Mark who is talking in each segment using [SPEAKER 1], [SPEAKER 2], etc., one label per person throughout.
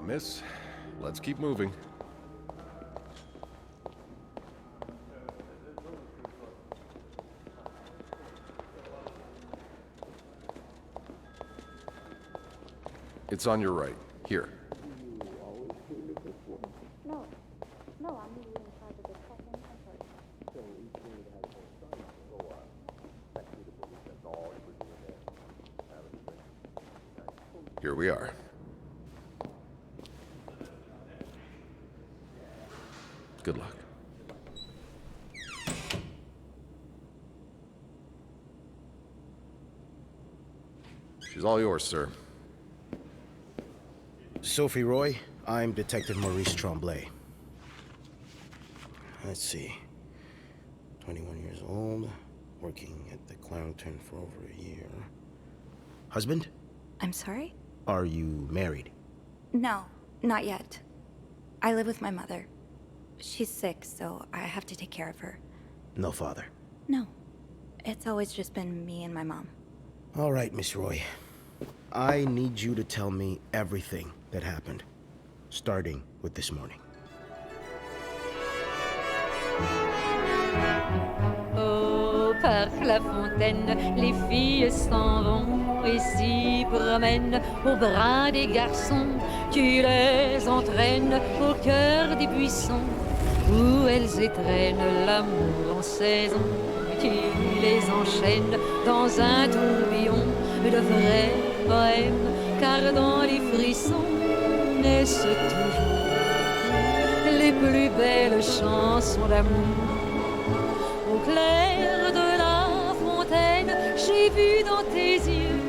[SPEAKER 1] miss. Let's keep moving. It's on your right. Here.
[SPEAKER 2] No, I'm usually in charge of the check-in and sorting.
[SPEAKER 1] Here we are. Good luck. She's all yours, sir.
[SPEAKER 3] Sophie Roy, I'm Detective Maurice Tremblay. Let's see. 21 years old, working at the Clarendon for over a year. Husband?
[SPEAKER 2] I'm sorry?
[SPEAKER 3] Are you married?
[SPEAKER 2] No, not yet. I live with my mother. She's sick, so I have to take care of her.
[SPEAKER 3] No father?
[SPEAKER 2] No. It's always just been me and my mom.
[SPEAKER 3] All right, Miss Roy. I need you to tell me everything that happened, starting with this morning.
[SPEAKER 4] Au parc La Fontaine, les filles s'en vont et s'y promènent au bras des garçons. Tu les entraînes au cœur des buissons où elles étrennent l'amour en saison. Tu les enchaînes dans un tourbillon de vrai poème, car dans les frissons naissent toujours les plus belles chansons d'amour. Au clair de la fontaine, j'ai vu dans tes yeux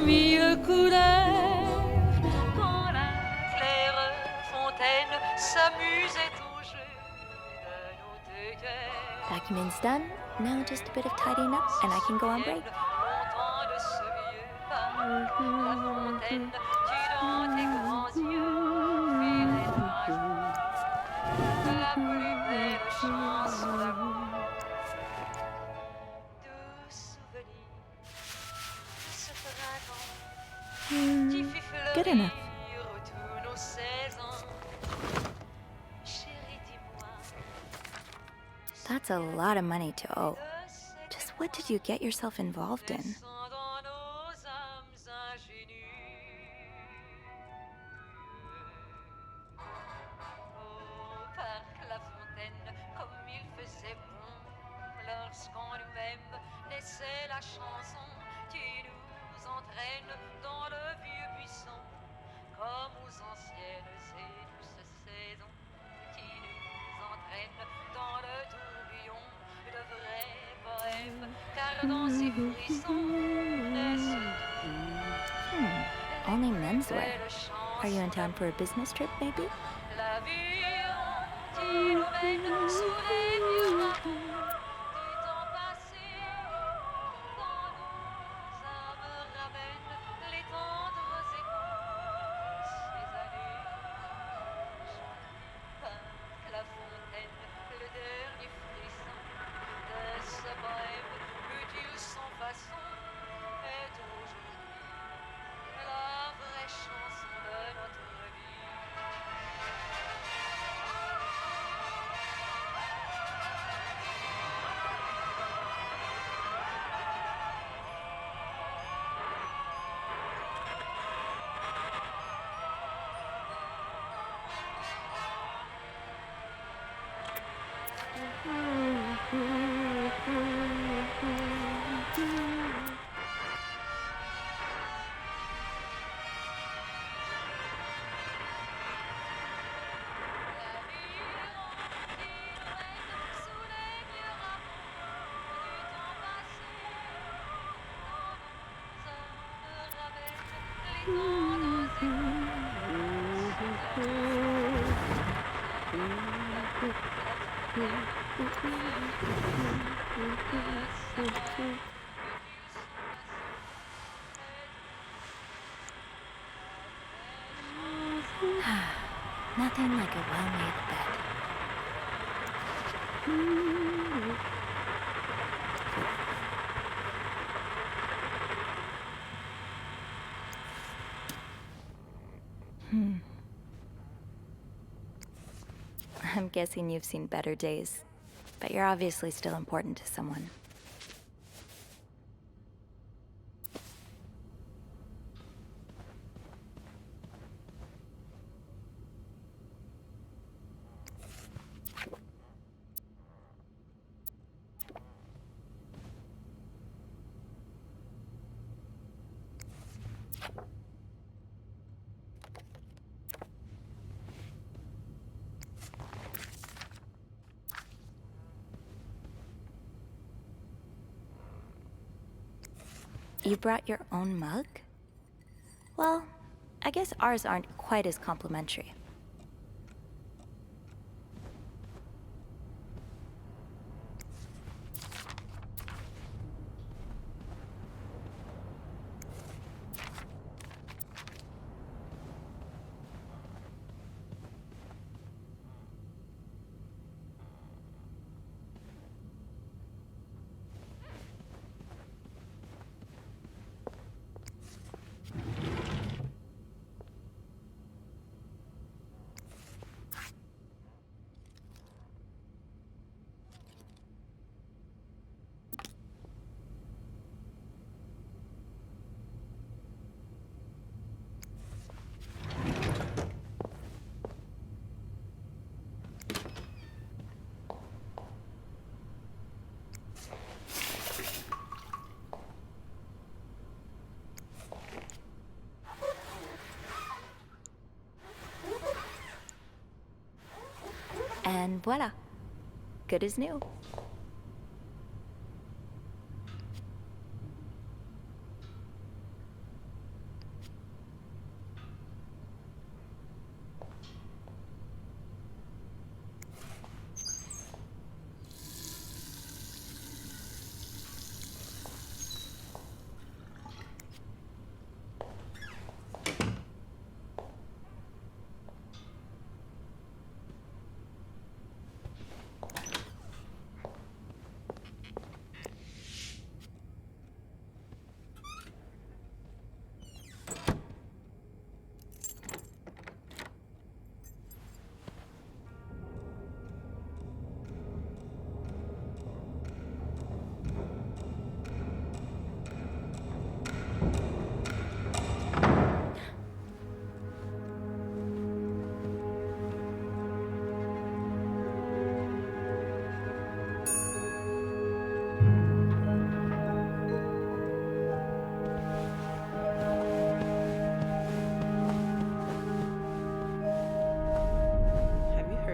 [SPEAKER 4] mille couleurs. Quand la claire fontaine s'amusait au jeu de nos deux cœurs.
[SPEAKER 2] Document's done. Now just a bit of tidying up and I can go on break.
[SPEAKER 4] Longtemps de ce vieux parc, la fontaine, tu dans tes grands yeux, firais un jour la plus belle chanson d'amour. Doux souvenir, ce printemps qui fit
[SPEAKER 2] Good enough.
[SPEAKER 4] fleurir tous nos 16 ans. Chérie, dis-moi,
[SPEAKER 2] That's a lot of money to owe. Just what did you get yourself involved in?
[SPEAKER 4] descend dans nos âmes ingénues. Au parc La Fontaine, comme il faisait bon, lorsqu'en nous-mêmes naissait la chanson, tu nous entraînes dans le vieux buisson, comme aux anciennes et douces saisons. Tu nous entraînes dans le tourbillon de vrais poèmes, car dans ces frissons naissent
[SPEAKER 2] Only menswear.
[SPEAKER 4] belles chansons.
[SPEAKER 2] Are you in town for a business trip, maybe?
[SPEAKER 4] La vie qui nous mène sous les vieux rameaux du temps passé, dans nos âmes ramène les tendres échos, ces années. Parc La Fontaine, le dernier frisson de ce poème, utile sans façon, est aujourd'hui la vraie chanson de notre vie.
[SPEAKER 2] Nothing like a well-made bed. guessing you've seen better days. But you're obviously still important to someone. You brought your own mug? Well, I guess ours aren't quite as complimentary. And voila. Good as new.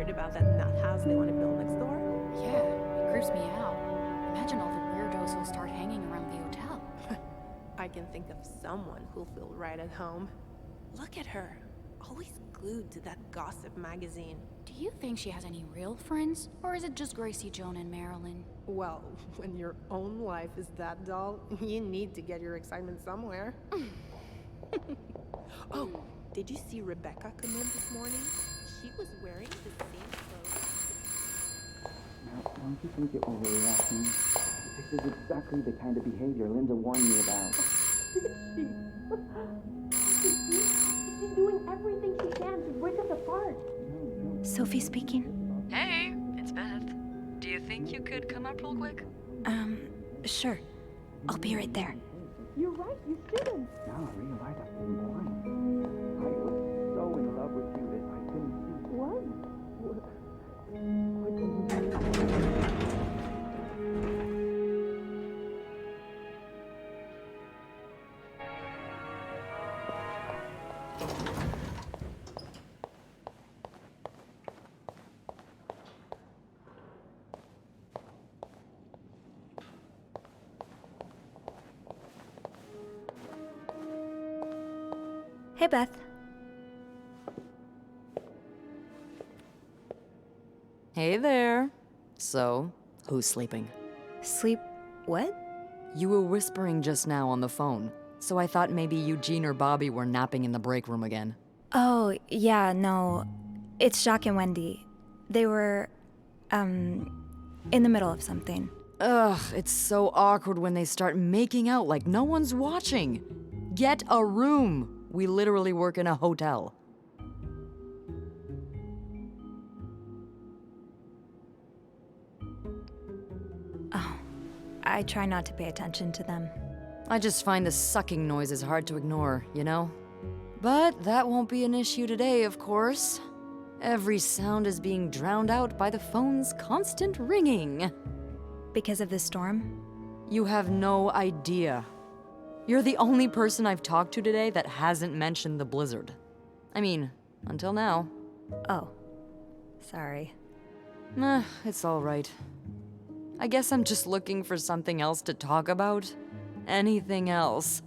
[SPEAKER 5] About that nut house they want to build next door?
[SPEAKER 6] Yeah, it creeps me out. Imagine all the weirdos who'll start hanging around the hotel.
[SPEAKER 5] I can think of someone who'll feel right at home. Look at her, always glued to that gossip magazine.
[SPEAKER 6] Do you think she has any real friends? Or is it just Gracie, Joan, and Marilyn?
[SPEAKER 5] Well, when your own life is that dull, you need to get your excitement somewhere. Oh, did you see Rebecca come in this morning? She was wearing the same clothes.
[SPEAKER 7] Now, don't you think you're overreacting? This is exactly the kind of behavior Linda warned me about.
[SPEAKER 5] She's doing everything she can to break us apart.
[SPEAKER 2] Sophie speaking.
[SPEAKER 8] Hey, it's Beth. Do you think you could come up real quick?
[SPEAKER 2] Sure. I'll be right there.
[SPEAKER 5] You're right, you shouldn't.
[SPEAKER 7] Now I realize I've been blind. I was so in love with you that I couldn't see.
[SPEAKER 5] What?
[SPEAKER 2] Hey, Beth.
[SPEAKER 8] Hey there. So, who's sleeping?
[SPEAKER 2] Sleep... what?
[SPEAKER 8] You were whispering just now on the phone, so I thought maybe Eugene or Bobby were napping in the break room again.
[SPEAKER 2] Oh, yeah, no. It's Jacques and Wendy. They were, in the middle of something.
[SPEAKER 8] Ugh, it's so awkward when they start making out like no one's watching. Get a room. We literally work in a hotel.
[SPEAKER 2] I try not to pay attention to them.
[SPEAKER 8] I just find the sucking noises hard to ignore, you know? But that won't be an issue today, of course. Every sound is being drowned out by the phone's constant ringing.
[SPEAKER 2] Because of the storm?
[SPEAKER 8] You have no idea. You're the only person I've talked to today that hasn't mentioned the blizzard. I mean, until now.
[SPEAKER 2] Oh. Sorry.
[SPEAKER 8] It's all right. I guess I'm just looking for something else to talk about. Anything else.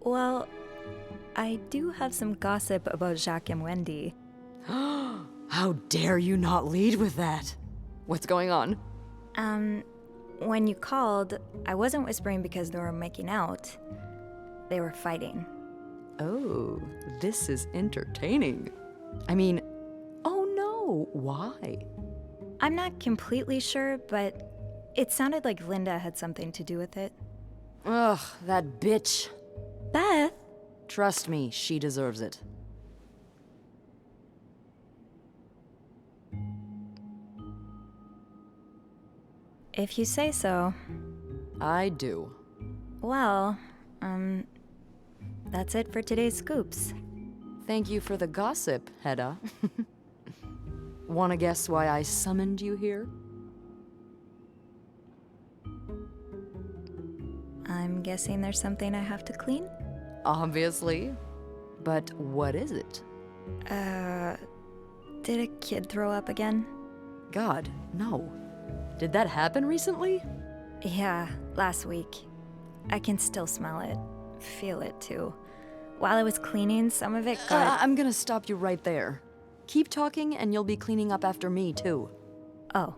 [SPEAKER 2] Well, I do have some gossip about Jacques and Wendy.
[SPEAKER 8] How dare you not lead with that? What's going on?
[SPEAKER 2] When you called, I wasn't whispering because they were making out. They were fighting.
[SPEAKER 8] Oh, this is entertaining. I mean, oh no, why?
[SPEAKER 2] I'm not completely sure, but it sounded like Linda had something to do with it.
[SPEAKER 8] Ugh, that bitch.
[SPEAKER 2] Beth?
[SPEAKER 8] Trust me, she deserves it.
[SPEAKER 2] If you say so.
[SPEAKER 8] I do.
[SPEAKER 2] Well, that's it for today's scoops.
[SPEAKER 8] Thank you for the gossip, Hedda. Wanna guess why I summoned you here?
[SPEAKER 2] I'm guessing there's something I have to clean?
[SPEAKER 8] Obviously. But what is it?
[SPEAKER 2] Did a kid throw up again?
[SPEAKER 8] God, no. Did that happen recently?
[SPEAKER 2] Yeah, last week. I can still smell it. Feel it too. While I was cleaning, some of it got...
[SPEAKER 8] I'm gonna stop you right there. Keep talking and you'll be cleaning up after me too.
[SPEAKER 2] Oh.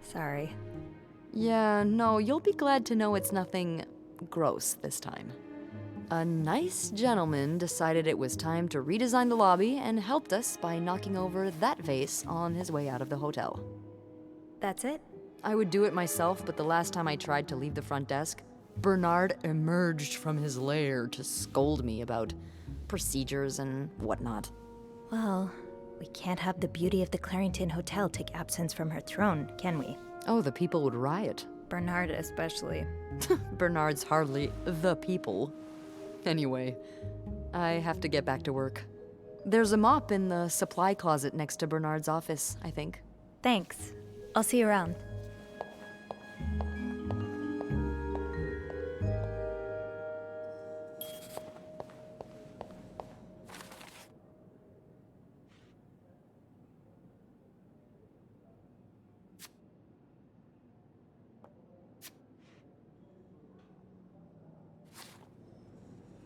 [SPEAKER 2] Sorry.
[SPEAKER 8] Yeah, no, you'll be glad to know it's nothing gross this time. A nice gentleman decided it was time to redesign the lobby and helped us by knocking over that vase on his way out of the hotel.
[SPEAKER 2] That's it?
[SPEAKER 8] I would do it myself, but the last time I tried to leave the front desk, Bernard emerged from his lair to scold me about procedures and whatnot.
[SPEAKER 2] Well, we can't have the beauty of the Clarington Hotel take absence from her throne, can we?
[SPEAKER 8] Oh, the people would riot.
[SPEAKER 2] Bernard especially.
[SPEAKER 8] Bernard's hardly the people. Anyway, I have to get back to work. There's a mop in the supply closet next to Bernard's office, I think.
[SPEAKER 2] Thanks. I'll see you around.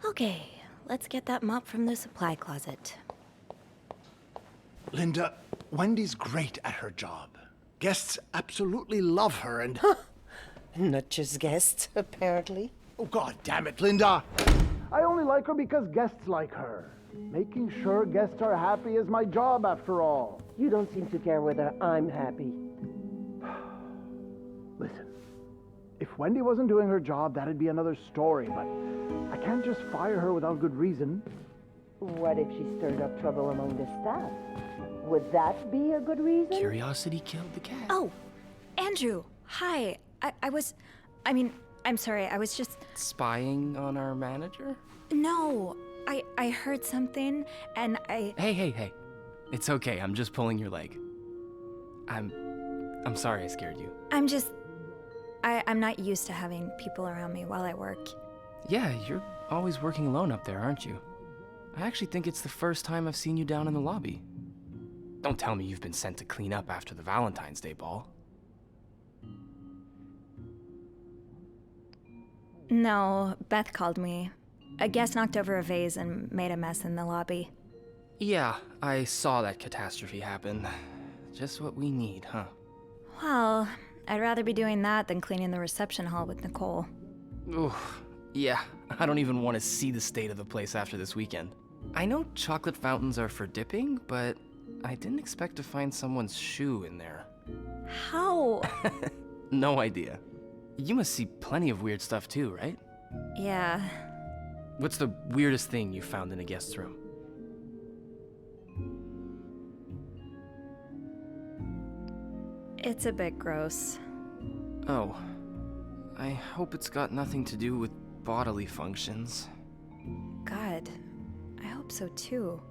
[SPEAKER 2] Okay, let's get that mop from the supply closet.
[SPEAKER 9] Linda, Wendy's great at her job. Guests absolutely love her and...
[SPEAKER 10] Not just guests, apparently.
[SPEAKER 9] Oh, God damn it, Linda! I only like her because guests like her. Making sure guests are happy is my job, after all.
[SPEAKER 10] You don't seem to care whether I'm happy.
[SPEAKER 9] Listen, if Wendy wasn't doing her job, that'd be another story, but I can't just fire her without good reason.
[SPEAKER 10] What if she stirred up trouble among the staff? Would that be a good reason?
[SPEAKER 11] Curiosity killed the cat.
[SPEAKER 2] Oh, Andrew, hi. I'm sorry, I was just...
[SPEAKER 11] Spying on our manager?
[SPEAKER 2] No, I heard something, and
[SPEAKER 11] Hey. It's okay, I'm just pulling your leg. I'm sorry I scared you.
[SPEAKER 2] I'm not used to having people around me while I work.
[SPEAKER 11] Yeah, you're always working alone up there, aren't you? I actually think it's the first time I've seen you down in the lobby. Don't tell me you've been sent to clean up after the Valentine's Day ball.
[SPEAKER 2] No, Beth called me. A guest knocked over a vase and made a mess in the lobby.
[SPEAKER 11] Yeah, I saw that catastrophe happen. Just what we need, huh?
[SPEAKER 2] Well, I'd rather be doing that than cleaning the reception hall with Nicole.
[SPEAKER 11] Oof. Yeah, I don't even want to see the state of the place after this weekend. I know chocolate fountains are for dipping, but I didn't expect to find someone's shoe in there.
[SPEAKER 2] How?
[SPEAKER 11] No idea. You must see plenty of weird stuff too, right?
[SPEAKER 2] Yeah.
[SPEAKER 11] What's the weirdest thing you found in a guest's room?
[SPEAKER 2] It's a bit gross.
[SPEAKER 11] Oh. I hope it's got nothing to do with bodily functions.
[SPEAKER 2] God, I hope so too.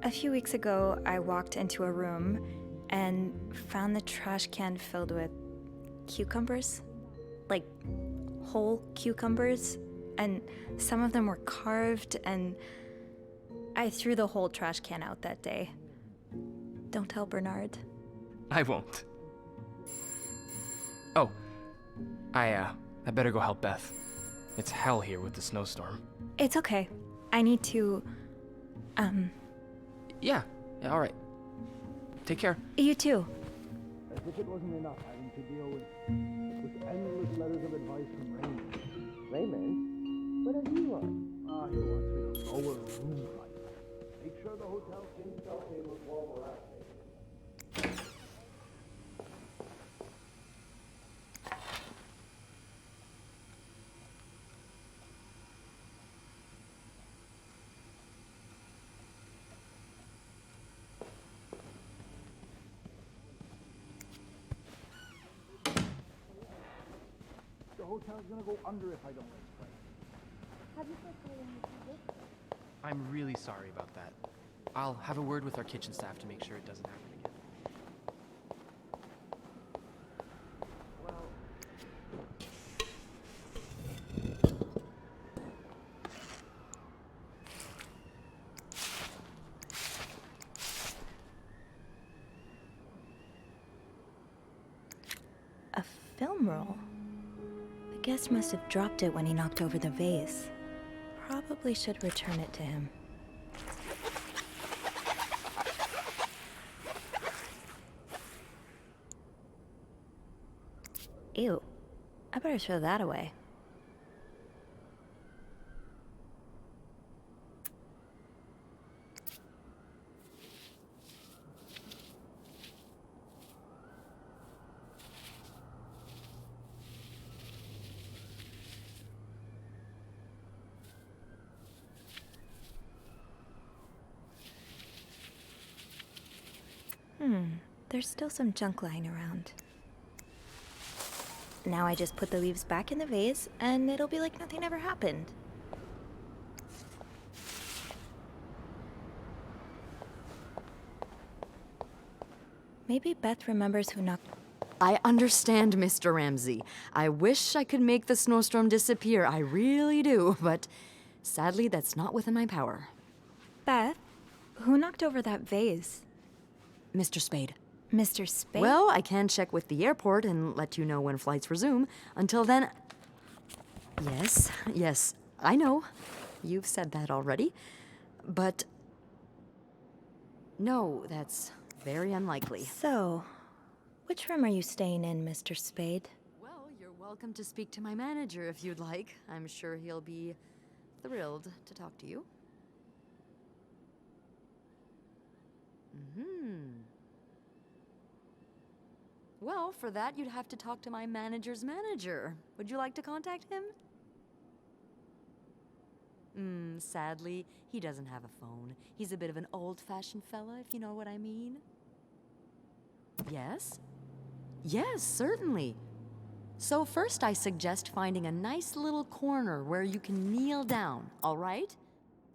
[SPEAKER 2] A few weeks ago, I walked into a room and found the trash can filled with cucumbers. Like, whole cucumbers. And some of them were carved, and I threw the whole trash can out that day. Don't tell Bernard.
[SPEAKER 11] I won't. Oh. I better go help Beth. It's hell here with the snowstorm.
[SPEAKER 2] It's okay. I need to,
[SPEAKER 11] Yeah, alright. Take care.
[SPEAKER 2] You too.
[SPEAKER 9] As if it wasn't enough having to deal with endless letters of advice from Raymond.
[SPEAKER 10] Raymond? What does he want?
[SPEAKER 9] He wants me to lower room prices. Make sure the hotel can sell tables while we're at it. The hotel's gonna go under if I don't raise prices.
[SPEAKER 11] I'm really sorry about that. I'll have a word with our kitchen staff to make sure it doesn't happen again.
[SPEAKER 2] A film roll. The guest must have dropped it when he knocked over the vase. Probably should return it to him. Ew. I better throw that away. There's still some junk lying around. Now I just put the leaves back in the vase, and it'll be like nothing ever happened. Maybe Beth remembers who knocked...
[SPEAKER 8] I understand, Mr. Ramsey. I wish I could make the snowstorm disappear. I really do, but sadly, that's not within my power.
[SPEAKER 2] Beth, who knocked over that vase?
[SPEAKER 8] Mr. Spade.
[SPEAKER 2] Mr. Spade?
[SPEAKER 8] Well, I can check with the airport and let you know when flights resume. Until then... Yes, I know. You've said that already. But... no, that's very unlikely.
[SPEAKER 2] So, which room are you staying in, Mr. Spade?
[SPEAKER 8] Well, you're welcome to speak to my manager if you'd like. I'm sure he'll be thrilled to talk to you. Well, for that, you'd have to talk to my manager's manager. Would you like to contact him? Sadly, he doesn't have a phone. He's a bit of an old-fashioned fella, if you know what I mean. Yes? Yes, certainly. So first I suggest finding a nice little corner where you can kneel down, all right?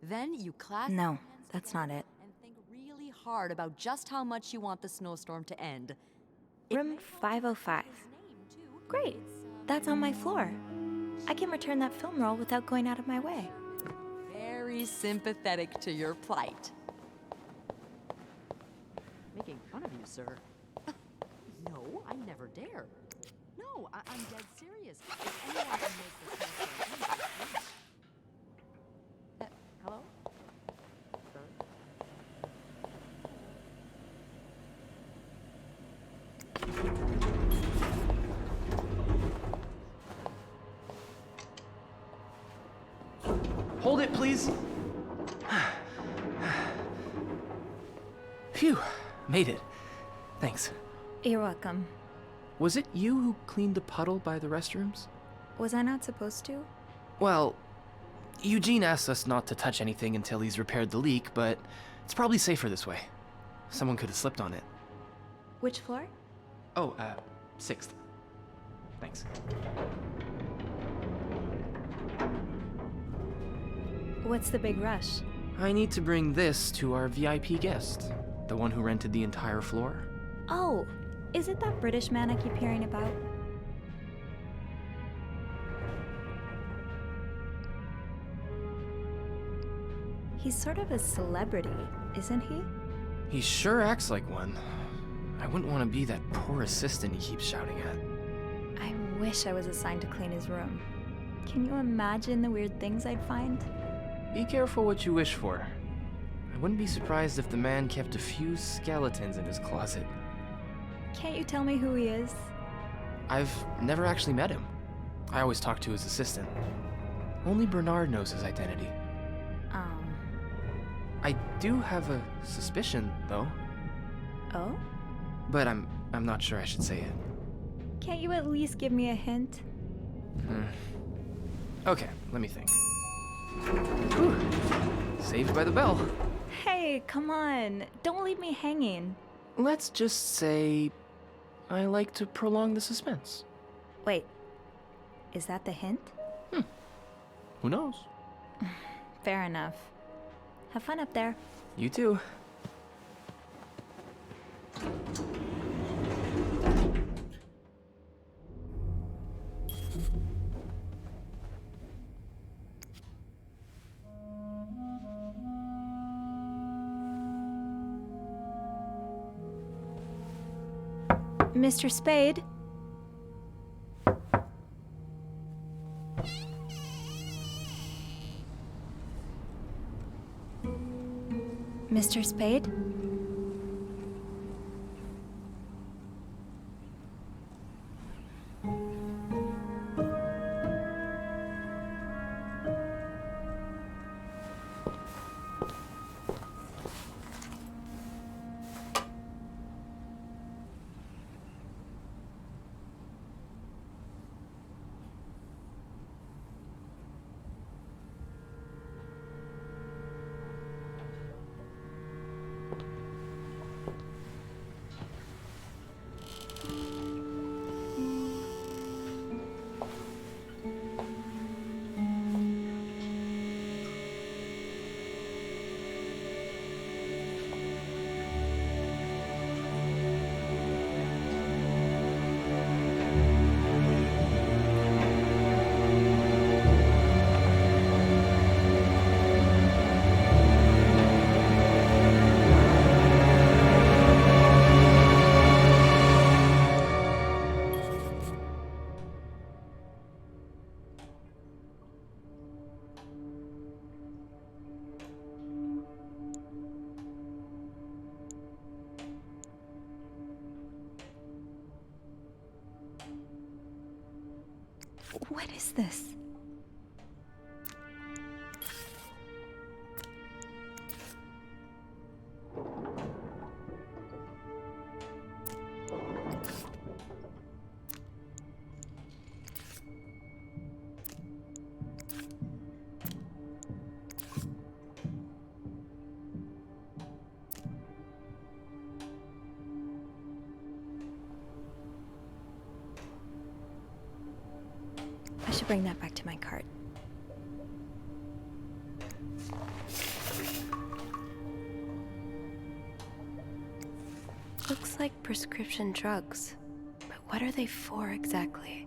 [SPEAKER 8] Then you clasp your
[SPEAKER 2] No,
[SPEAKER 8] hands
[SPEAKER 2] that's not
[SPEAKER 8] together
[SPEAKER 2] it.
[SPEAKER 8] and think really hard about just how much you want the snowstorm to end.
[SPEAKER 2] Room 505. Great. That's on my floor. I can return that film roll without going out of my way.
[SPEAKER 8] Very sympathetic to your plight. Making fun of you, sir. No, I never dare. No, I'm dead serious. If anyone can make this snowstorm end, it's me. Hello? Sir?
[SPEAKER 11] Hold it, please. Phew, made it. Thanks.
[SPEAKER 2] You're welcome.
[SPEAKER 11] Was it you who cleaned the puddle by the restrooms?
[SPEAKER 2] Was I not supposed to?
[SPEAKER 11] Well, Eugene asked us not to touch anything until he's repaired the leak, but It's probably safer this way. Someone could have slipped on it.
[SPEAKER 2] Which floor?
[SPEAKER 11] Oh, 6th. Thanks.
[SPEAKER 2] What's the big rush?
[SPEAKER 11] I need to bring this to our VIP guest, the one who rented the entire floor.
[SPEAKER 2] Oh, is it that British man I keep hearing about? He's sort of a celebrity, isn't he?
[SPEAKER 11] He sure acts like one. I wouldn't want to be that poor assistant he keeps shouting at.
[SPEAKER 2] I wish I was assigned to clean his room. Can you imagine the weird things I'd find?
[SPEAKER 11] Be careful what you wish for. I wouldn't be surprised if the man kept a few skeletons in his closet.
[SPEAKER 2] Can't you tell me who he is?
[SPEAKER 11] I've never actually met him. I always talk to his assistant. Only Bernard knows his identity. I do have a suspicion, though.
[SPEAKER 2] Oh?
[SPEAKER 11] But I'm not sure I should say it.
[SPEAKER 2] Can't you at least give me a hint?
[SPEAKER 11] Okay, let me think. Whew. Saved by the bell.
[SPEAKER 2] Hey, come on. Don't leave me hanging.
[SPEAKER 11] Let's just say I like to prolong the suspense.
[SPEAKER 2] Wait. Is that the hint?
[SPEAKER 11] Who knows?
[SPEAKER 2] Fair enough. Have fun up there.
[SPEAKER 11] You too.
[SPEAKER 2] Mr. Spade? Mr. Spade? What is this? I should bring that back to my cart.
[SPEAKER 5] Looks like prescription drugs. But what are they for exactly?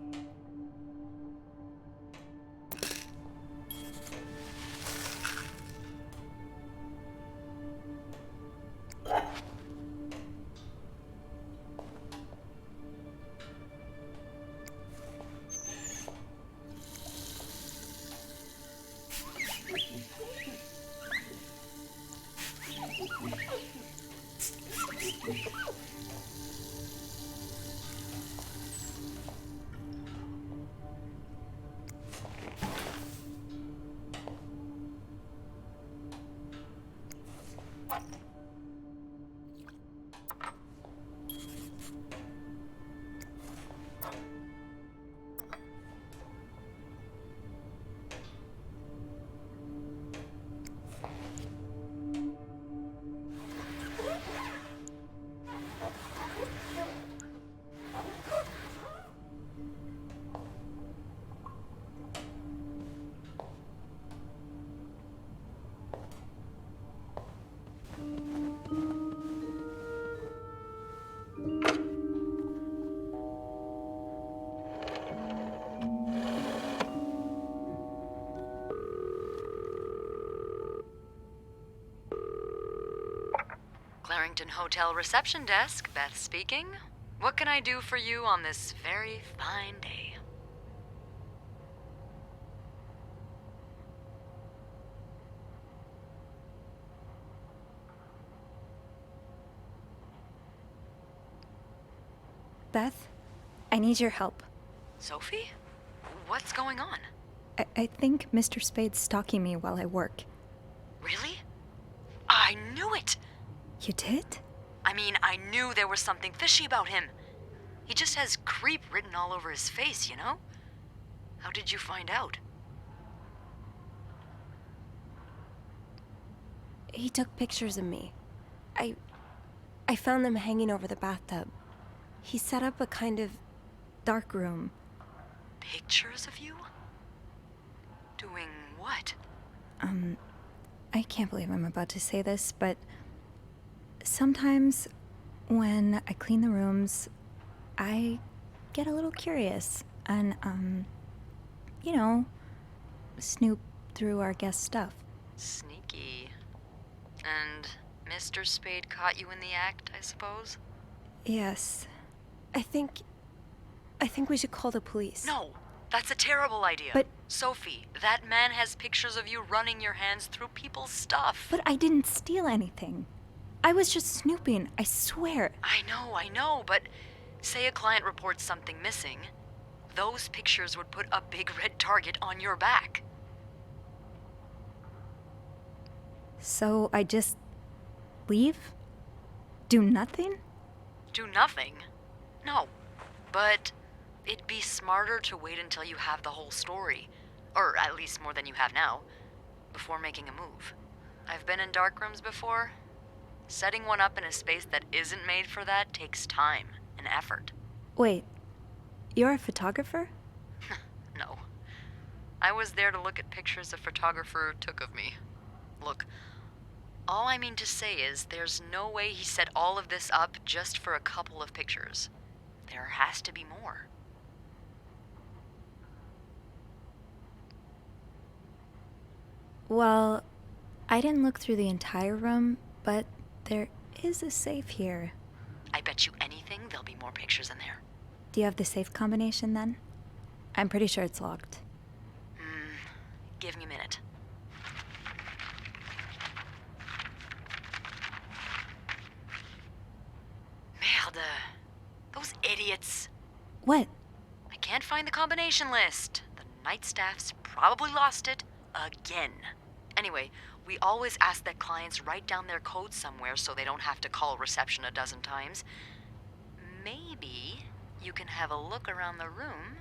[SPEAKER 8] Barrington Hotel reception desk, Beth speaking. What can I do for you on this very fine day?
[SPEAKER 2] Beth, I need your help.
[SPEAKER 8] Sophie? What's going on?
[SPEAKER 2] I think Mr. Spade's stalking me while I work.
[SPEAKER 8] Really? I knew it!
[SPEAKER 2] You did?
[SPEAKER 8] I mean, I knew there was something fishy about him. He just has creep written all over his face, you know? How did you find out?
[SPEAKER 5] He took pictures of me. I found them hanging over the bathtub. He set up a kind of dark room.
[SPEAKER 8] Pictures of you? Doing what?
[SPEAKER 2] I can't believe I'm about to say this, but sometimes when I clean the rooms, I get a little curious and, you know, snoop through our guest stuff.
[SPEAKER 8] Sneaky. And Mr. Spade caught you in the act, I suppose?
[SPEAKER 5] Yes. I think we should call the police.
[SPEAKER 8] No, that's a terrible idea.
[SPEAKER 2] But-
[SPEAKER 8] Sophie, that man has pictures of you running your hands through people's stuff.
[SPEAKER 2] But I didn't steal anything. I was just snooping, I swear.
[SPEAKER 8] I know, but say a client reports something missing, those pictures would put a big red target on your back.
[SPEAKER 2] So I just leave? Do nothing?
[SPEAKER 8] Do nothing? No, but it'd be smarter to wait until you have the whole story, or at least more than you have now, before making a move. I've been in darkrooms before. Setting one up in a space that isn't made for that takes time and effort.
[SPEAKER 2] Wait, you're a photographer?
[SPEAKER 8] No. I was there to look at pictures a photographer took of me. Look, all I mean to say is there's no way he set all of this up just for a couple of pictures. There has to be more.
[SPEAKER 2] Well, I didn't look through the entire room, but there is a safe here.
[SPEAKER 8] I bet you anything there'll be more pictures in there.
[SPEAKER 2] Do you have the safe combination then? I'm pretty sure it's locked.
[SPEAKER 8] Give me a minute. Merde. Those idiots.
[SPEAKER 2] What?
[SPEAKER 8] I can't find the combination list. The night staff's probably lost it again. Anyway, we always ask that clients write down their code somewhere so they don't have to call reception a dozen times. Maybe you can have a look around the room,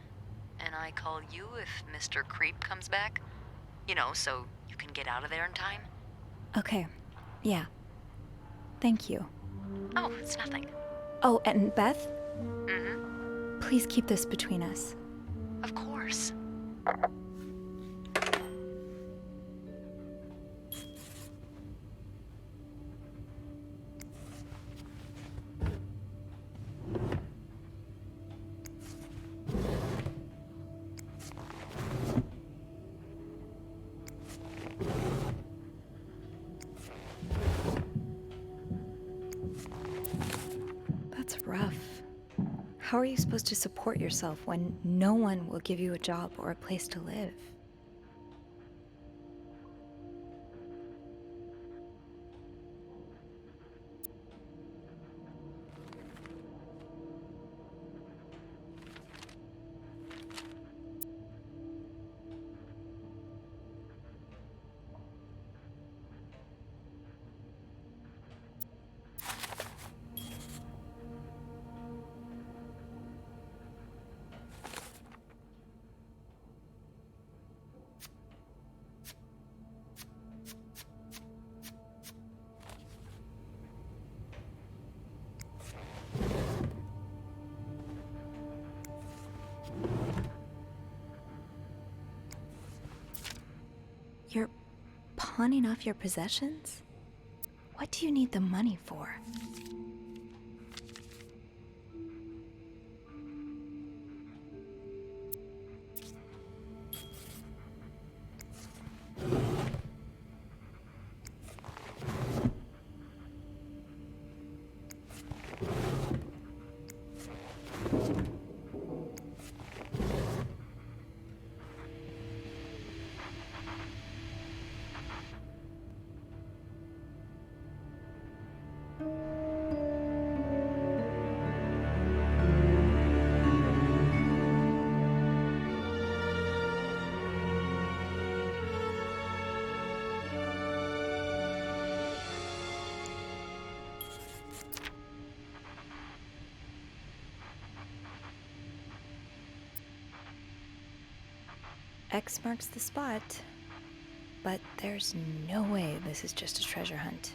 [SPEAKER 8] and I call you if Mr. Creep comes back. You know, so you can get out of there in time.
[SPEAKER 2] Okay, yeah. Thank you.
[SPEAKER 8] Oh, it's nothing.
[SPEAKER 2] Oh, and Beth,
[SPEAKER 8] Mm-hmm.
[SPEAKER 2] please keep this between us.
[SPEAKER 8] Of course.
[SPEAKER 2] That's rough. How are you supposed to support yourself when no one will give you a job or a place to live? You're pawning off your possessions? What do you need the money for? X marks the spot. But there's no way this is just a treasure hunt.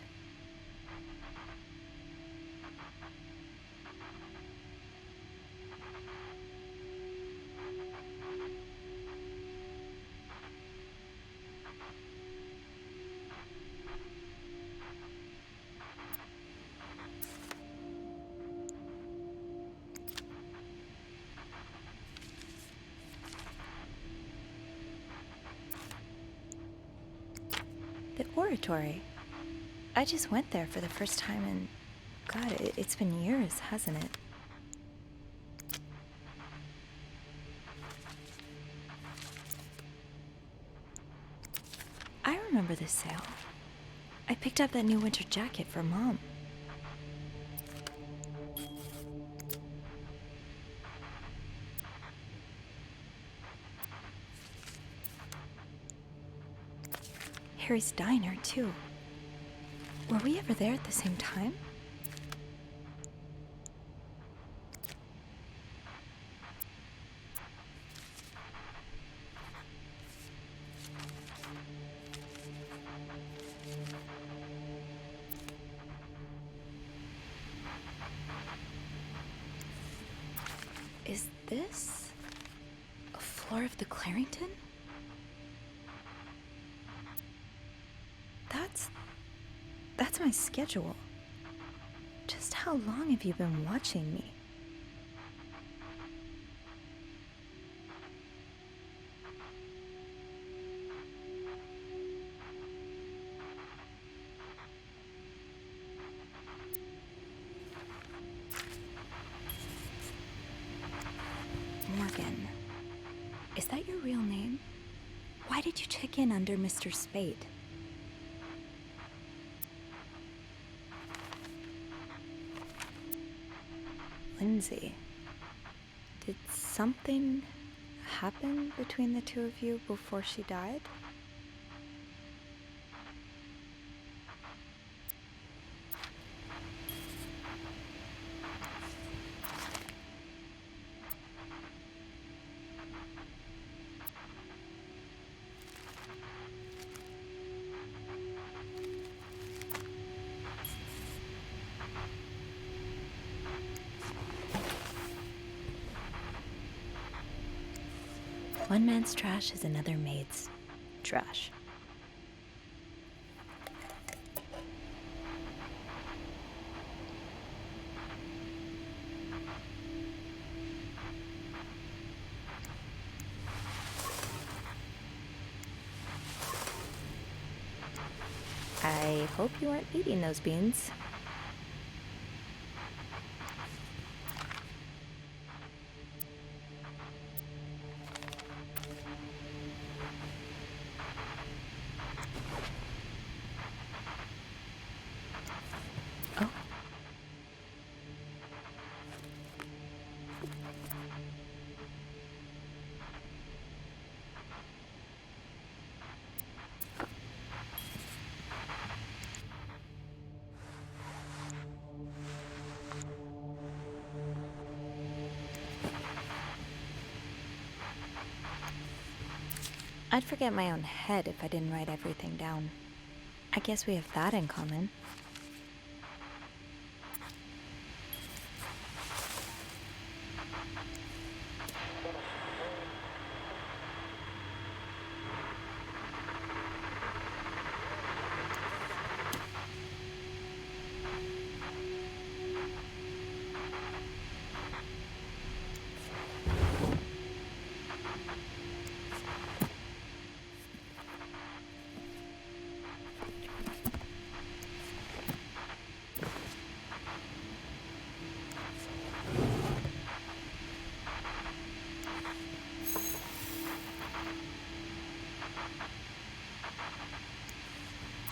[SPEAKER 2] The oratory. I just went there for the first time and God, it's been years, hasn't it? I remember this sale. I picked up that new winter jacket for Mom. Harry's diner, too. Were we ever there at the same time? Is this a floor of the Clarrington? That's my schedule. Just how long have you been watching me? Morgan, is that your real name? Why did you check in under Mr. Spade? Lindsay, did something happen between the two of you before she died? One man's trash is another maid's trash. I hope you aren't eating those beans. I'd forget my own head if I didn't write everything down. I guess we have that in common.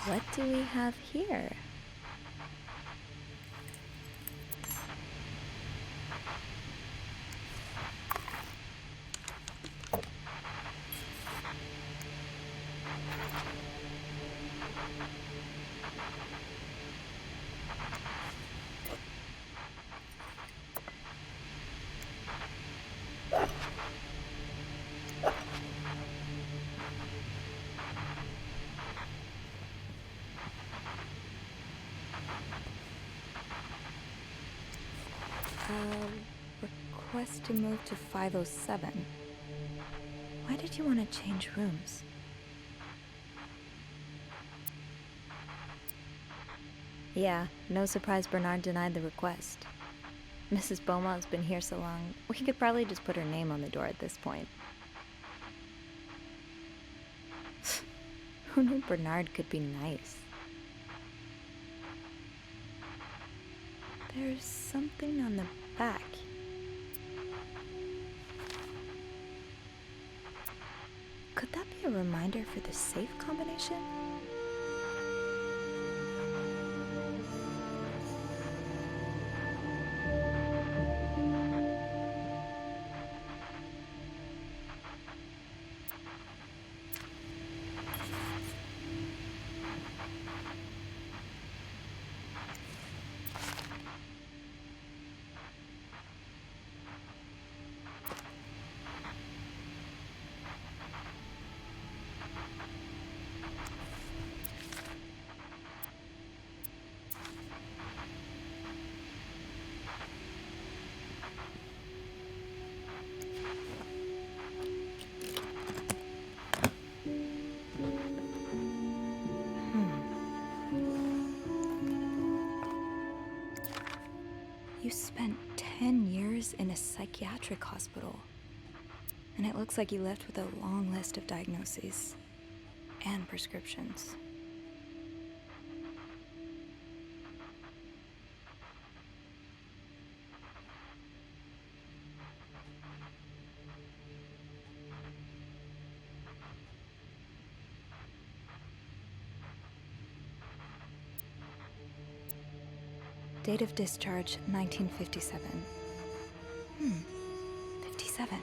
[SPEAKER 2] What do we have here? Request to move to 507. Why did you want to change rooms? Yeah, no surprise Bernard denied the request. Mrs. Beaumont's been here so long, we could probably just put her name on the door at this point. Who knew Bernard could be nice? There's something on the back. Could that be a reminder for the safe combination? You spent 10 years in a psychiatric hospital. And it looks like you left with a long list of diagnoses and prescriptions. Date of discharge, 1957. 57.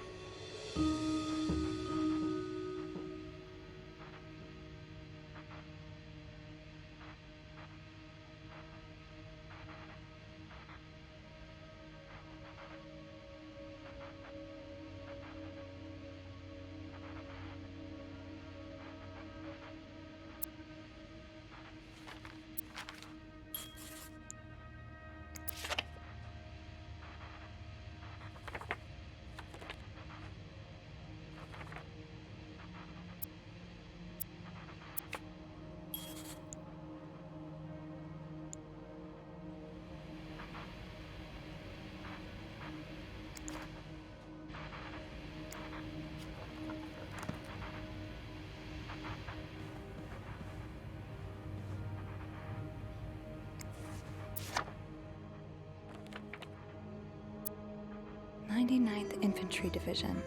[SPEAKER 2] Ninth Infantry Division.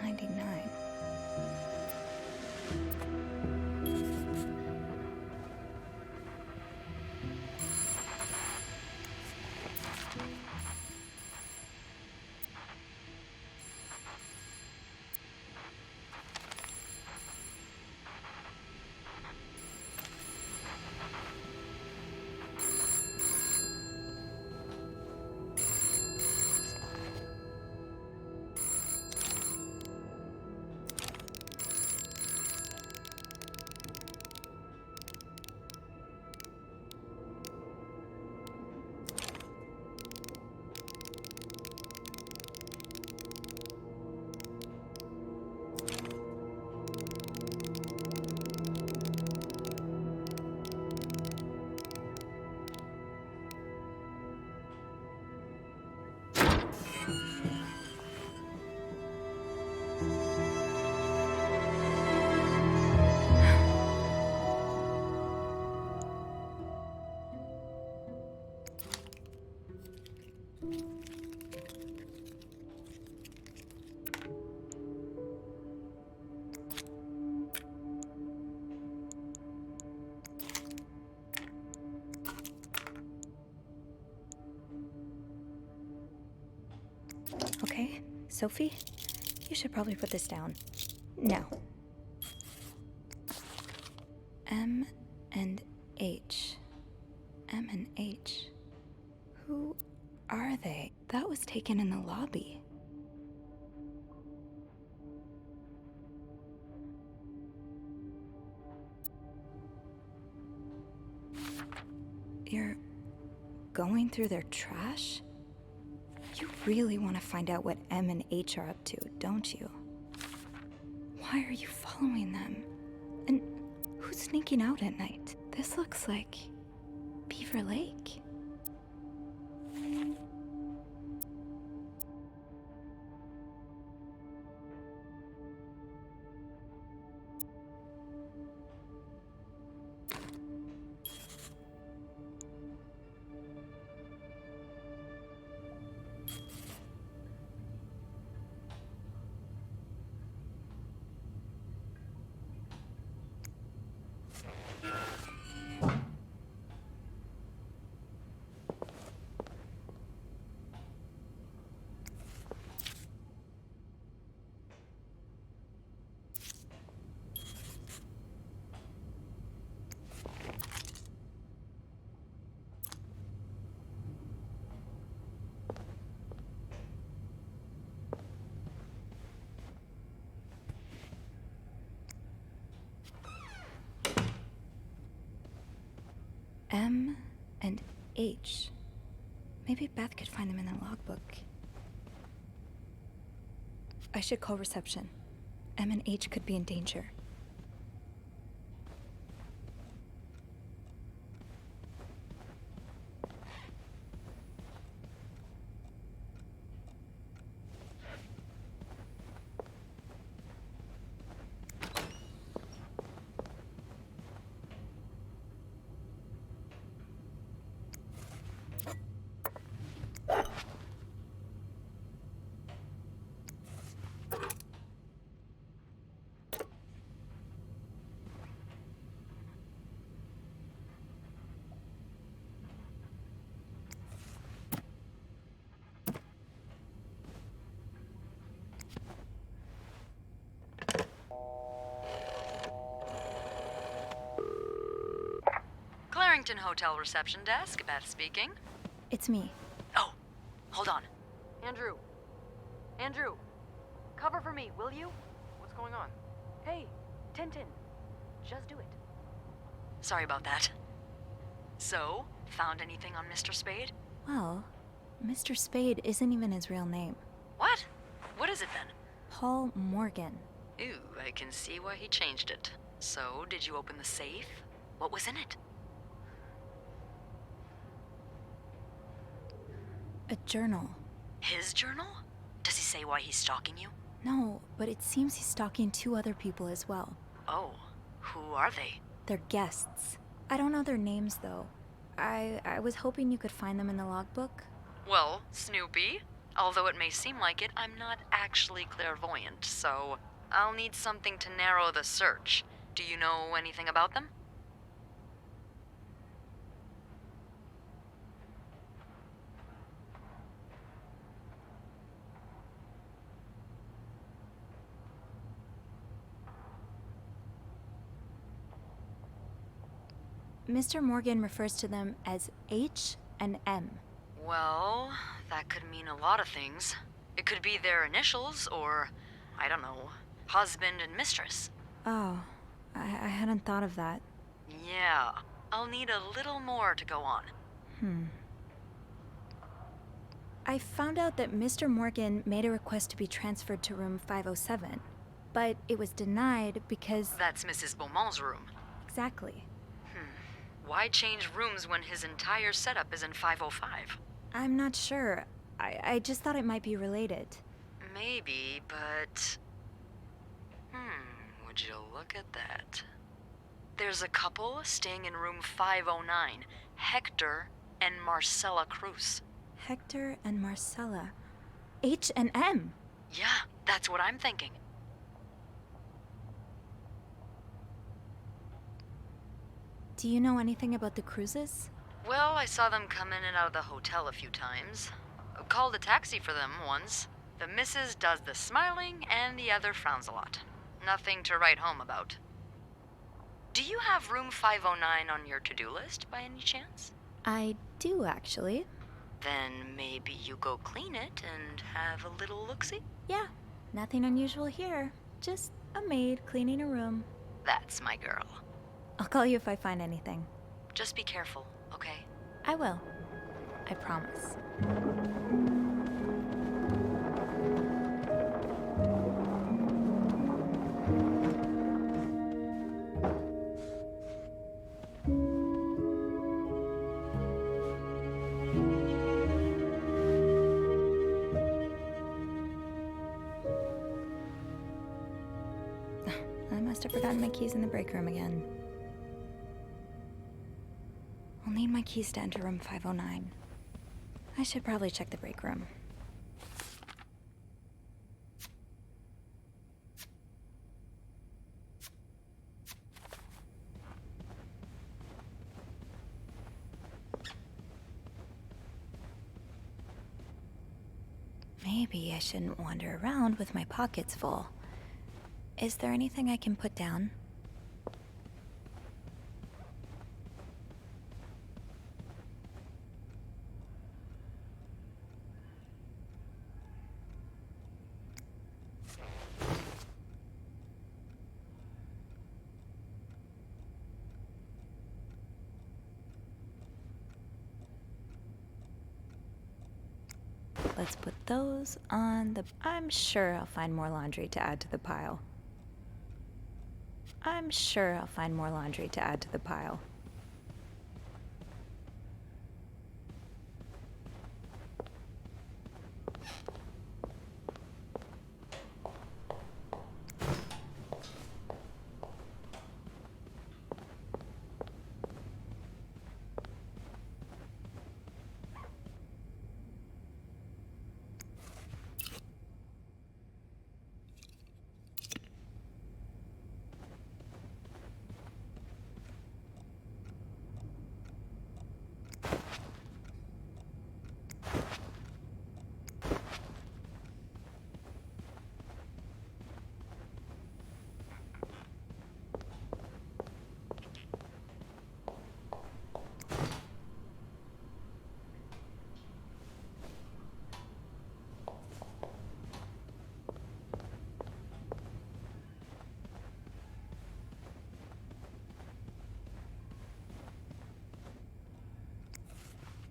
[SPEAKER 2] 99. Okay, Sophie, you should probably put this down. Now. M and H. M and H. Who are they? That was taken in the lobby. You're going through their trash? You really want to find out what M and H are up to, don't you? Why are you following them? And who's sneaking out at night? This looks like Beaver Lake. M and H. Maybe Beth could find them in the logbook. I should call reception. M and H could be in danger.
[SPEAKER 8] Clarington Hotel reception desk, Beth speaking.
[SPEAKER 2] It's me.
[SPEAKER 8] Oh, hold on. Andrew. Andrew. Cover for me, will you?
[SPEAKER 11] What's going on?
[SPEAKER 8] Hey, Tintin. Just do it. Sorry about that. So, found anything on Mr. Spade?
[SPEAKER 2] Well, Mr. Spade isn't even his real name.
[SPEAKER 8] What? What is it then?
[SPEAKER 2] Paul Morgan.
[SPEAKER 8] Ooh, I can see why he changed it. So, did you open the safe? What was in it?
[SPEAKER 2] A journal.
[SPEAKER 8] His journal? Does he say why he's stalking you?
[SPEAKER 2] No, but it seems he's stalking 2 other people as well.
[SPEAKER 8] Oh, who are they?
[SPEAKER 2] They're guests. I don't know their names, though. I was hoping you could find them in the logbook.
[SPEAKER 8] Well, Snoopy, although it may seem like it, I'm not actually clairvoyant, so I'll need something to narrow the search. Do you know anything about them?
[SPEAKER 2] Mr. Morgan refers to them as H and M.
[SPEAKER 8] Well, that could mean a lot of things. It could be their initials, or, I don't know, husband and mistress.
[SPEAKER 2] Oh, I hadn't thought of that.
[SPEAKER 8] Yeah, I'll need a little more to go on.
[SPEAKER 2] I found out that Mr. Morgan made a request to be transferred to room 507, but it was denied because...
[SPEAKER 8] That's Mrs. Beaumont's room.
[SPEAKER 2] Exactly.
[SPEAKER 8] Why change rooms when his entire setup is in 505?
[SPEAKER 2] I'm not sure. I just thought it might be related.
[SPEAKER 8] Maybe, but... would you look at that? There's a couple staying in room 509, Hector and Marcella Cruz.
[SPEAKER 2] Hector and Marcella. H and M.
[SPEAKER 8] Yeah, that's what I'm thinking.
[SPEAKER 2] Do you know anything about the cruises?
[SPEAKER 8] Well, I saw them come in and out of the hotel a few times. Called a taxi for them once. The missus does the smiling and the other frowns a lot. Nothing to write home about. Do you have room 509 on your to-do list by any chance?
[SPEAKER 2] I do, actually.
[SPEAKER 8] Then maybe you go clean it and have a little look-see?
[SPEAKER 2] Yeah, nothing unusual here. Just a maid cleaning a room.
[SPEAKER 8] That's my girl.
[SPEAKER 2] I'll call you if I find anything.
[SPEAKER 8] Just be careful, okay?
[SPEAKER 2] I will. I promise. must have forgotten my keys in the break room again. I'll need my keys to enter room 509. I should probably check the break room. Maybe I shouldn't wander around with my pockets full. Is there anything I can put down? Let's put those on the... I'm sure I'll find more laundry to add to the pile. I'm sure I'll find more laundry to add to the pile.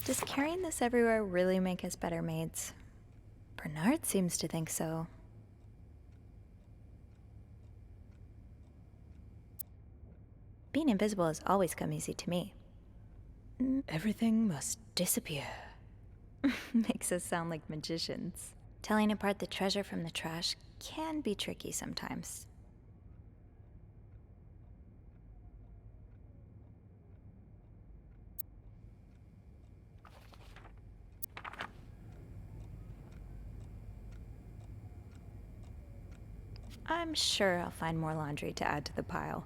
[SPEAKER 2] Does carrying this everywhere really make us better maids? Bernard seems to think so. Being invisible has always come easy to me. Everything must disappear. Makes us sound like magicians. Telling apart the treasure from the trash can be tricky sometimes. I'm sure I'll find more laundry to add to the pile.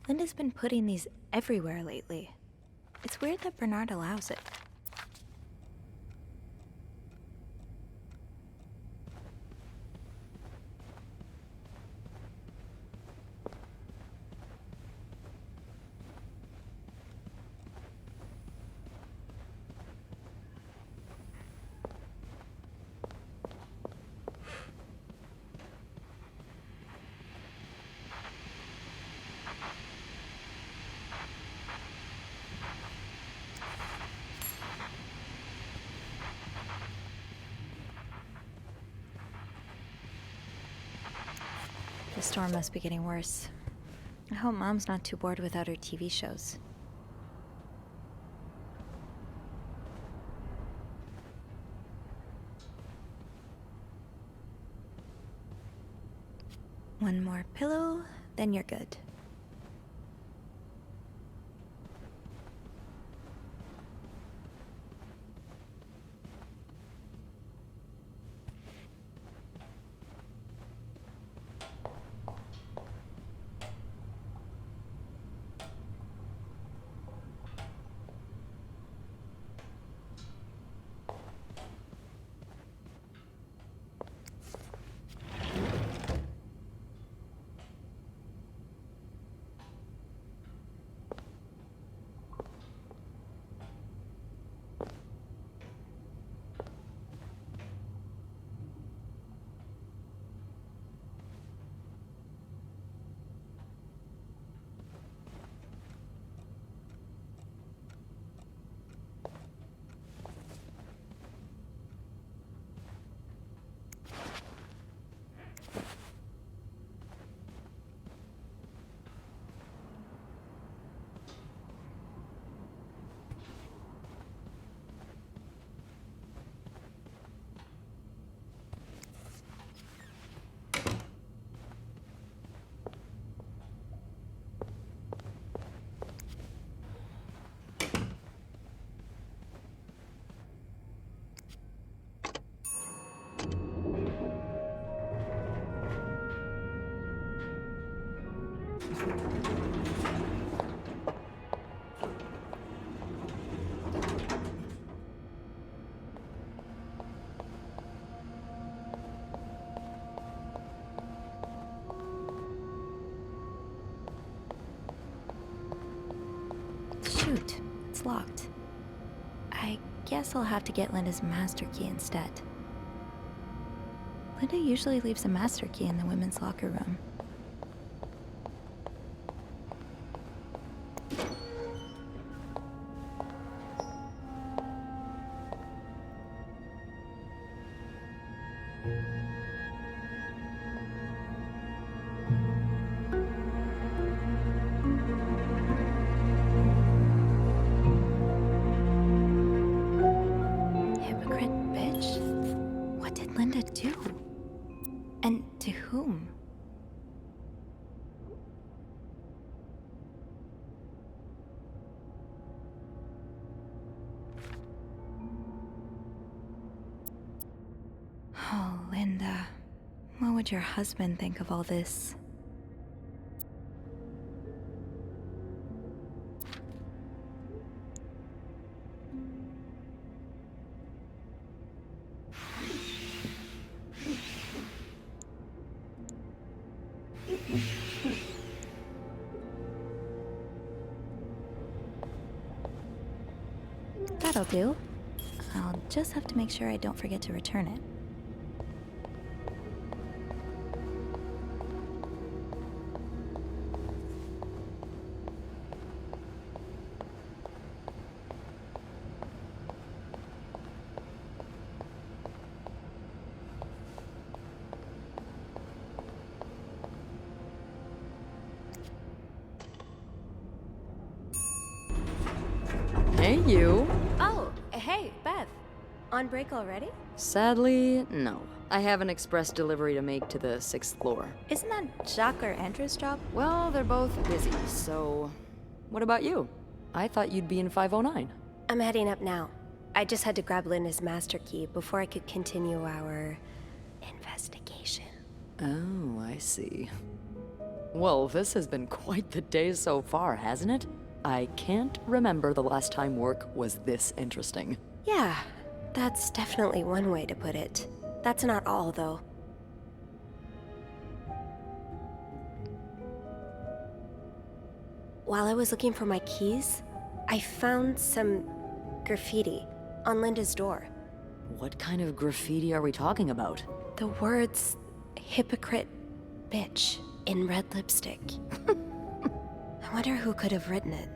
[SPEAKER 2] Linda's been putting these everywhere lately. It's weird that Bernard allows it. The storm must be getting worse. I hope Mom's not too bored without her TV shows. One more pillow, then you're good. it's locked. I guess I'll have to get Linda's master key instead. Linda usually leaves a master key in the women's locker room. Hypocrite bitch. What did Linda do? And to whom? Oh, Linda. What would your husband think of all this? That'll do. I'll just have to make sure I don't forget to return it.
[SPEAKER 8] Hey, you.
[SPEAKER 5] Oh, hey, Beth. On break already?
[SPEAKER 8] Sadly, no. I have an express delivery to make to the 6th floor.
[SPEAKER 2] Isn't that Jacques or Andrew's job?
[SPEAKER 8] Well, they're both busy, so... What about you? I thought you'd be in 509.
[SPEAKER 5] I'm heading up now. I just had to grab Linda's master key before I could continue our investigation.
[SPEAKER 8] Oh, I see. Well, this has been quite the day so far, hasn't it? I can't remember the last time work was this interesting.
[SPEAKER 5] Yeah, that's definitely one way to put it. That's not all, though. While I was looking for my keys, I found some graffiti on Linda's door.
[SPEAKER 8] What kind of graffiti are we talking about?
[SPEAKER 5] The words, hypocrite bitch, in red lipstick. I wonder who could have written it.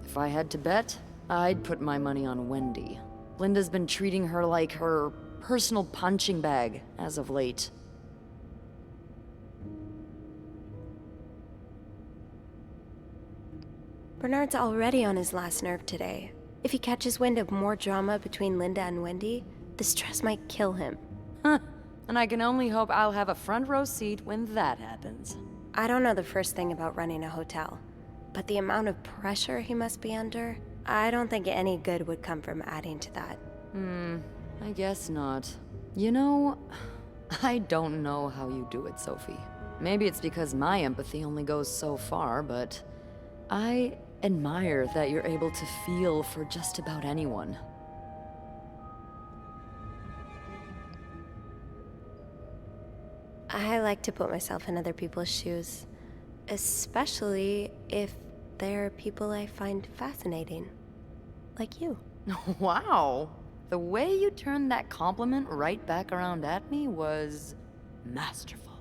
[SPEAKER 8] If I had to bet, I'd put my money on Wendy. Linda's been treating her like her personal punching bag as of late.
[SPEAKER 5] Bernard's already on his last nerve today. If he catches wind of more drama between Linda and Wendy, the stress might kill him.
[SPEAKER 8] Huh. And I can only hope I'll have a front row seat when that happens.
[SPEAKER 5] I don't know the first thing about running a hotel, but the amount of pressure he must be under, I don't think any good would come from adding to that.
[SPEAKER 8] I guess not. You know, I don't know how you do it, Sophie. Maybe it's because my empathy only goes so far, but I admire that you're able to feel for just about anyone.
[SPEAKER 5] I like to put myself in other people's shoes, especially if they're people I find fascinating. Like you.
[SPEAKER 8] Wow. The way you turned that compliment right back around at me was masterful.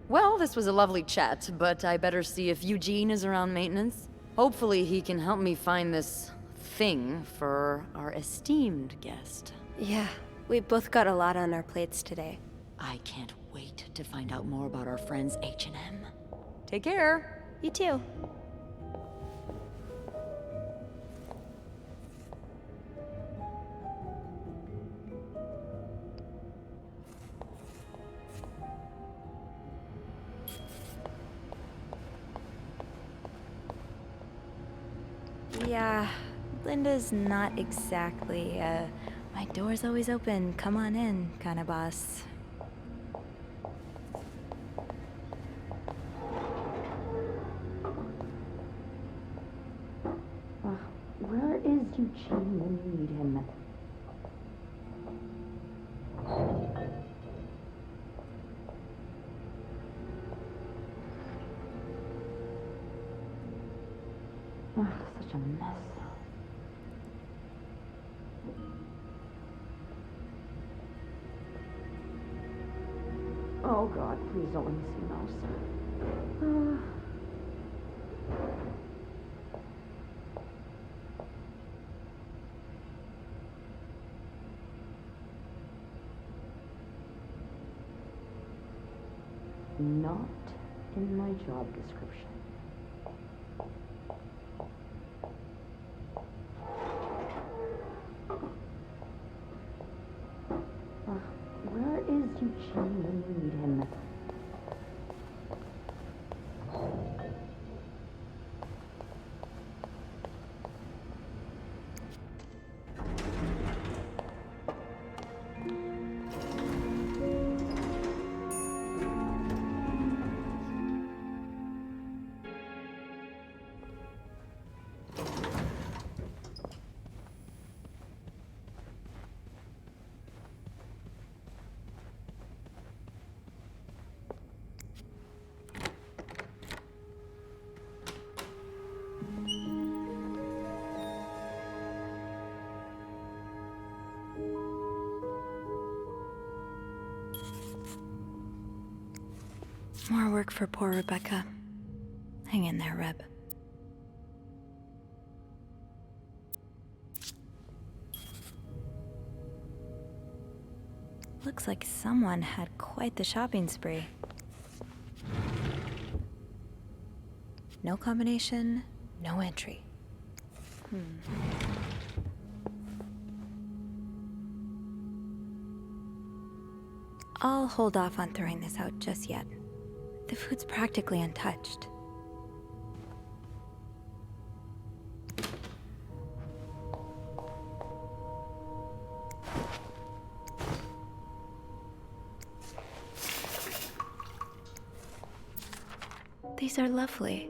[SPEAKER 8] Well, this was a lovely chat, but I better see if Eugene is around maintenance. Hopefully he can help me find this thing for our esteemed guest.
[SPEAKER 5] Yeah, we both got a lot on our plates today.
[SPEAKER 8] I can't wait to find out more about our friends H&M. Take care.
[SPEAKER 5] You too.
[SPEAKER 2] Yeah, Linda's not exactly, my door's always open, come on in kind of boss.
[SPEAKER 7] Where is Eugene when you need him? Ugh,
[SPEAKER 6] such a mess. Oh God, please don't let me see Mouse. Not in my job description. Where is Eugene when you need him?
[SPEAKER 2] More work for poor Rebecca. Hang in there, Reb. Looks like someone had quite the shopping spree. No combination, no entry. I'll hold off on throwing this out just yet. The food's practically untouched. These are lovely.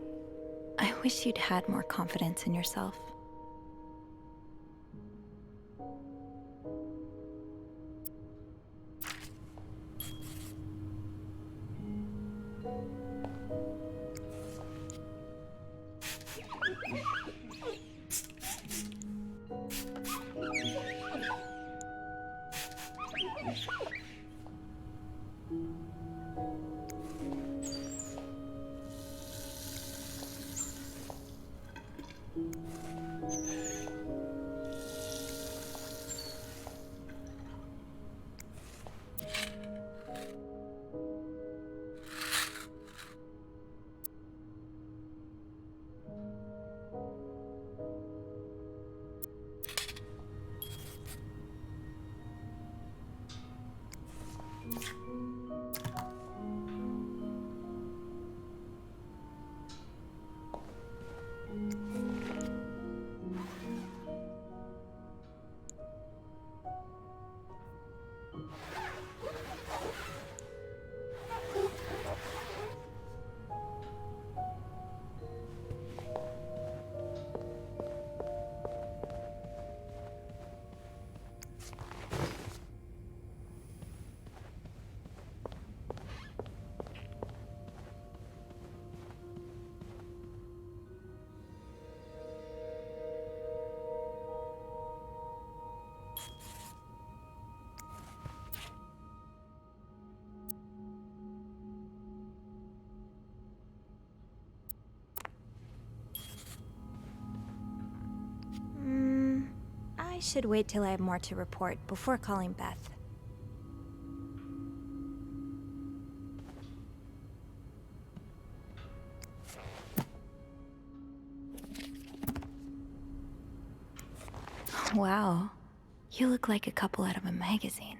[SPEAKER 2] I wish you'd had more confidence in yourself. I should wait till I have more to report before calling Beth. Wow, you look like a couple out of a magazine.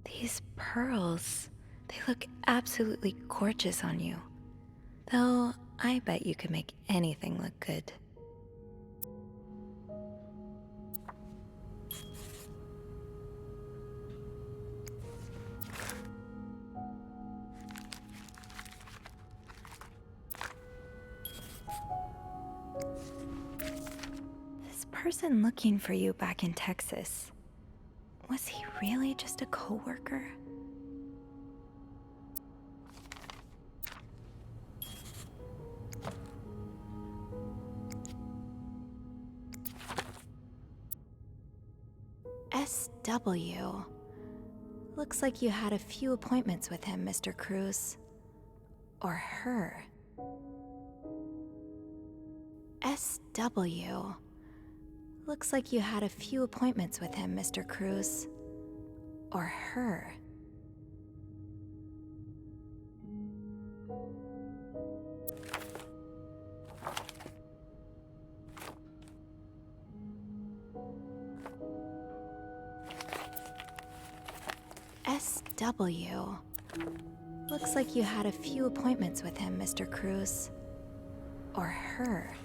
[SPEAKER 2] These pearls, they look absolutely gorgeous on you. Though, I bet you could make anything look good. This person looking for you back in Texas, was he really just a coworker? SW. Looks like you had a few appointments with him, Mr. Cruz. Or her. SW. Looks like you had a few appointments with him, Mr. Cruz. Or her. SW. Looks like you had a few appointments with him, Mr. Cruz. Or her.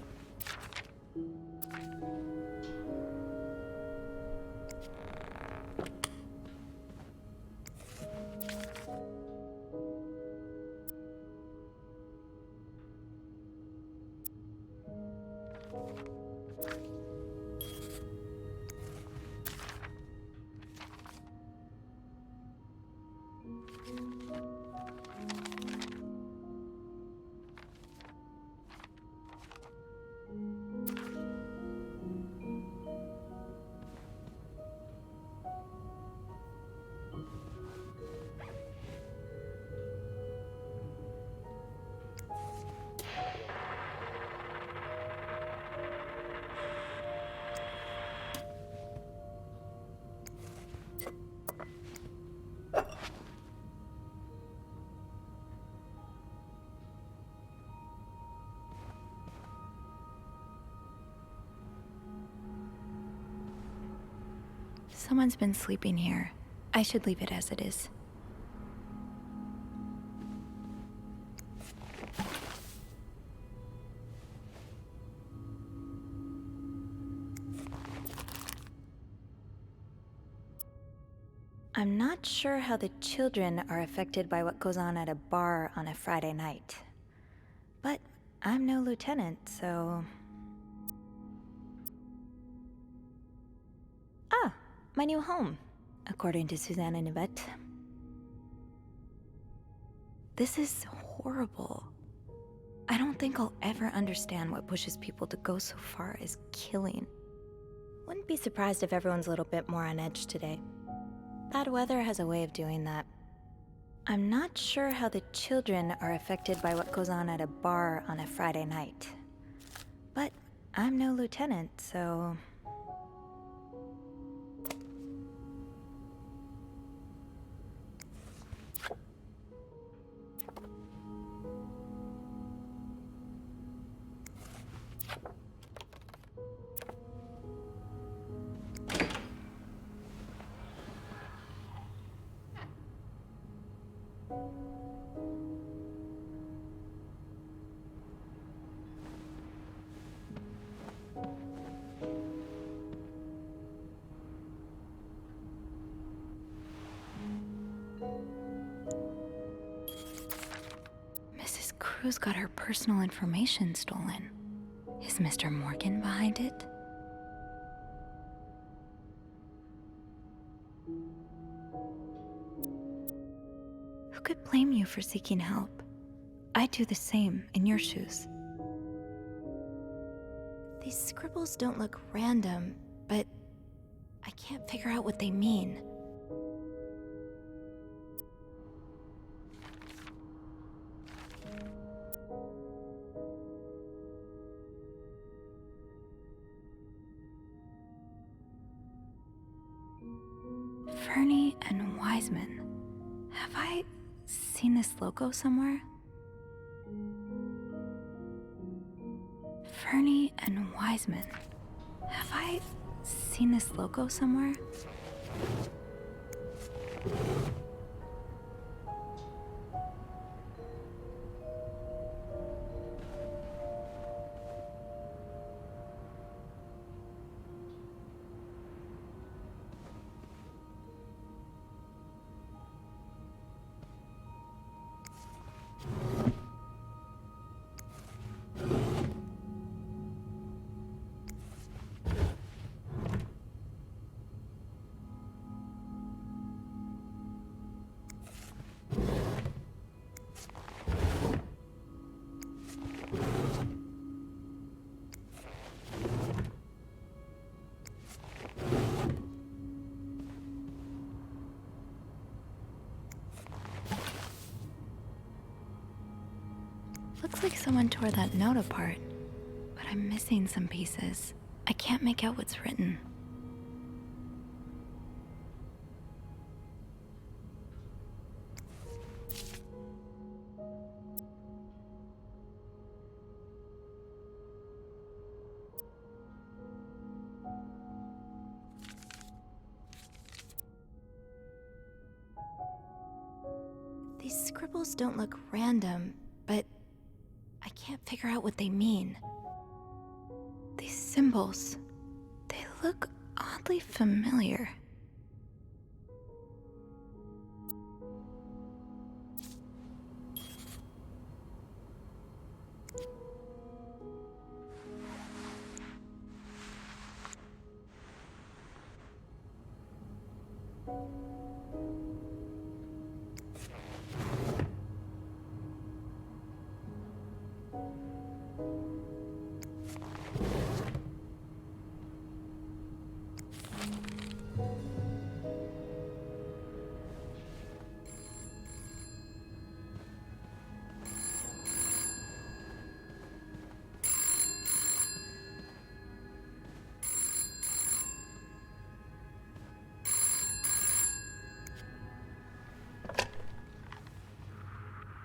[SPEAKER 2] Someone's been sleeping here. I should leave it as it is. I'm not sure how the children are affected by what goes on at a bar on a Friday night. But I'm no lieutenant, so... Ah, my new home, according to Suzanne and Yvette. This is horrible. I don't think I'll ever understand what pushes people to go so far as killing. Wouldn't be surprised if everyone's a little bit more on edge today. Bad weather has a way of doing that. I'm not sure how the children are affected by what goes on at a bar on a Friday night. But I'm no lieutenant, so... Mrs. Cruz got her personal information stolen. Is Mr. Morgan behind it? Who could blame you for seeking help? I'd do the same in your shoes. These scribbles don't look random, but I can't figure out what they mean. Fernie and Wiseman. Have I seen this logo somewhere? Fernie and Wiseman. Have I seen this logo somewhere? Looks like someone tore that note apart, but I'm missing some pieces. I can't make out what's written. These scribbles don't look random, but I can't figure out what they mean. These symbols, they look oddly familiar.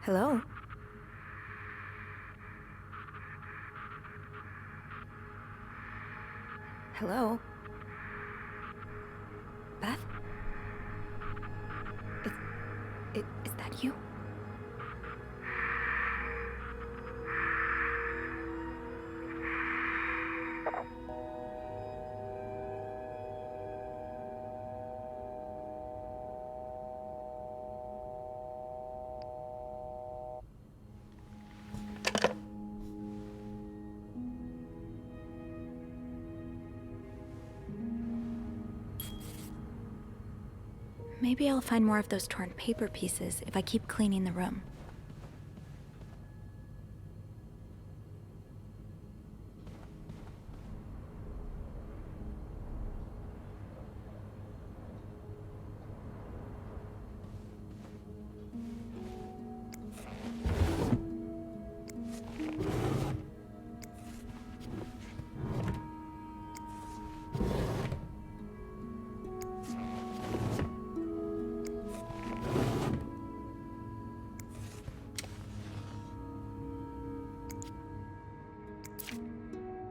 [SPEAKER 2] Hello? Hello? Beth? Is that you? Maybe I'll find more of those torn paper pieces if I keep cleaning the room.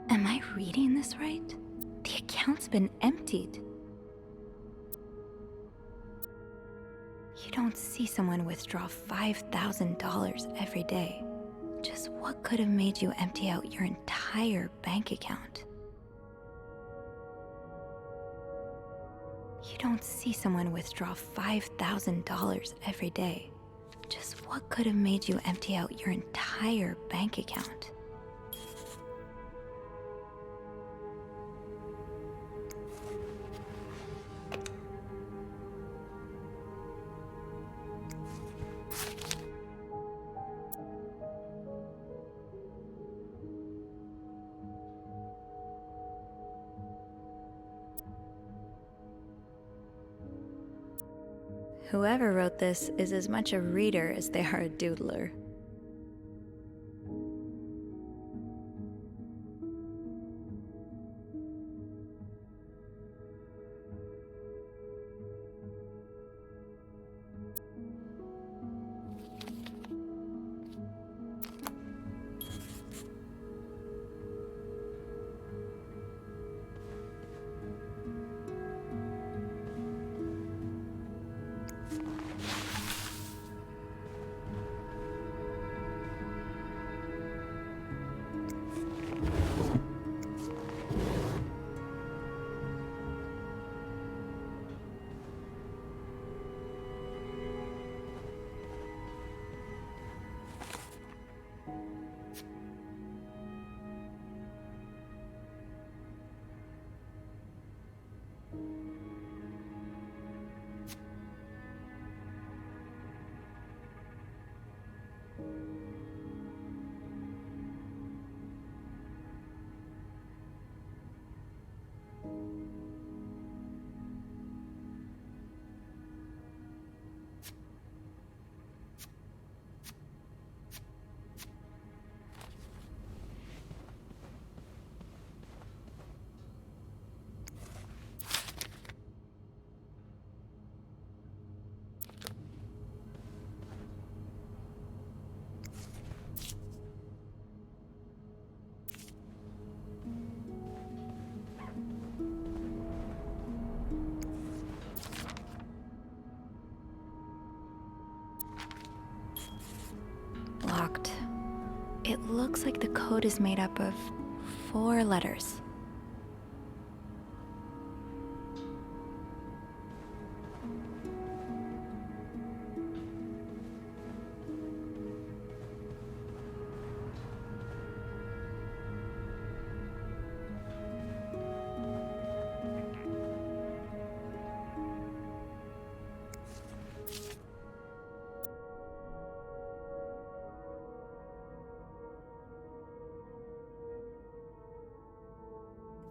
[SPEAKER 2] Am I reading this right? The account's been emptied. You don't see someone withdraw $5,000 every day. Just what could have made you empty out your entire bank account? You don't see someone withdraw $5,000 every day. Just what could have made you empty out your entire bank account? Whoever wrote this is as much a reader as they are a doodler. looks like the code is made up of 4 letters.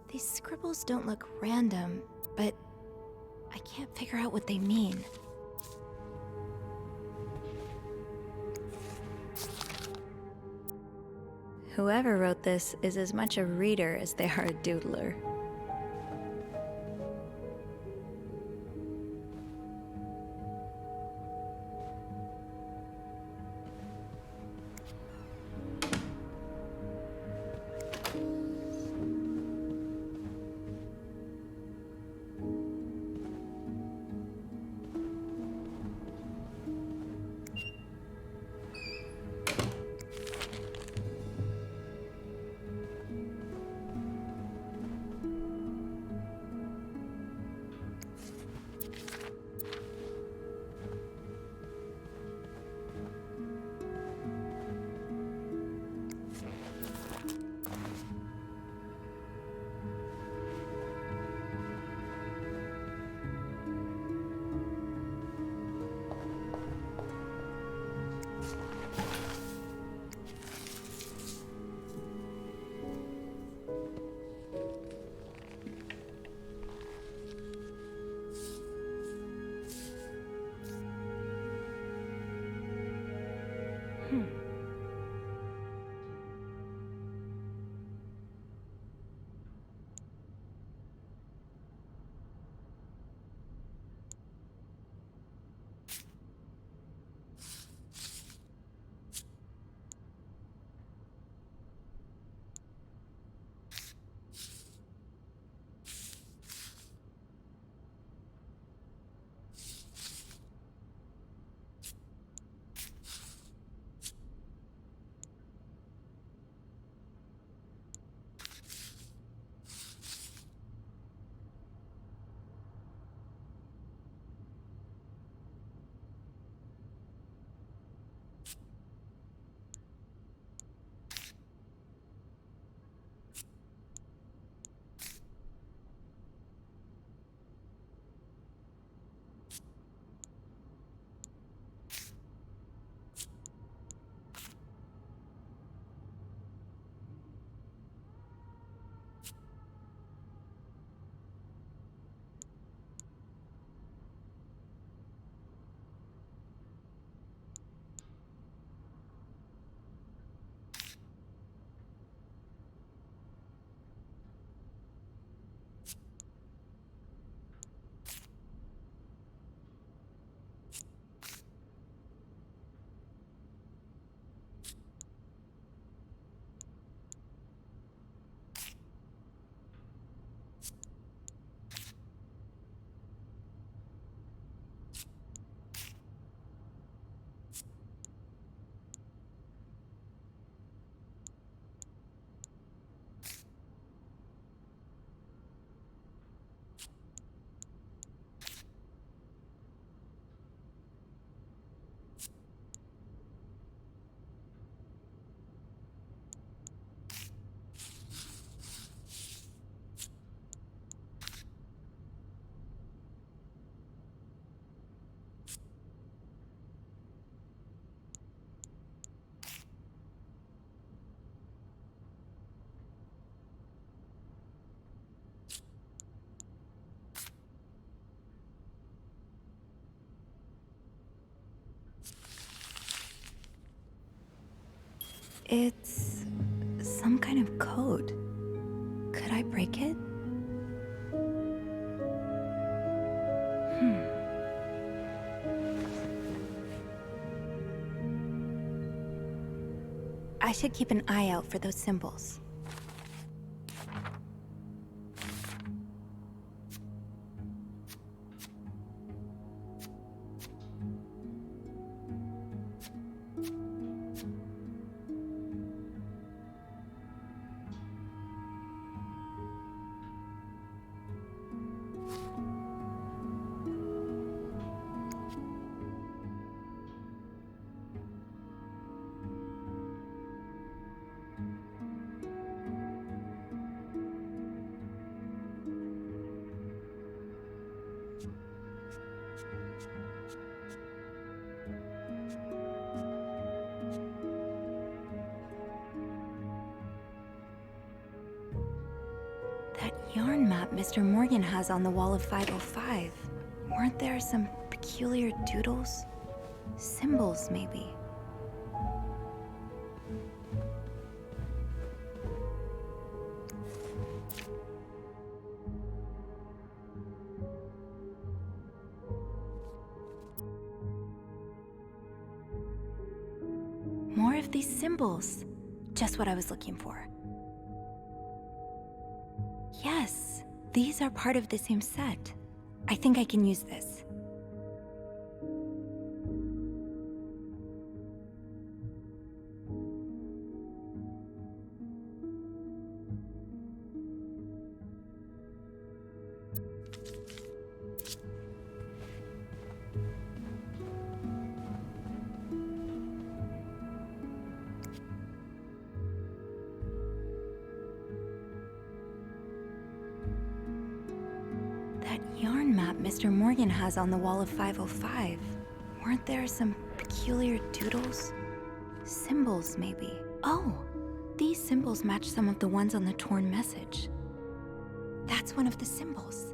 [SPEAKER 2] These scribbles don't look random, but I can't figure out what they mean. Whoever wrote this is as much a reader as they are a doodler. It's some kind of code. Could I break it? I should keep an eye out for those symbols. yarn map Mr. Morgan has on the wall of 505. Weren't there some peculiar doodles? Symbols, maybe. More of these symbols. Just what I was looking for. Yes, these are part of the same set. I think I can use this. That yarn map Mr. Morgan has on the wall of 505. Weren't there some peculiar doodles? Symbols, maybe. Oh, these symbols match some of the ones on the torn message. That's one of the symbols.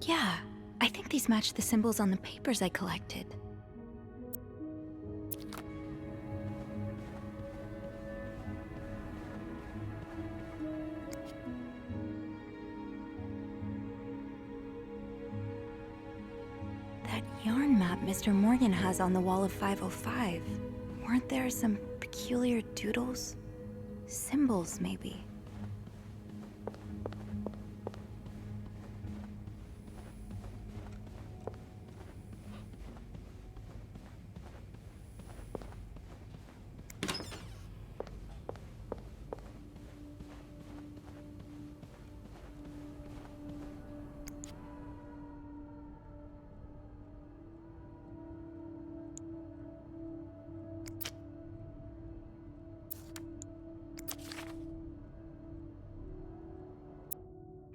[SPEAKER 2] Yeah. I think these match the symbols on the papers I collected. That yarn map Mr. Morgan has on the wall of 505. Weren't there some peculiar doodles? Symbols, maybe.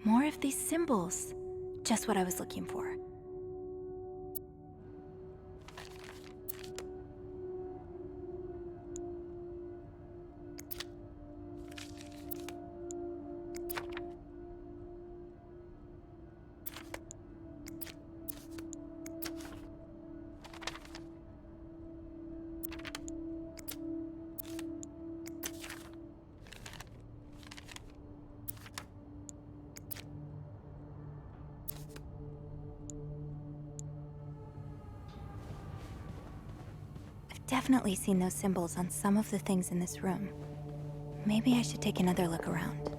[SPEAKER 2] More of these symbols. Just what I was looking for. Definitely seen those symbols on some of the things in this room. Maybe I should take another look around.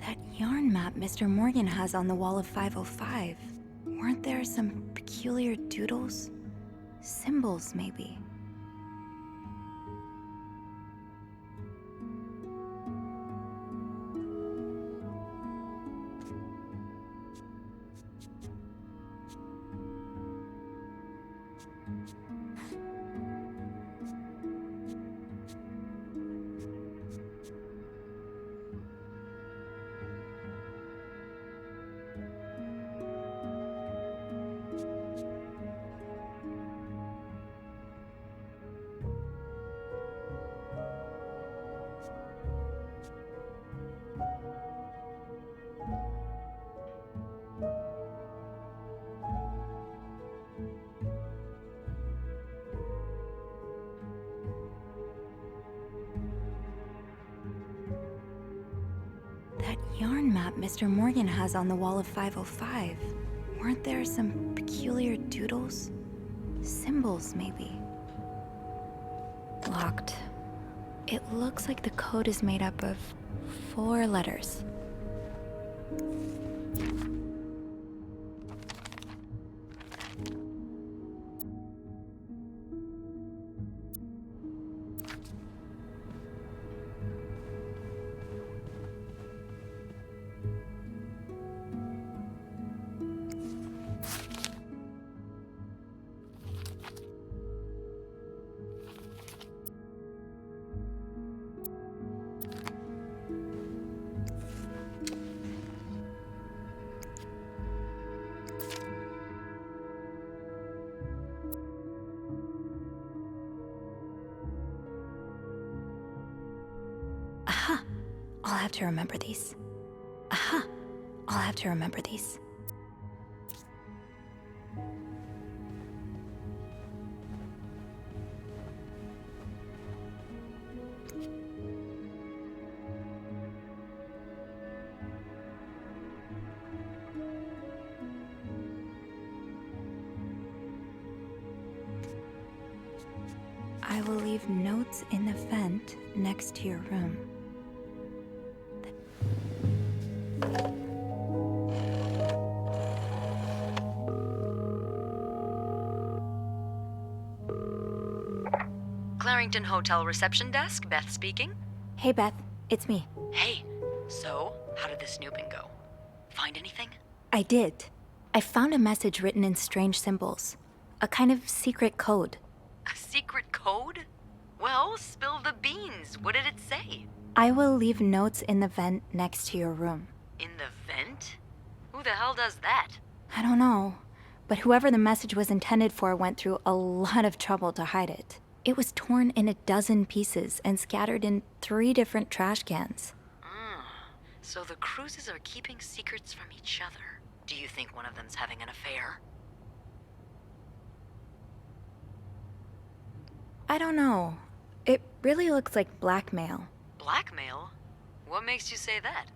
[SPEAKER 2] That yarn map Mr. Morgan has on the wall of 505. Weren't there some peculiar doodles? Symbols, maybe. That yarn map Mr. Morgan has on the wall of 505. Weren't there some peculiar doodles? Symbols, maybe. Locked. It looks like the code is made up of 4 letters. Aha! I'll have to remember these. Aha! I'll have to remember these. I will leave notes in the vent next to your room.
[SPEAKER 8] Clarington Hotel reception desk, Beth speaking.
[SPEAKER 2] Hey, Beth. It's me.
[SPEAKER 8] Hey, so how did the snooping go? Find anything?
[SPEAKER 2] I did. I found a message written in strange symbols. A kind of secret code.
[SPEAKER 8] A secret code? Well, spill the beans. What did it say?
[SPEAKER 2] I will leave notes in the vent next to your room.
[SPEAKER 8] In the vent? Who the hell does that?
[SPEAKER 2] I don't know, but whoever the message was intended for went through a lot of trouble to hide it. It was torn in a dozen pieces and scattered in 3 different trash cans.
[SPEAKER 8] So the cruises are keeping secrets from each other. Do you think one of them's having an affair?
[SPEAKER 2] I don't know. It really looks like blackmail.
[SPEAKER 8] Blackmail? What makes you say that?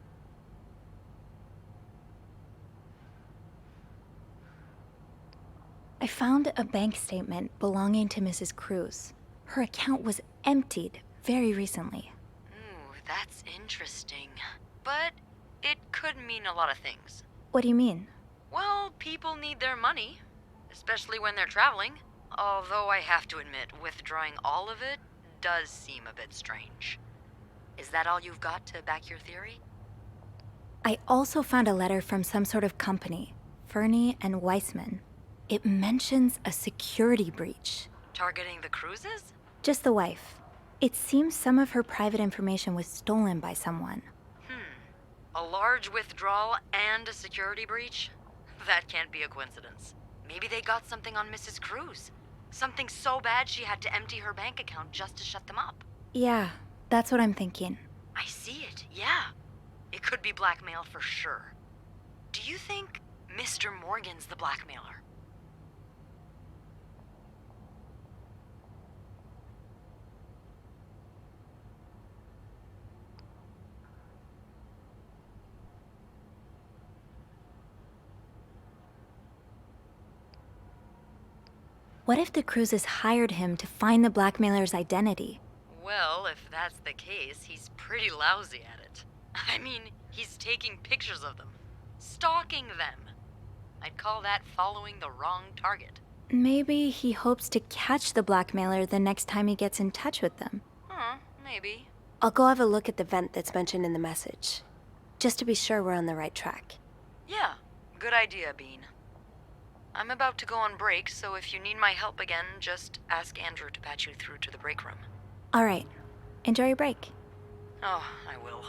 [SPEAKER 2] I found a bank statement belonging to Mrs. Cruz. Her account was emptied very recently.
[SPEAKER 8] Ooh, that's interesting. But it could mean a lot of things.
[SPEAKER 2] What do you mean?
[SPEAKER 8] Well, people need their money, especially when they're traveling. Although I have to admit, withdrawing all of it does seem a bit strange. Is that all you've got to back your theory?
[SPEAKER 2] I also found a letter from some sort of company, Fernie and Weissman. It mentions a security breach.
[SPEAKER 8] Targeting the cruises?
[SPEAKER 2] Just the wife. It seems some of her private information was stolen by someone.
[SPEAKER 8] A large withdrawal and a security breach? That can't be a coincidence. Maybe they got something on Mrs. Cruz. Something so bad she had to empty her bank account just to shut them up.
[SPEAKER 2] Yeah, that's what I'm thinking.
[SPEAKER 8] I see it, yeah. It could be blackmail for sure. Do you think Mr. Morgan's the blackmailer?
[SPEAKER 2] What if the Cruzes hired him to find the blackmailer's identity?
[SPEAKER 8] Well, if that's the case, he's pretty lousy at it. I mean, he's taking pictures of them, stalking them. I'd call that following the wrong target.
[SPEAKER 2] Maybe he hopes to catch the blackmailer the next time he gets in touch with them.
[SPEAKER 8] Maybe.
[SPEAKER 5] I'll go have a look at the vent that's mentioned in the message, just to be sure we're on the right track.
[SPEAKER 8] Yeah, good idea, Bean. I'm about to go on break, so if you need my help again, just ask Andrew to patch you through to the break room.
[SPEAKER 2] All right. Enjoy your break.
[SPEAKER 8] Oh, I will.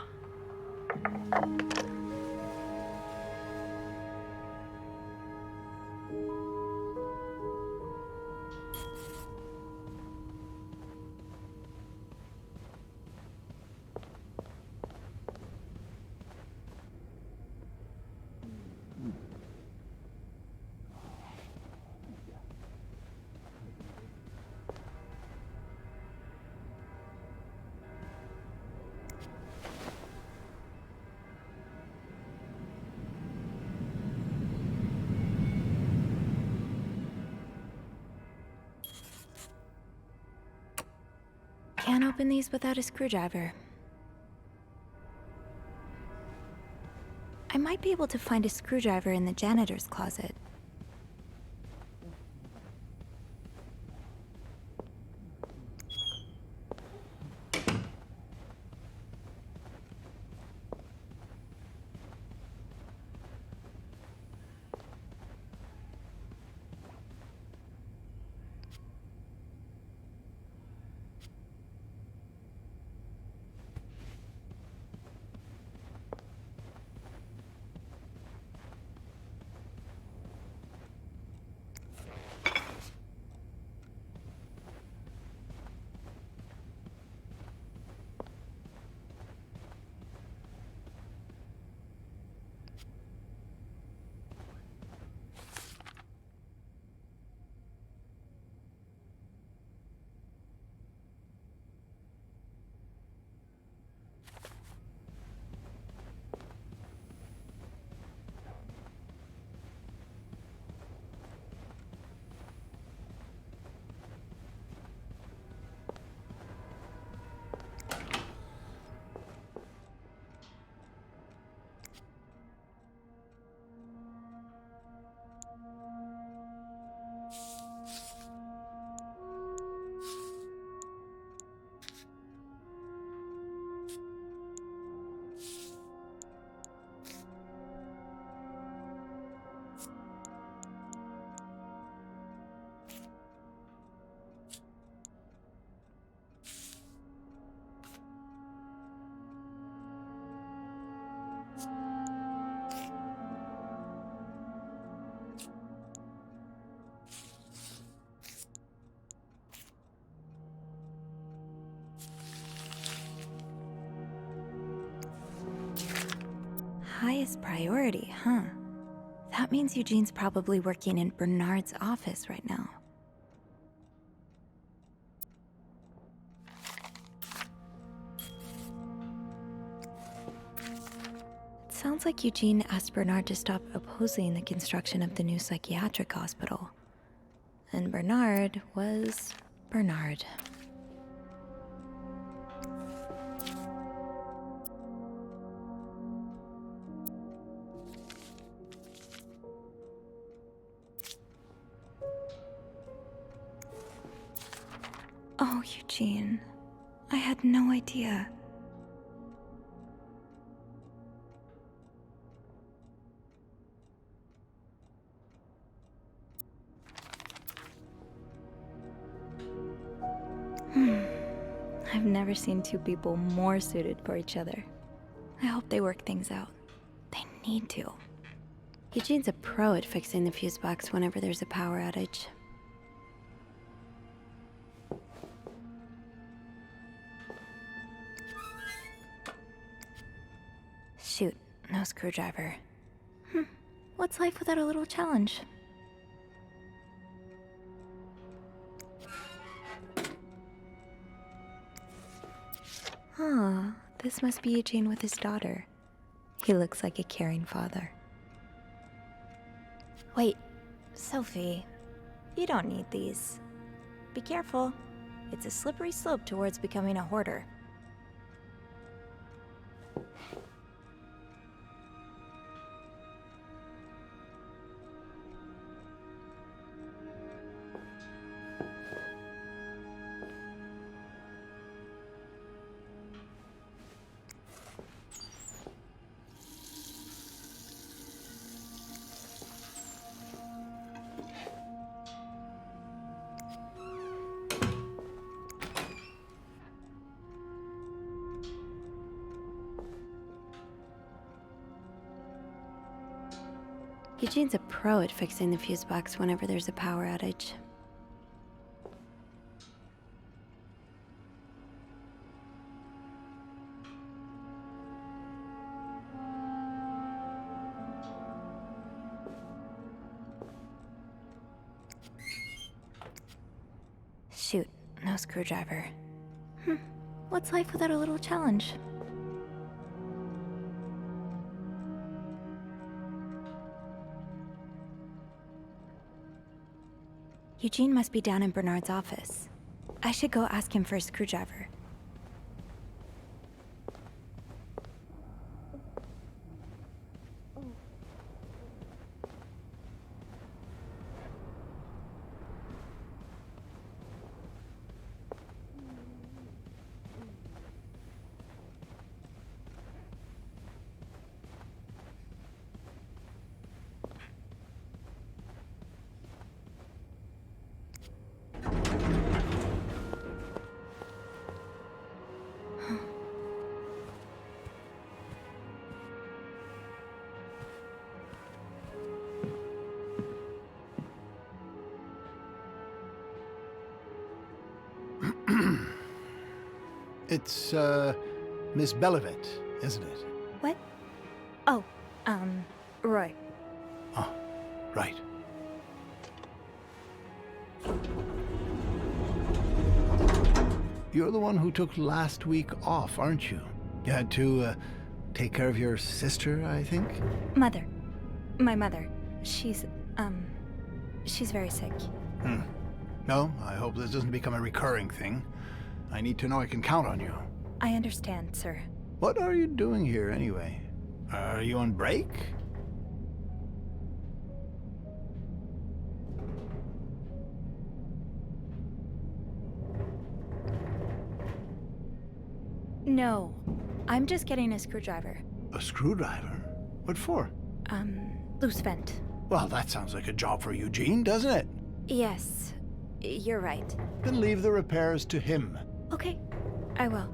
[SPEAKER 2] Can't open these without a screwdriver. I might be able to find a screwdriver in the janitor's closet. Highest priority, huh? That means Eugene's probably working in Bernard's office right now. It sounds like Eugene asked Bernard to stop opposing the construction of the new psychiatric hospital. And Bernard was Bernard. Oh, Eugene. I had no idea. I've never seen two people more suited for each other. I hope they work things out. They need to.
[SPEAKER 5] Eugene's a pro at fixing the fuse box whenever there's a power outage.
[SPEAKER 2] Shoot, no screwdriver. What's life without a little challenge? Huh, this must be Eugene with his daughter. He looks like a caring father. Wait, Sophie, you don't need these. Be careful. It's a slippery slope towards becoming a hoarder.
[SPEAKER 5] Eugene's a pro at fixing the fuse box whenever there's a power outage.
[SPEAKER 2] Shoot, no screwdriver. What's life without a little challenge? Eugene must be down in Bernard's office. I should go ask him for a screwdriver.
[SPEAKER 9] It's, Miss Bellevet, isn't it?
[SPEAKER 2] What? Oh, Roy.
[SPEAKER 9] Oh, right. You're the one who took last week off, aren't you? You had to, take care of your sister, I think?
[SPEAKER 2] Mother. My mother. She's very sick.
[SPEAKER 9] No, I hope this doesn't become a recurring thing. I need to know I can count on you.
[SPEAKER 2] I understand, sir.
[SPEAKER 9] What are you doing here, anyway? Are you on break?
[SPEAKER 2] No, I'm just getting a screwdriver.
[SPEAKER 9] A screwdriver? What for?
[SPEAKER 2] Loose vent.
[SPEAKER 9] Well, that sounds like a job for Eugene, doesn't it?
[SPEAKER 2] Yes, you're right.
[SPEAKER 9] Then leave the repairs to him.
[SPEAKER 2] Okay, I will.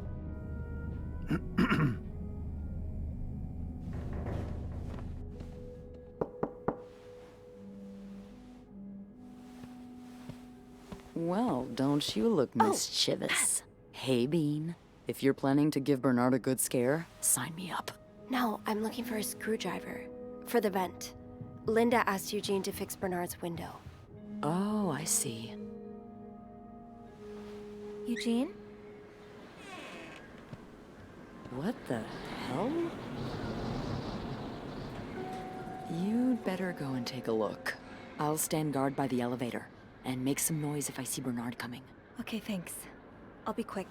[SPEAKER 8] Well, don't you look mischievous. Hey, Bean. If you're planning to give Bernard a good scare, sign me up.
[SPEAKER 5] No, I'm looking for a screwdriver. For the vent. Linda asked Eugene to fix Bernard's window.
[SPEAKER 8] Oh, I see.
[SPEAKER 2] Eugene?
[SPEAKER 8] What the hell? You'd better go and take a look. I'll stand guard by the elevator, and make some noise if I see Bernard coming.
[SPEAKER 2] Okay, thanks. I'll be quick.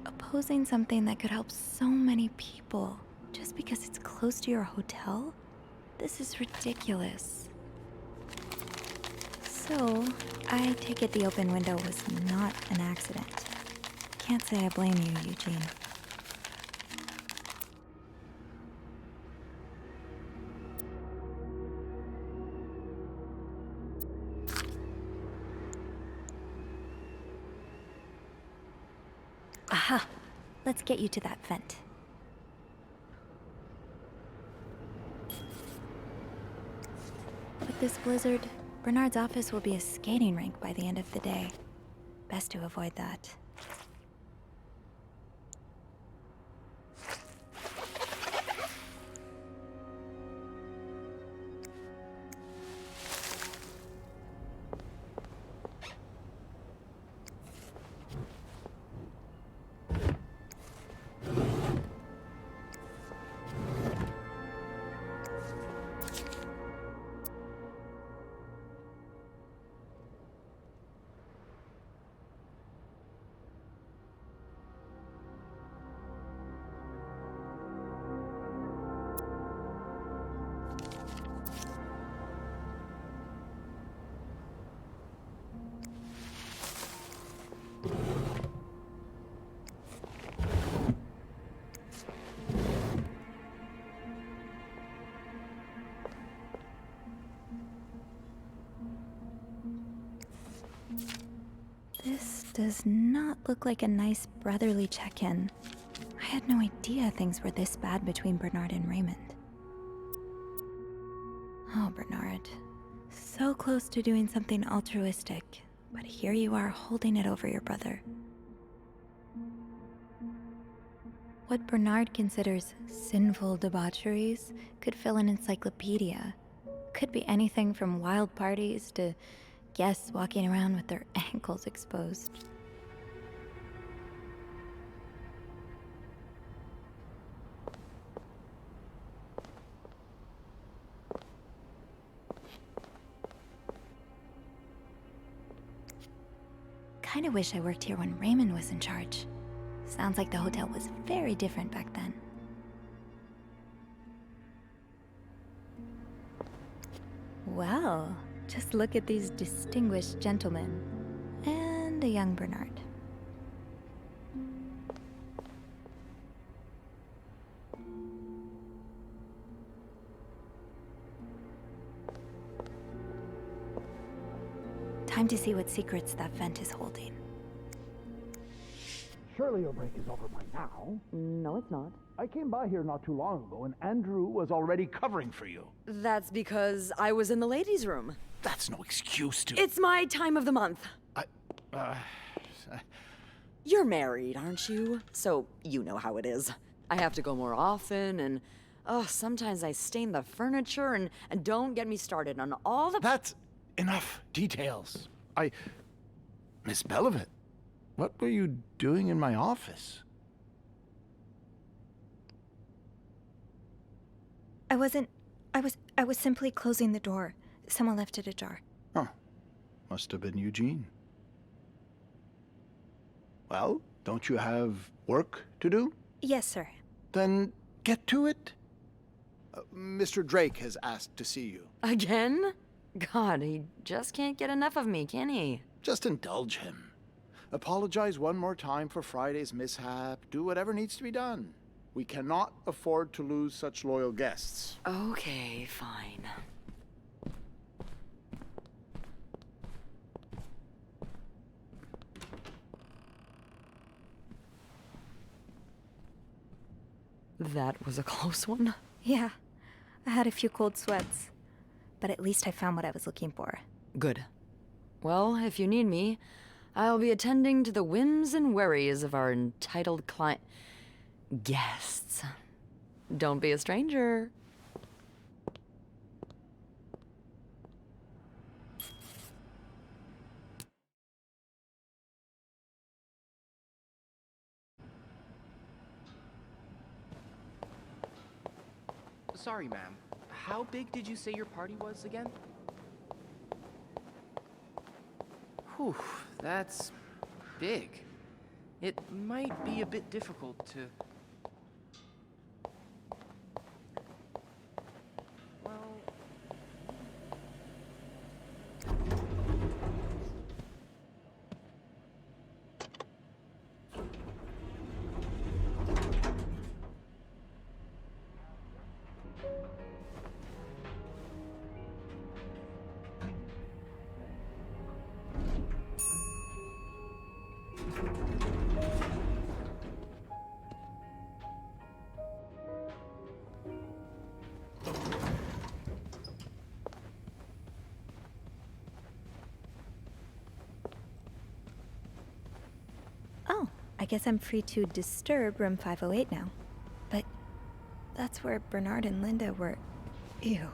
[SPEAKER 2] Opposing something that could help so many people just because it's close to your hotel? This is ridiculous. So, I take it the open window was not an accident. Can't say I blame you, Eugene. Aha! Let's get you to that vent. With this blizzard, Bernard's office will be a skating rink by the end of the day. Best to avoid that. This does not look like a nice brotherly check-in. I had no idea things were this bad between Bernard and Raymond. Oh, Bernard. So close to doing something altruistic, but here you are holding it over your brother. What Bernard considers sinful debaucheries could fill an encyclopedia. Could be anything from wild parties to guests walking around with their ankles exposed. Kinda wish I worked here when Raymond was in charge. Sounds like the hotel was very different back then. Well, just look at these distinguished gentlemen. And a young Bernard. Time to see what secrets that vent is holding.
[SPEAKER 9] Surely your break is over by now.
[SPEAKER 8] No, it's not.
[SPEAKER 9] I came by here not too long ago, and Andrew was already covering for you.
[SPEAKER 8] That's because I was in the ladies' room.
[SPEAKER 9] That's no excuse to...
[SPEAKER 8] It's my time of the month. You're married, aren't you? So you know how it is. I have to go more often, and sometimes I stain the furniture, and don't get me started on all the...
[SPEAKER 9] That's enough details. Miss Belivet, what were you doing in my office?
[SPEAKER 2] I was simply closing the door. Someone left it ajar.
[SPEAKER 9] Huh. Must have been Eugene. Well, don't you have work to do?
[SPEAKER 2] Yes, sir.
[SPEAKER 9] Then get to it. Mr. Drake has asked to see you.
[SPEAKER 8] Again? God, he just can't get enough of me, can he?
[SPEAKER 9] Just indulge him. Apologize one more time for Friday's mishap. Do whatever needs to be done. We cannot afford to lose such loyal guests.
[SPEAKER 8] Okay, fine. That was a close one.
[SPEAKER 2] Yeah, I had a few cold sweats, but at least I found what I was looking for.
[SPEAKER 8] Good. Well, if you need me, I'll be attending to the whims and worries of our entitled client... guests. Don't be a stranger.
[SPEAKER 11] Sorry, ma'am. How big did you say your party was again? Whew, that's big. It might be a bit difficult to... Well...
[SPEAKER 2] Oh, I guess I'm free to disturb room 508 now. But that's where Bernard and Linda were. Ew.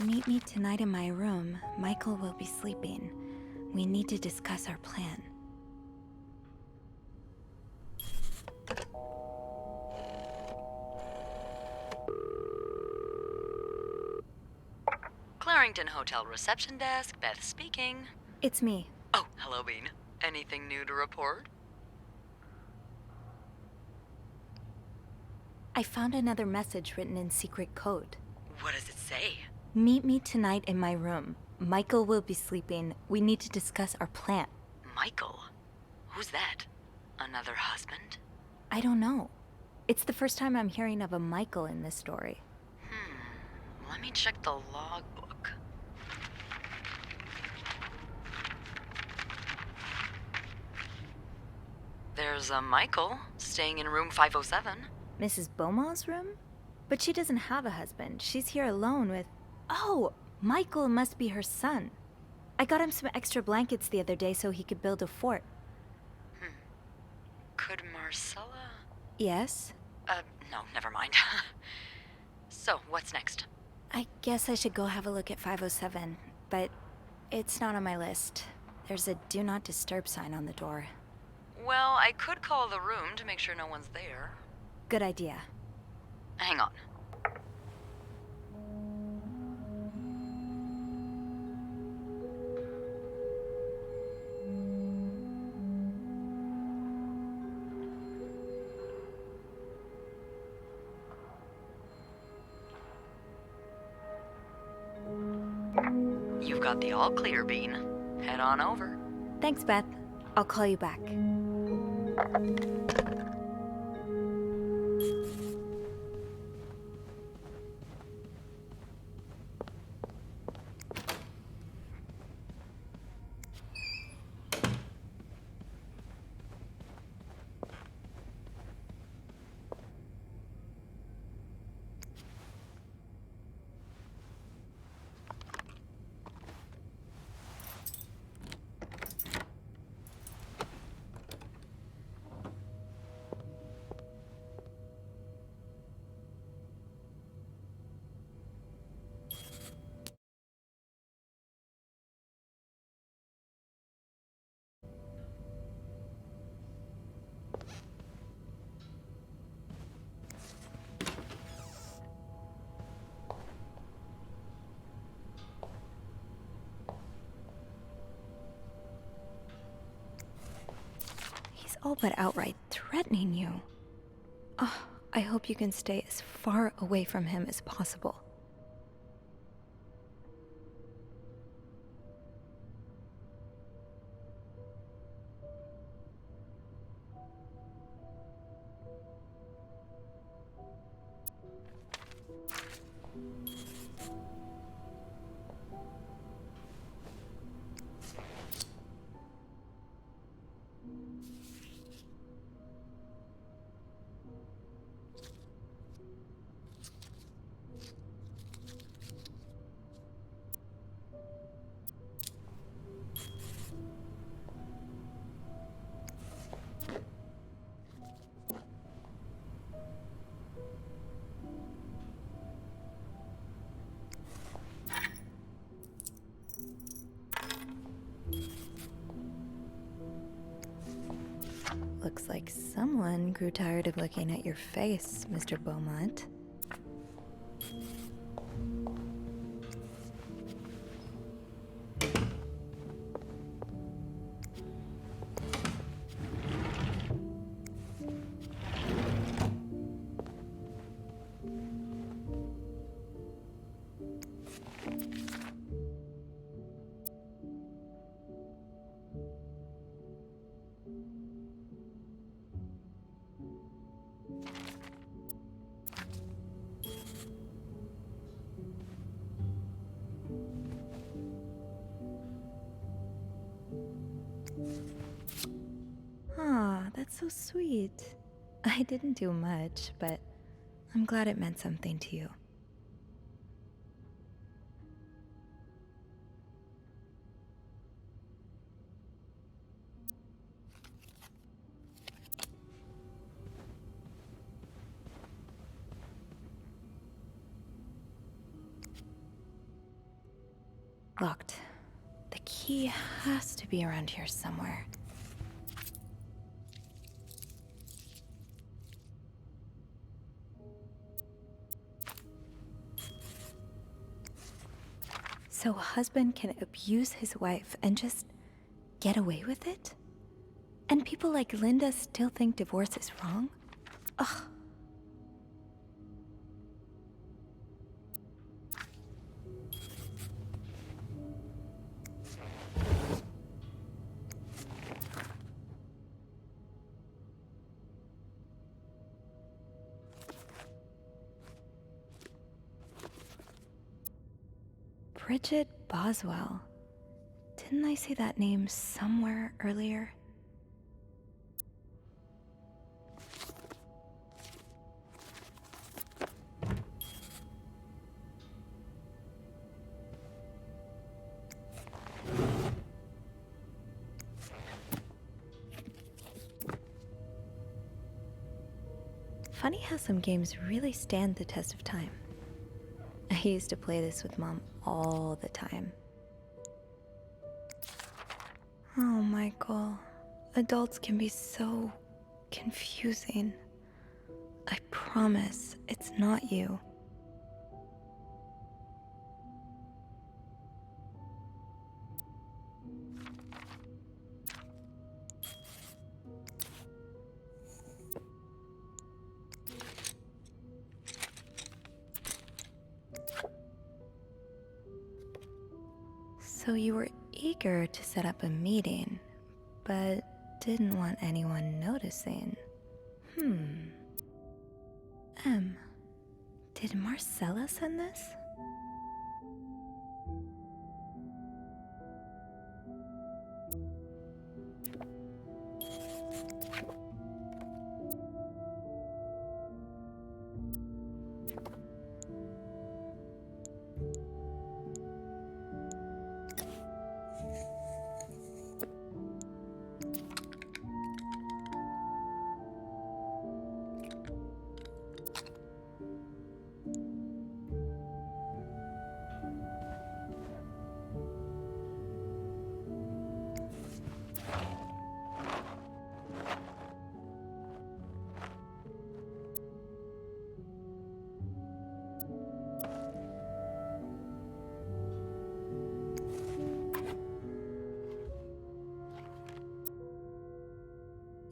[SPEAKER 2] Meet me tonight in my room. Michael will be sleeping. We need to discuss our plan.
[SPEAKER 8] Clarrington Hotel reception desk, Beth speaking.
[SPEAKER 2] It's me.
[SPEAKER 8] Oh, hello, Bean. Anything new to report?
[SPEAKER 2] I found another message written in secret code.
[SPEAKER 8] What does it say?
[SPEAKER 2] Meet me tonight in my room. Michael will be sleeping. We need to discuss our plan.
[SPEAKER 8] Michael? Who's that? Another husband?
[SPEAKER 2] I don't know. It's the first time I'm hearing of a Michael in this story.
[SPEAKER 8] Let me check the logbook. There's a Michael staying in room 507.
[SPEAKER 2] Mrs. Beaumont's room? But she doesn't have a husband. She's here alone with... Oh! Michael must be her son. I got him some extra blankets the other day so he could build a fort.
[SPEAKER 8] Could Marcella...
[SPEAKER 2] Yes?
[SPEAKER 8] No, never mind. So, what's next?
[SPEAKER 2] I guess I should go have a look at 507, but it's not on my list. There's a do not disturb sign on the door.
[SPEAKER 8] Well, I could call the room to make sure no one's there.
[SPEAKER 2] Good idea.
[SPEAKER 8] Hang on. You've got the all clear, Bean. Head on over.
[SPEAKER 2] Thanks, Beth. I'll call you back. All but outright threatening you. Oh, I hope you can stay as far away from him as possible. Looks like someone grew tired of looking at your face, Mr. Beaumont. Aw, that's so sweet. I didn't do much, but I'm glad it meant something to you. Locked. The key has to be around here somewhere. So a husband can abuse his wife and just get away with it? And people like Linda still think divorce is wrong? Ugh. Bridget Boswell. Didn't I see that name somewhere earlier? Funny how some games really stand the test of time. I used to play this with Mom all the time. Oh, Michael. Adults can be so confusing. I promise it's not you. So you were eager to set up a meeting, but didn't want anyone noticing. Did Marcella send this?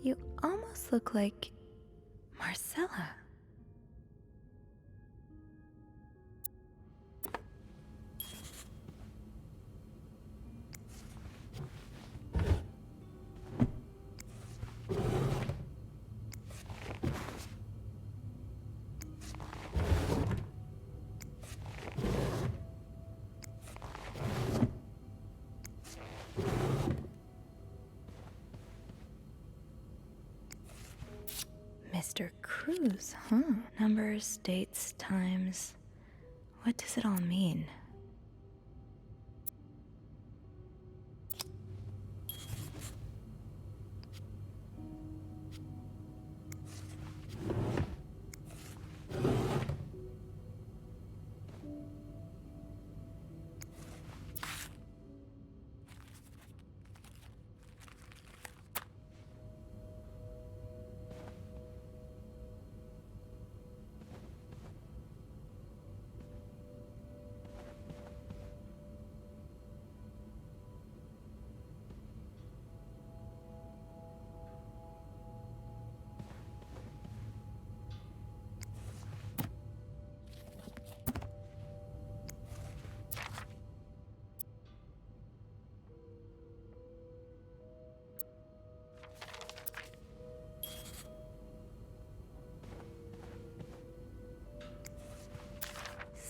[SPEAKER 2] You almost look like Marcella. Mr. Cruz, huh? Numbers, dates, times. What does it all mean?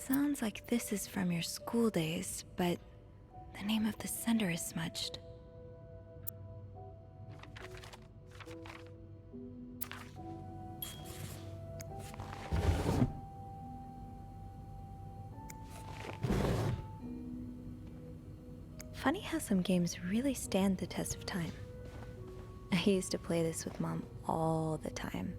[SPEAKER 2] Sounds like this is from your school days, but the name of the sender is smudged. Funny how some games really stand the test of time. I used to play this with Mom all the time.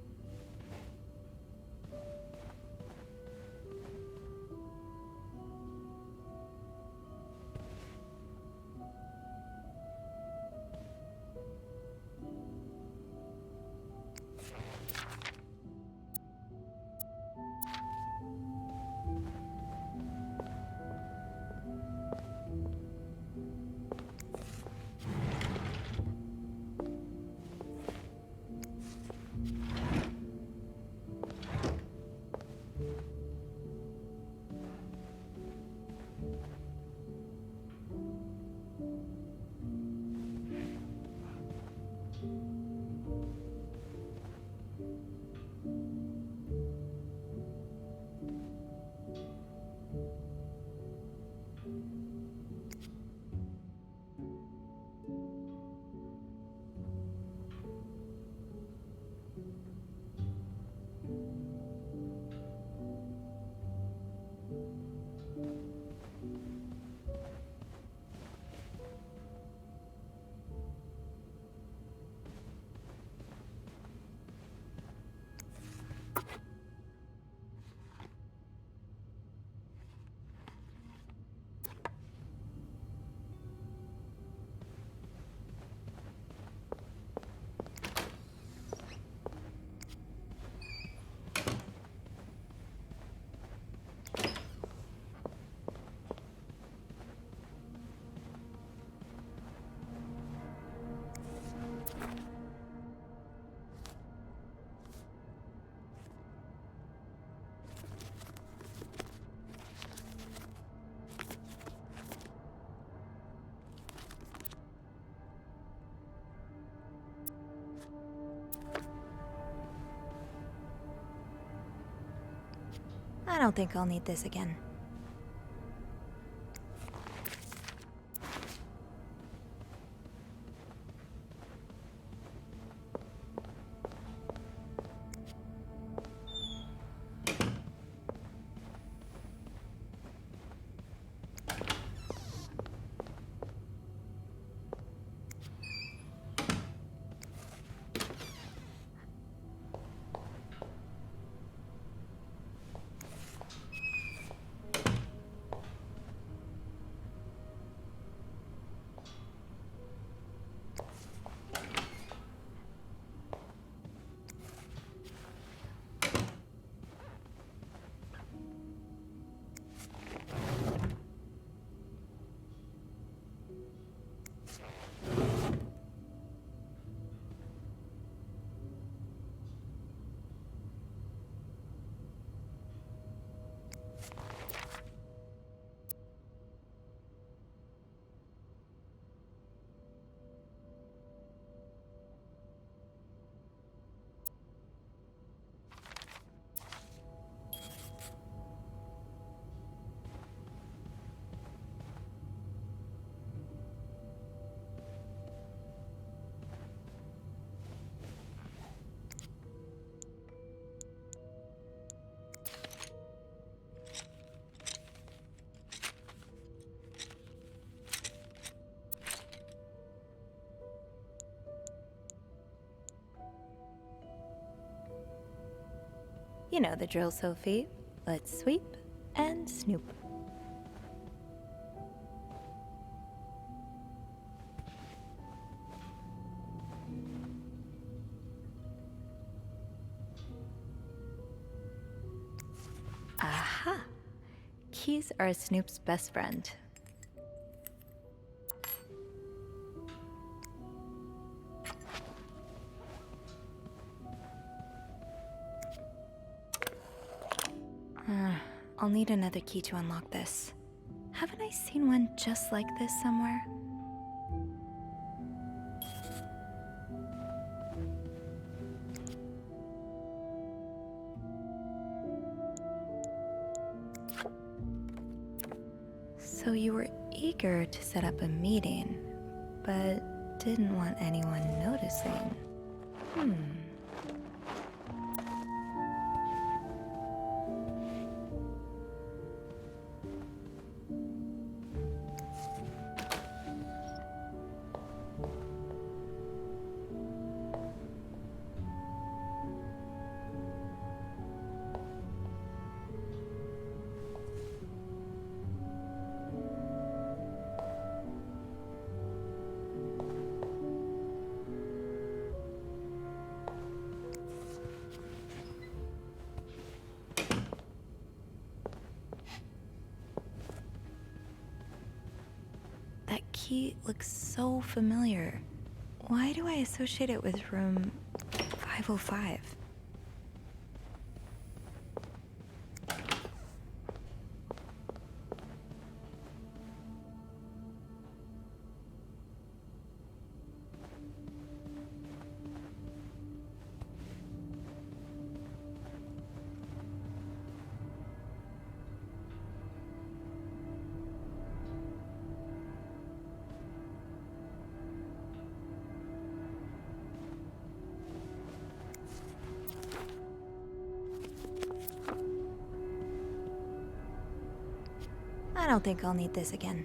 [SPEAKER 2] I don't think I'll need this again. You know the drill, Sophie. Let's sweep and snoop. Aha! Keys are Snoop's best friend. I'll need another key to unlock this. Haven't I seen one just like this somewhere? So you were eager to set up a meeting, but didn't want anyone noticing. That key looks so familiar. Why do I associate it with room 505? I don't think I'll need this again.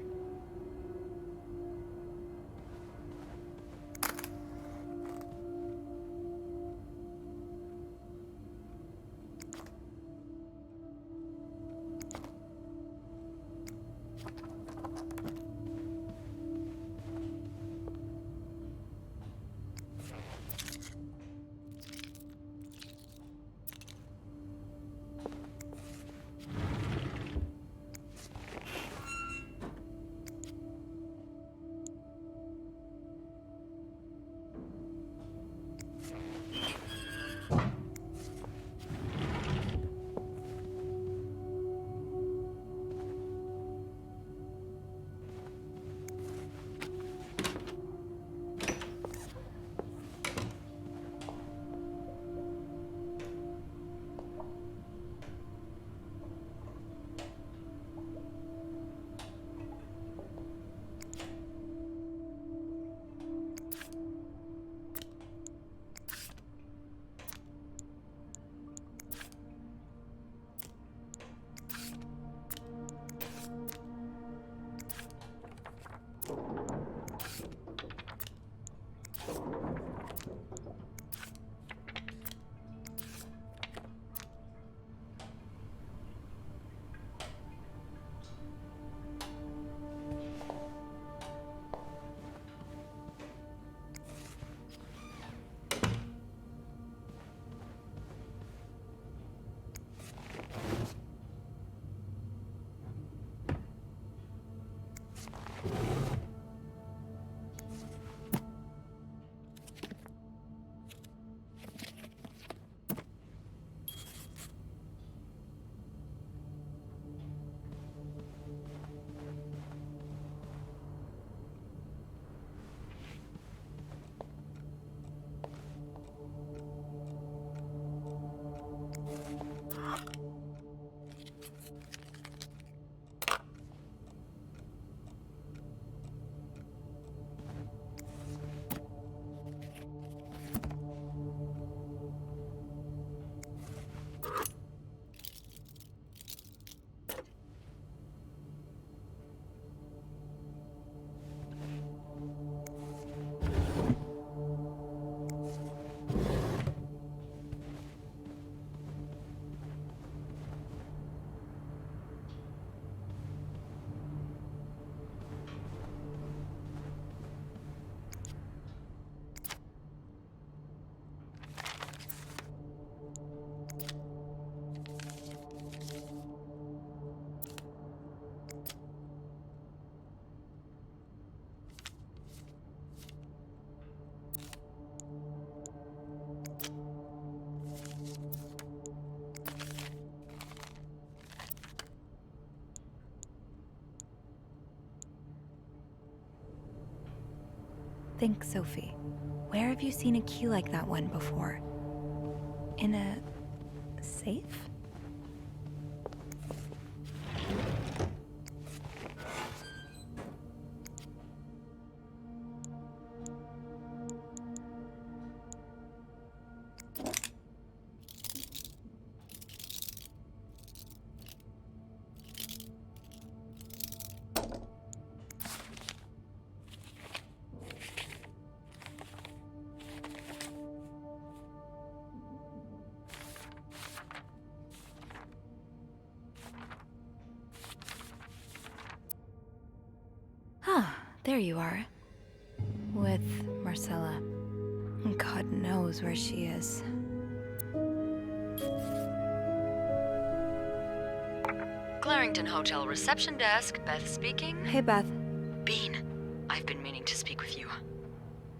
[SPEAKER 2] Think, Sophie. Where have you seen a key like that one before? In a safe? There you are. With Marcella. God knows where she is.
[SPEAKER 8] Clarington Hotel reception desk, Beth speaking.
[SPEAKER 2] Hey, Beth.
[SPEAKER 8] Bean, I've been meaning to speak with you.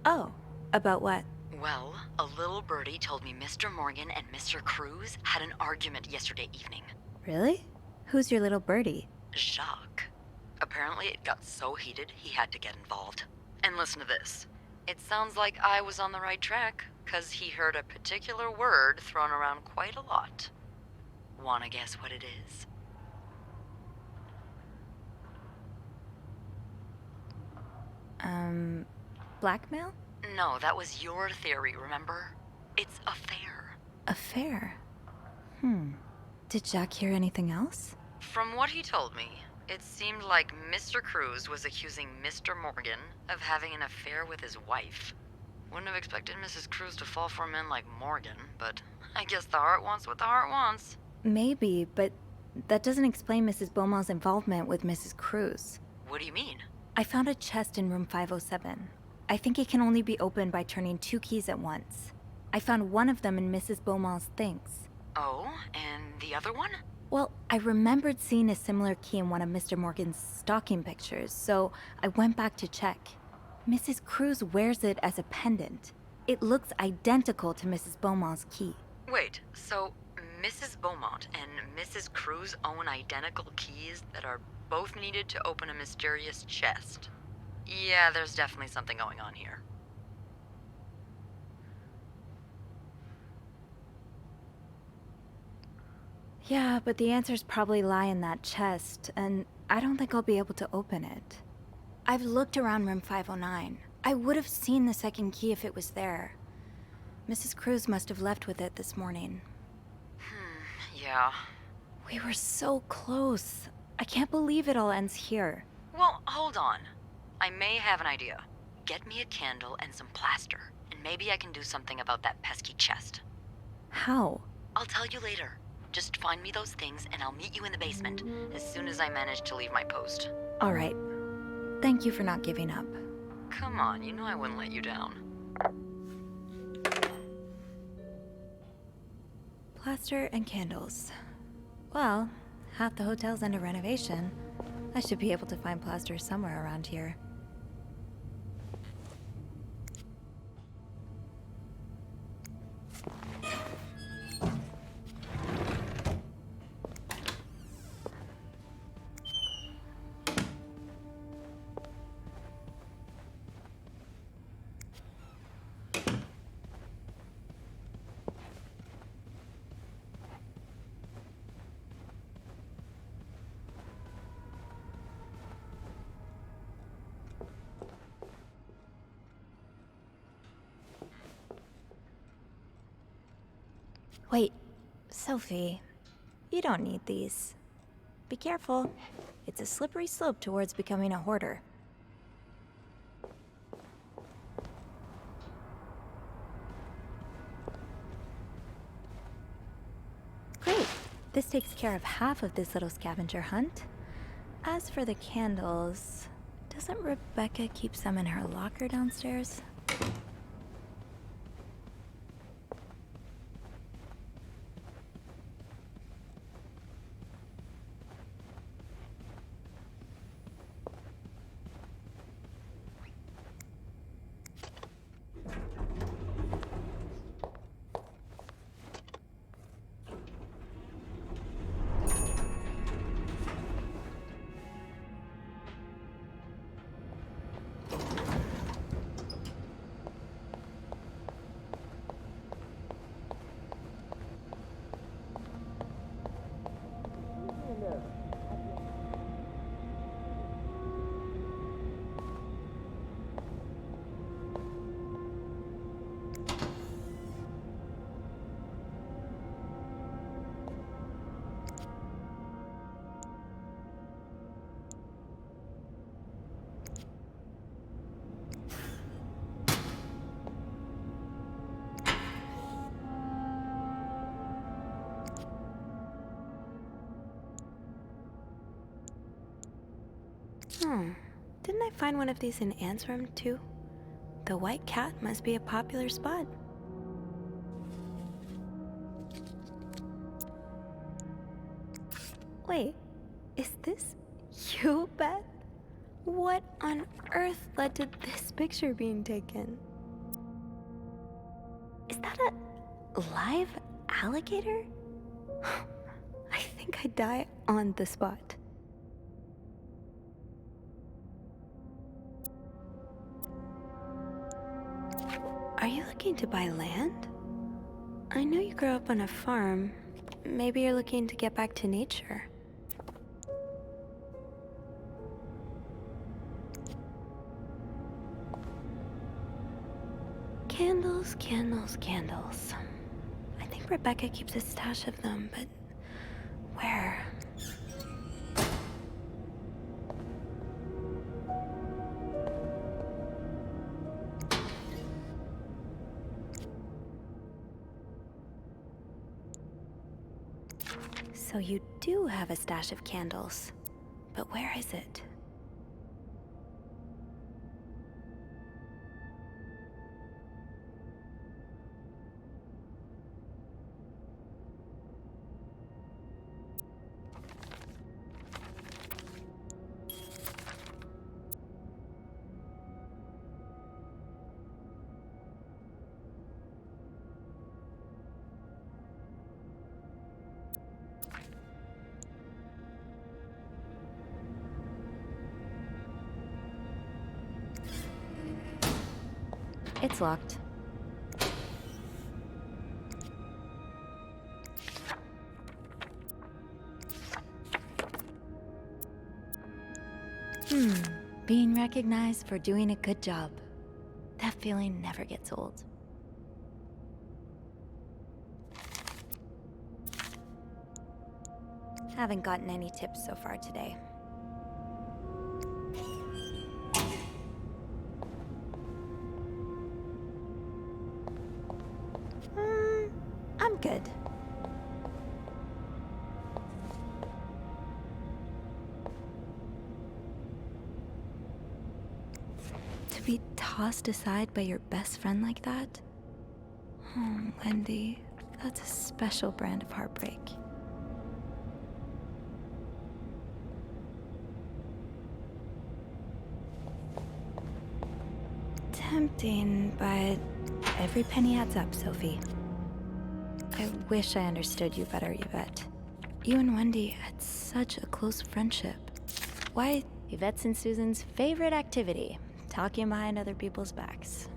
[SPEAKER 2] Oh, about what?
[SPEAKER 8] Well, a little birdie told me Mr. Morgan and Mr. Cruz had an argument yesterday evening.
[SPEAKER 2] Really? Who's your little birdie?
[SPEAKER 8] Jacques. Apparently it got so heated he had to get involved. And listen to this. It sounds like I was on the right track, 'cause he heard a particular word thrown around quite a lot. Wanna guess what it is?
[SPEAKER 2] Blackmail?
[SPEAKER 8] No, that was your theory, remember? It's affair.
[SPEAKER 2] Affair? Did Jack hear anything else?
[SPEAKER 8] From what he told me, it seemed like Mr. Cruz was accusing Mr. Morgan of having an affair with his wife. Wouldn't have expected Mrs. Cruz to fall for a man like Morgan, but I guess the heart wants what the heart wants.
[SPEAKER 2] Maybe, but that doesn't explain Mrs. Beaumont's involvement with Mrs. Cruz.
[SPEAKER 8] What do you mean?
[SPEAKER 2] I found a chest in room 507. I think it can only be opened by turning 2 keys at once. I found one of them in Mrs. Beaumont's things.
[SPEAKER 8] Oh, and the other one?
[SPEAKER 2] Well, I remembered seeing a similar key in one of Mr. Morgan's stocking pictures, so I went back to check. Mrs. Cruz wears it as a pendant. It looks identical to Mrs. Beaumont's key.
[SPEAKER 8] Wait, so Mrs. Beaumont and Mrs. Cruz own identical keys that are both needed to open a mysterious chest? Yeah, there's definitely something going on here.
[SPEAKER 2] Yeah, but the answers probably lie in that chest, and I don't think I'll be able to open it. I've looked around room 509. I would have seen the second key if it was there. Mrs. Cruz must have left with it this morning.
[SPEAKER 8] Yeah.
[SPEAKER 2] We were so close. I can't believe it all ends here.
[SPEAKER 8] Well, hold on. I may have an idea. Get me a candle and some plaster, and maybe I can do something about that pesky chest.
[SPEAKER 2] How?
[SPEAKER 8] I'll tell you later. Just find me those things and I'll meet you in the basement as soon as I manage to leave my post.
[SPEAKER 2] All right. Thank you for not giving up.
[SPEAKER 8] Come on, you know I wouldn't let you down.
[SPEAKER 2] Plaster and candles. Well, half the hotel's under renovation. I should be able to find plaster somewhere around here. Wait, Sophie, you don't need these. Be careful. It's a slippery slope towards becoming a hoarder. Great. This takes care of half of this little scavenger hunt. As for the candles, doesn't Rebecca keep some in her locker downstairs? didn't I find one of these in Anne's room too? The white cat must be a popular spot. Wait, is this you, Beth? What on earth led to this picture being taken? Is that a live alligator? I think I'd die on the spot. Are you looking to buy land? I know you grew up on a farm. Maybe you're looking to get back to nature. Candles, candles, candles. I think Rebecca keeps a stash of them, but where? So you do have a stash of candles, but where is it? It's locked. Being recognized for doing a good job. That feeling never gets old. Haven't gotten any tips so far today. I'm good. To be tossed aside by your best friend like that? Oh, Wendy, that's a special brand of heartbreak. Tempting, but every penny adds up, Sophie. I wish I understood you better, Yvette. You and Wendy had such a close friendship. Why, Yvette's and Susan's favorite activity, talking behind other people's backs.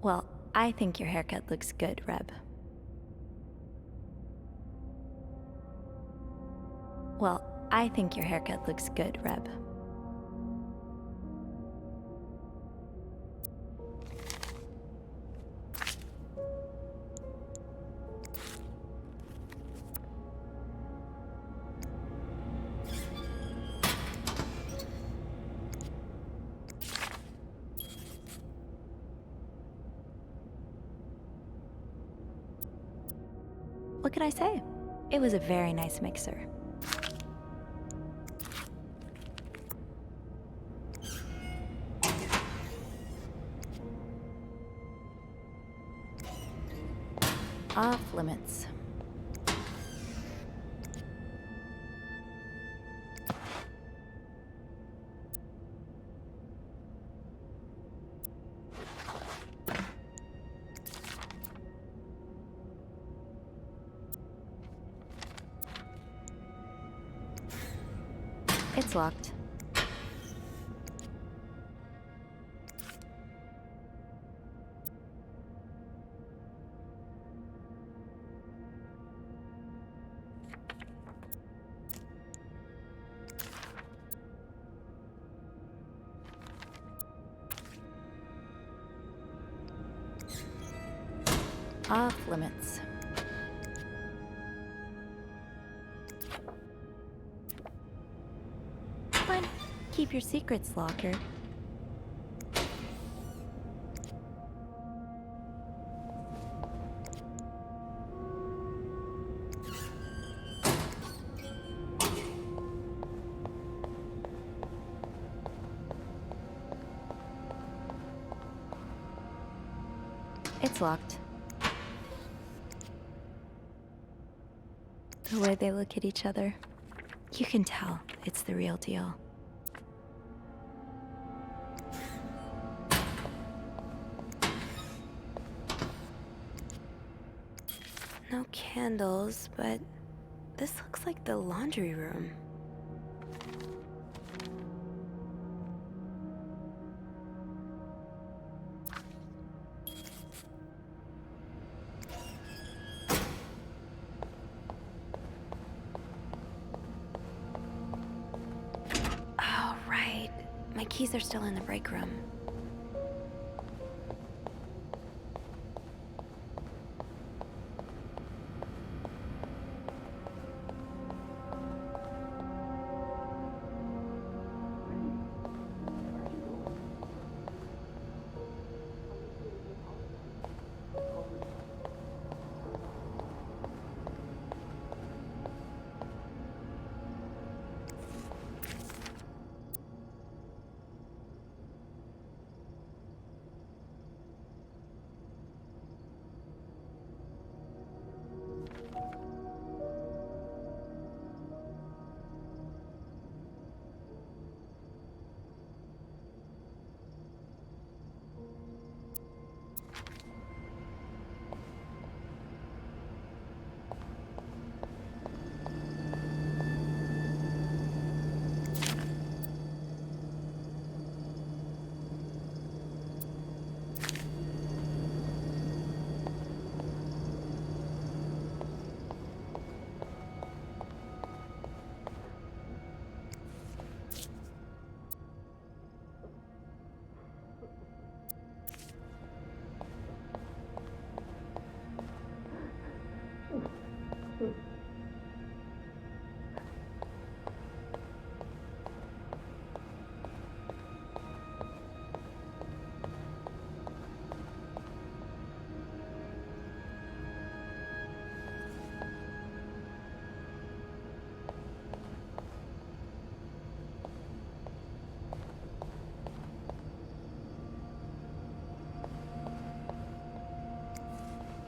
[SPEAKER 2] Well, I think your haircut looks good, Reb. Well, I think your haircut looks good, Reb. What could I say? It was a very nice mixer. Off limits. It's locked. Off limits. Fine. Keep your secrets, Locker. It's locked. The way they look at each other, you can tell it's the real deal. No candles, but this looks like the laundry room. Oh, right. My keys are still in the break room.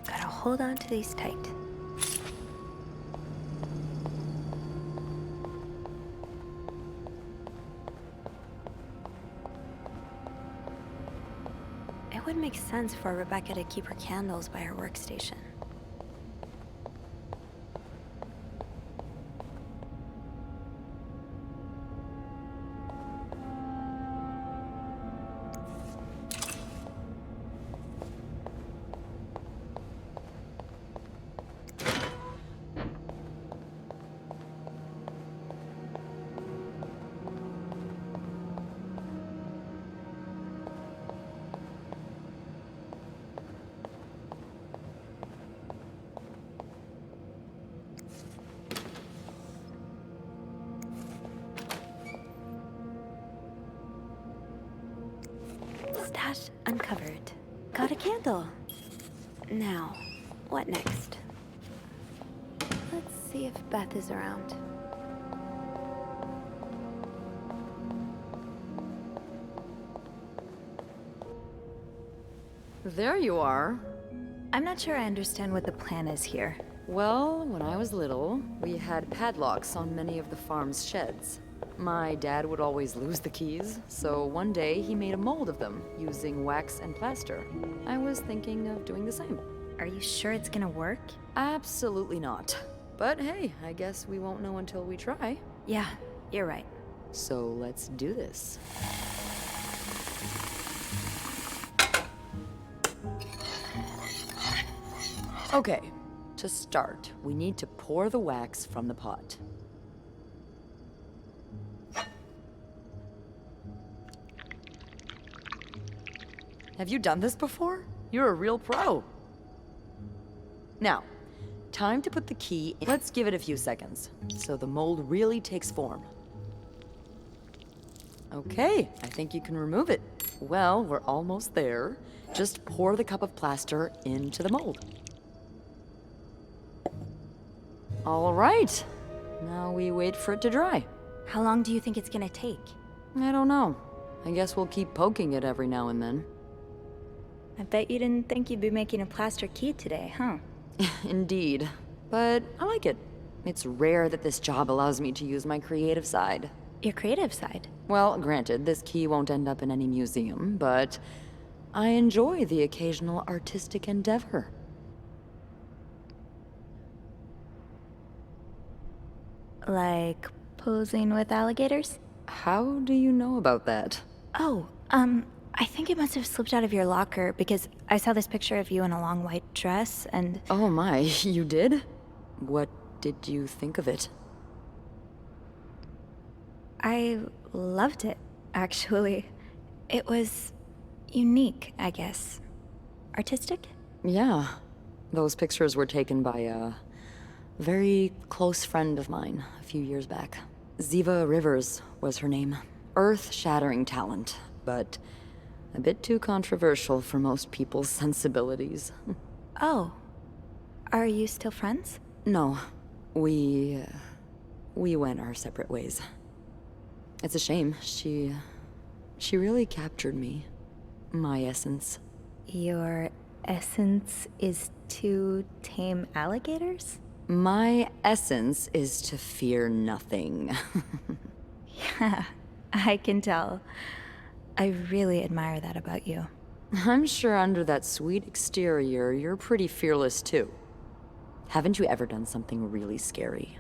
[SPEAKER 2] Gotta hold on to these tight. It would make sense for Rebecca to keep her candles by her workstation. Stash uncovered. Got a candle. Now, what next? Let's see if Beth is around.
[SPEAKER 8] There you are.
[SPEAKER 2] I'm not sure I understand what the plan is here.
[SPEAKER 8] Well, when I was little, we had padlocks on many of the farm's sheds. My dad would always lose the keys, so one day he made a mold of them using wax and plaster. I was thinking of doing the same.
[SPEAKER 2] Are you sure it's gonna work?
[SPEAKER 8] Absolutely not. But hey, I guess we won't know until we try.
[SPEAKER 2] Yeah, you're right.
[SPEAKER 8] So let's do this. Okay, to start, we need to pour the wax from the pot. Have you done this before? You're a real pro. Now, time to put the key in. Let's give it a few seconds, so the mold really takes form. Okay, I think you can remove it. Well, we're almost there. Just pour the cup of plaster into the mold. All right, now we wait for it to dry.
[SPEAKER 2] How long do you think it's gonna take?
[SPEAKER 8] I don't know. I guess we'll keep poking it every now and then.
[SPEAKER 2] I bet you didn't think you'd be making a plaster key today, huh?
[SPEAKER 8] Indeed. But I like it. It's rare that this job allows me to use my creative side.
[SPEAKER 2] Your creative side?
[SPEAKER 8] Well, granted, this key won't end up in any museum, but I enjoy the occasional artistic endeavor.
[SPEAKER 2] Like posing with alligators?
[SPEAKER 8] How do you know about that?
[SPEAKER 2] Oh, I think it must have slipped out of your locker because I saw this picture of you in a long white dress and...
[SPEAKER 8] Oh my, you did? What did you think of it?
[SPEAKER 2] I loved it, actually. It was unique, I guess. Artistic?
[SPEAKER 8] Yeah. Those pictures were taken by a very close friend of mine a few years back. Ziva Rivers was her name. Earth-shattering talent, but a bit too controversial for most people's sensibilities.
[SPEAKER 2] Oh. Are you still friends?
[SPEAKER 8] No. We went our separate ways. It's a shame. She really captured me. My essence.
[SPEAKER 2] Your essence is to tame alligators?
[SPEAKER 8] My essence is to fear nothing.
[SPEAKER 2] Yeah, I can tell. I really admire that about you.
[SPEAKER 8] I'm sure under that sweet exterior, you're pretty fearless too. Haven't you ever done something really scary?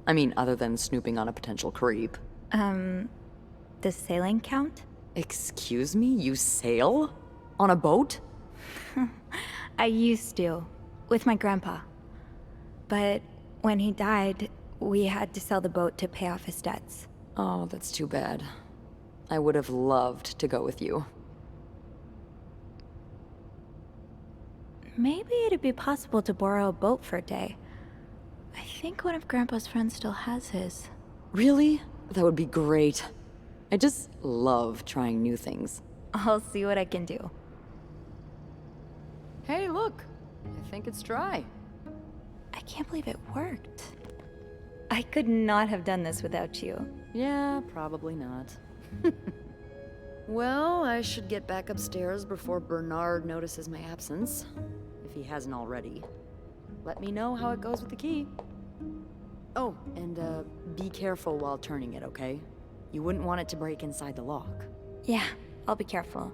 [SPEAKER 8] I mean, other than snooping on a potential creep.
[SPEAKER 2] Does sailing count?
[SPEAKER 8] Excuse me? You sail? On a boat?
[SPEAKER 2] I used to, with my grandpa. But when he died, we had to sell the boat to pay off his debts.
[SPEAKER 8] Oh, that's too bad. I would have loved to go with you.
[SPEAKER 2] Maybe it'd be possible to borrow a boat for a day. I think one of Grandpa's friends still has his.
[SPEAKER 8] Really? That would be great. I just love trying new things.
[SPEAKER 2] I'll see what I can do.
[SPEAKER 8] Hey, look! I think it's dry.
[SPEAKER 2] I can't believe it worked. I could not have done this without you.
[SPEAKER 8] Yeah, probably not. Well, I should get back upstairs before Bernard notices my absence, if he hasn't already. Let me know how it goes with the key. Oh, and be careful while turning it, okay? You wouldn't want it to break inside the lock.
[SPEAKER 2] Yeah, I'll be careful.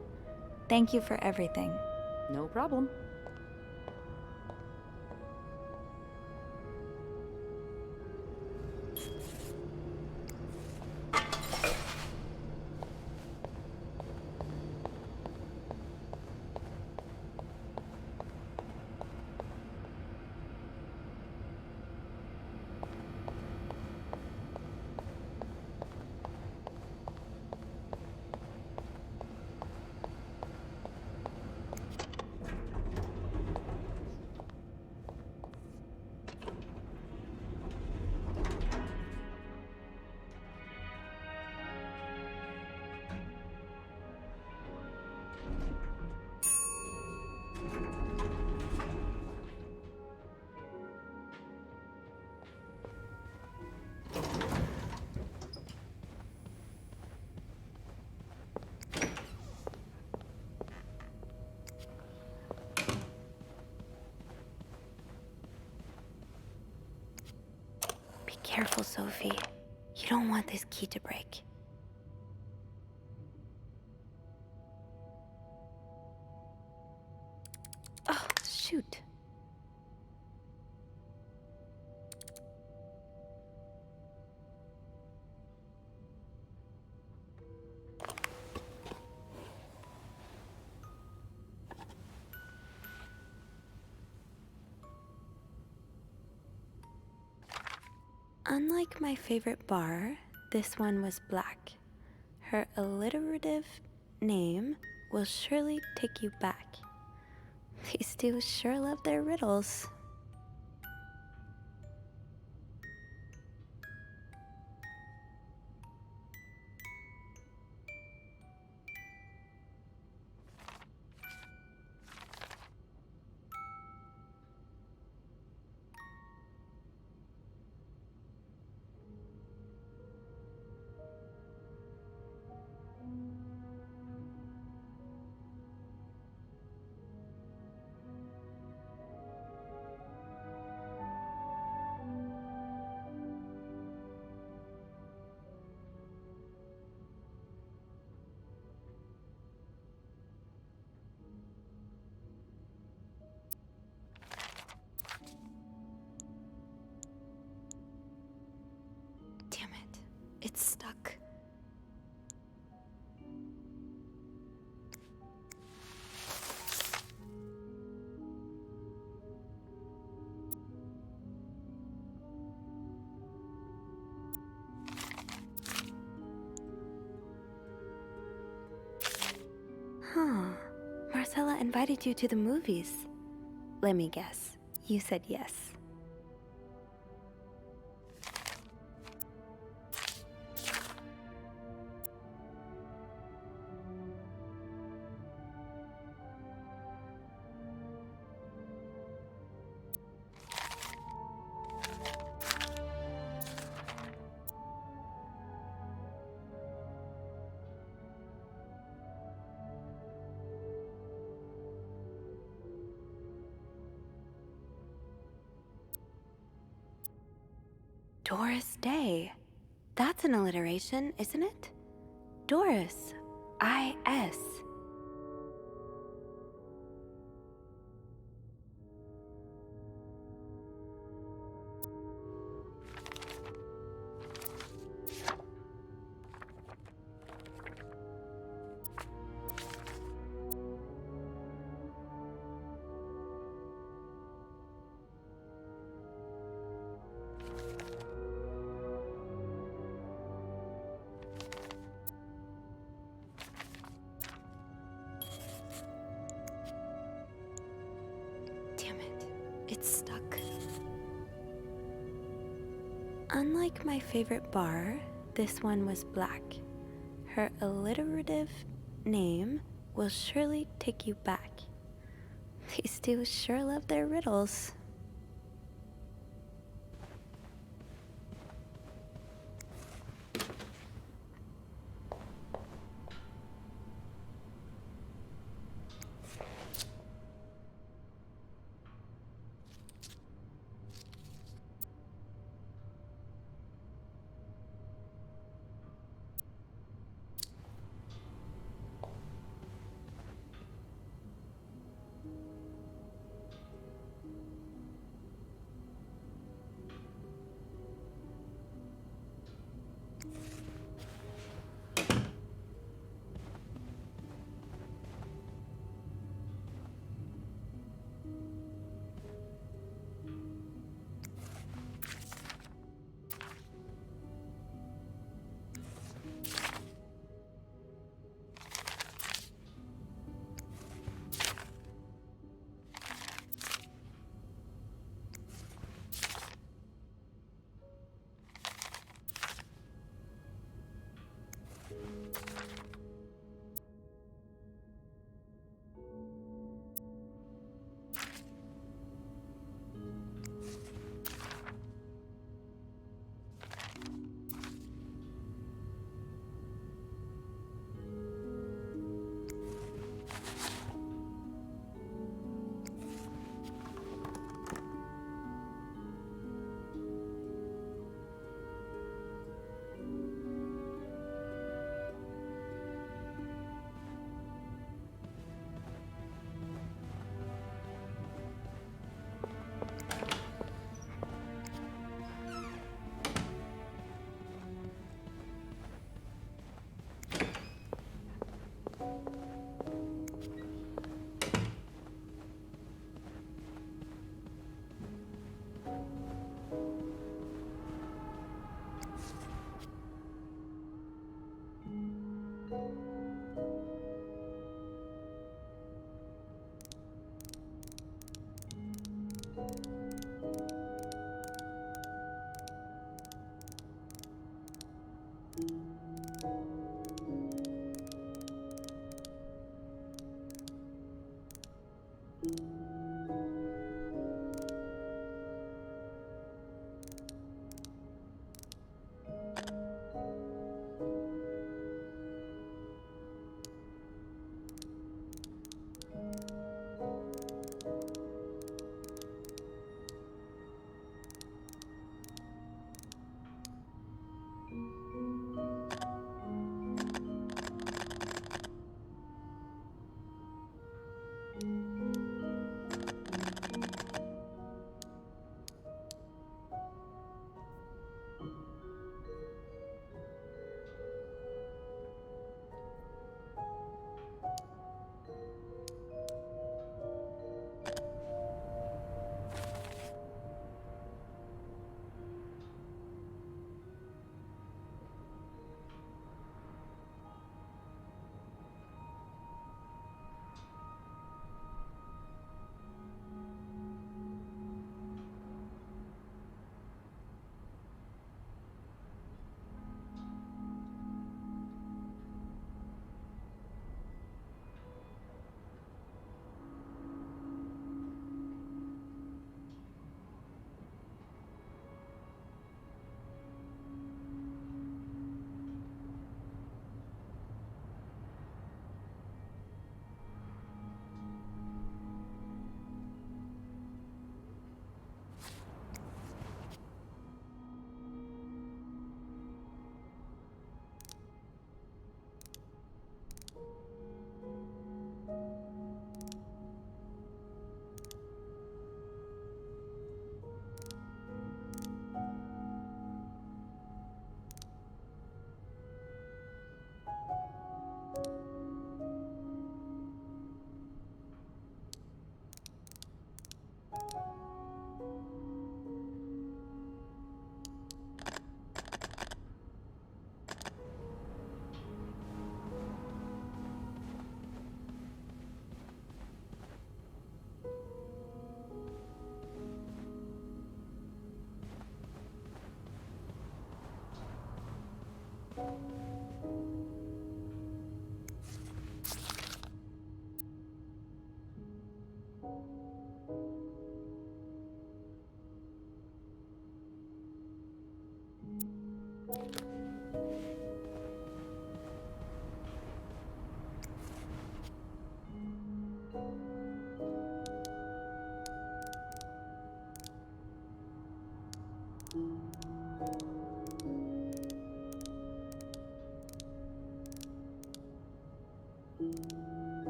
[SPEAKER 2] Thank you for everything.
[SPEAKER 8] No problem.
[SPEAKER 2] Be careful, Sophie. You don't want this key to break. Oh, shoot. Unlike my favorite bar, this one was black. Her alliterative name will surely take you back. These two sure love their riddles. Huh. Marcella invited you to the movies. Let me guess. You said yes. Doris Day. That's an alliteration, isn't it? Doris. I-S. Damn it. It's stuck. Unlike my favorite bar, this one was black. Her alliterative name will surely take you back. These two sure love their riddles.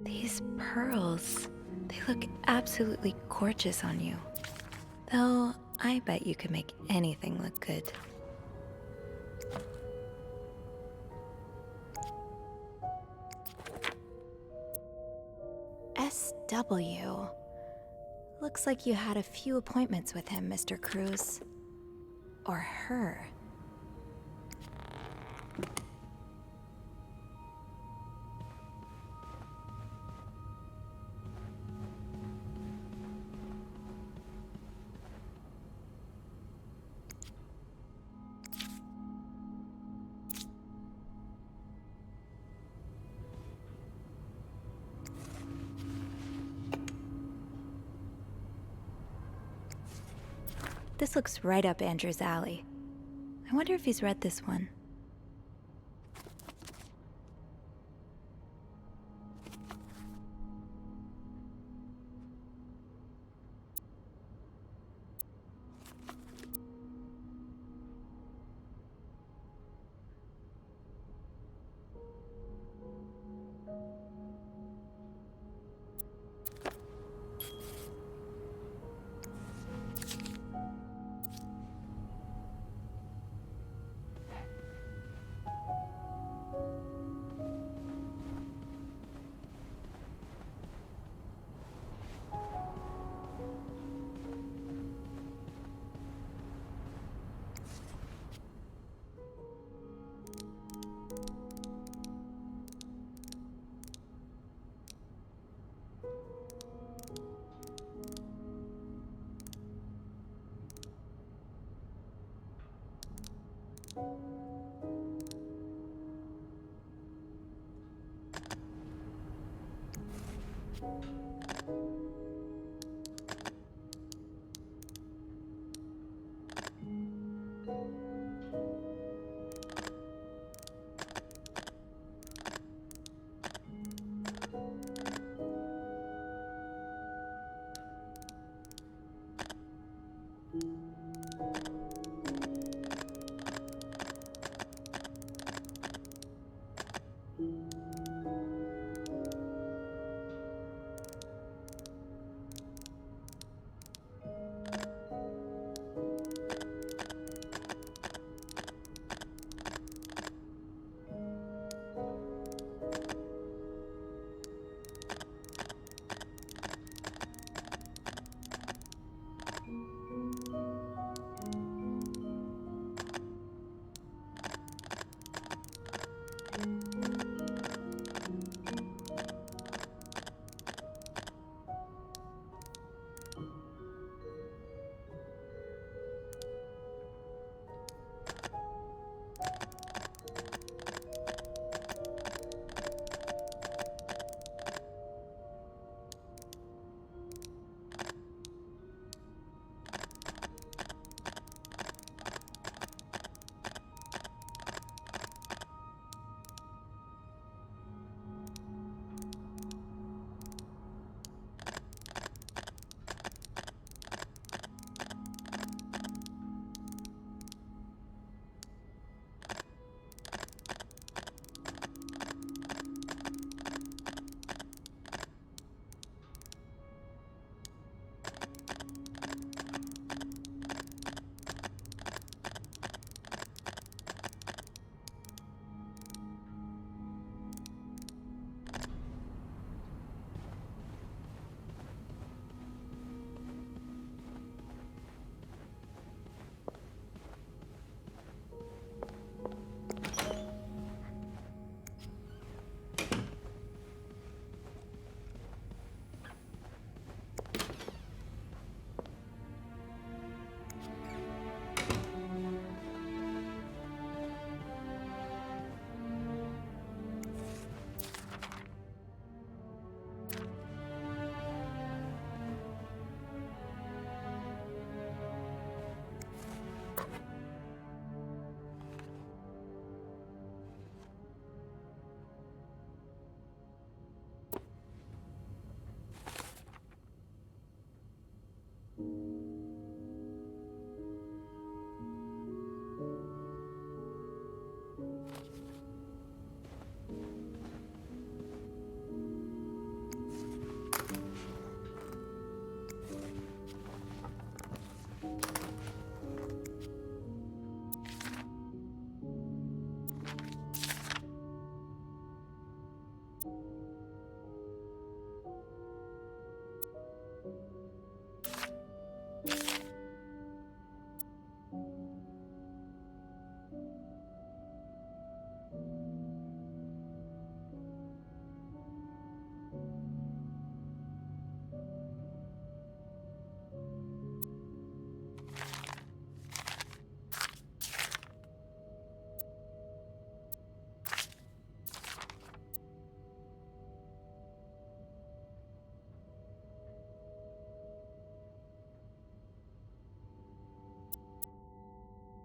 [SPEAKER 2] These pearls, they look absolutely gorgeous on you. Though, I bet you could make anything look good. SW. Looks like you had a few appointments with him, Mr. Cruz. Or her. This looks right up Andrew's alley. I wonder if he's read this one.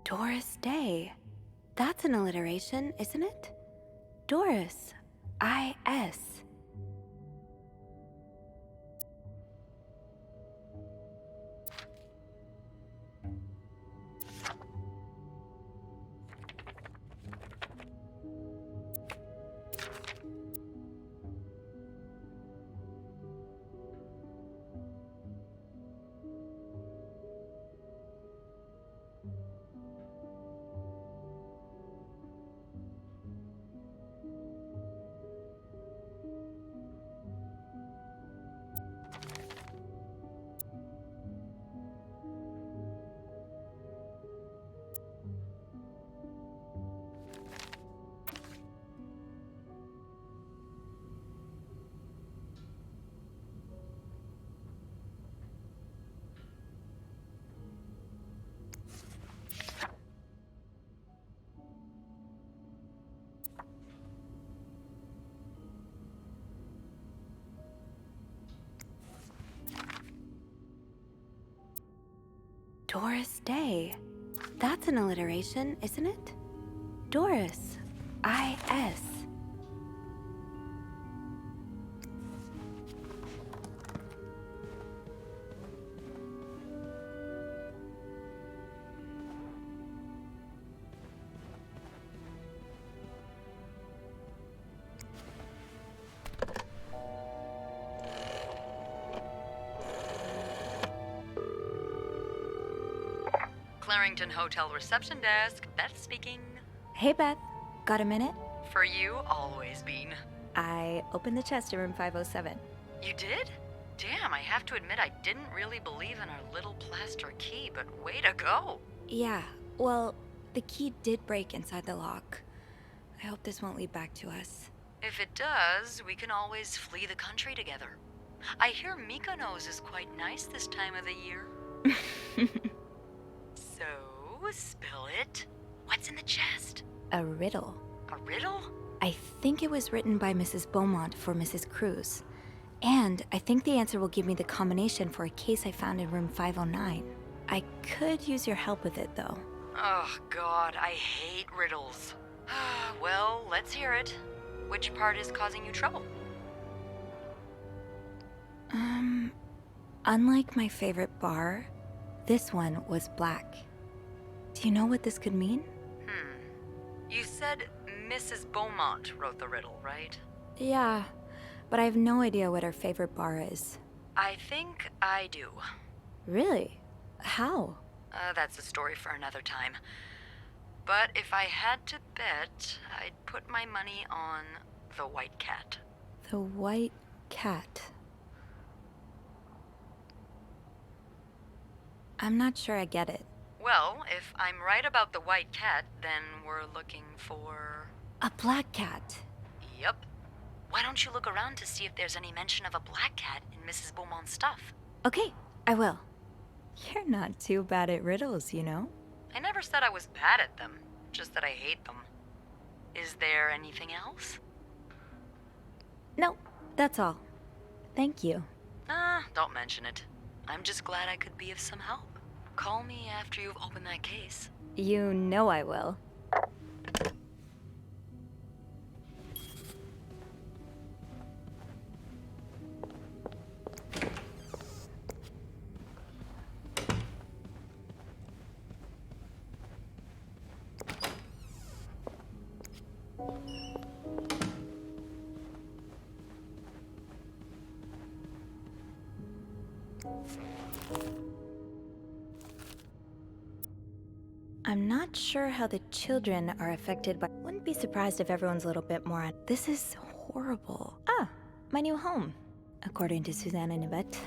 [SPEAKER 5] Doris Day. That's an alliteration, isn't it? Doris. I-S. Doris Day. That's an alliteration, isn't it? Doris. I-S.
[SPEAKER 8] Clarington Hotel reception desk. Beth speaking.
[SPEAKER 2] Hey, Beth. Got a minute?
[SPEAKER 8] For you, always, Bean.
[SPEAKER 2] I opened the chest in room 507.
[SPEAKER 8] You did? Damn, I have to admit I didn't really believe in our little plaster key, but way to go.
[SPEAKER 2] Yeah, well, the key did break inside the lock. I hope this won't lead back to us.
[SPEAKER 8] If it does, we can always flee the country together. I hear Mykonos is quite nice this time of the year. So, spill it. What's in the chest?
[SPEAKER 2] A riddle.
[SPEAKER 8] A riddle?
[SPEAKER 2] I think it was written by Mrs. Beaumont for Mrs. Cruz. And I think the answer will give me the combination for a case I found in room 509. I could use your help with it, though.
[SPEAKER 8] Oh, God, I hate riddles. Well, let's hear it. Which part is causing you trouble?
[SPEAKER 2] Unlike my favorite bar, this one was black. Do you know what this could mean?
[SPEAKER 8] You said Mrs. Beaumont wrote the riddle, right?
[SPEAKER 2] Yeah, but I have no idea what her favorite bar is.
[SPEAKER 8] I think I do.
[SPEAKER 2] Really? How?
[SPEAKER 8] That's a story for another time. But if I had to bet, I'd put my money on the white cat.
[SPEAKER 2] The white cat. I'm not sure I get it.
[SPEAKER 8] Well, if I'm right about the white cat, then we're looking for...
[SPEAKER 2] A black cat.
[SPEAKER 8] Yep. Why don't you look around to see if there's any mention of a black cat in Mrs. Beaumont's stuff?
[SPEAKER 2] Okay, I will. You're not too bad at riddles, you know?
[SPEAKER 8] I never said I was bad at them, just that I hate them. Is there anything else?
[SPEAKER 2] No, that's all. Thank you.
[SPEAKER 8] Don't mention it. I'm just glad I could be of some help. Call me after you've opened that case.
[SPEAKER 2] You know I will. I'm not sure how the children are affected, but wouldn't be surprised if everyone's a little bit more on. This is horrible. Ah, my new home, according to Suzanne and Yvette.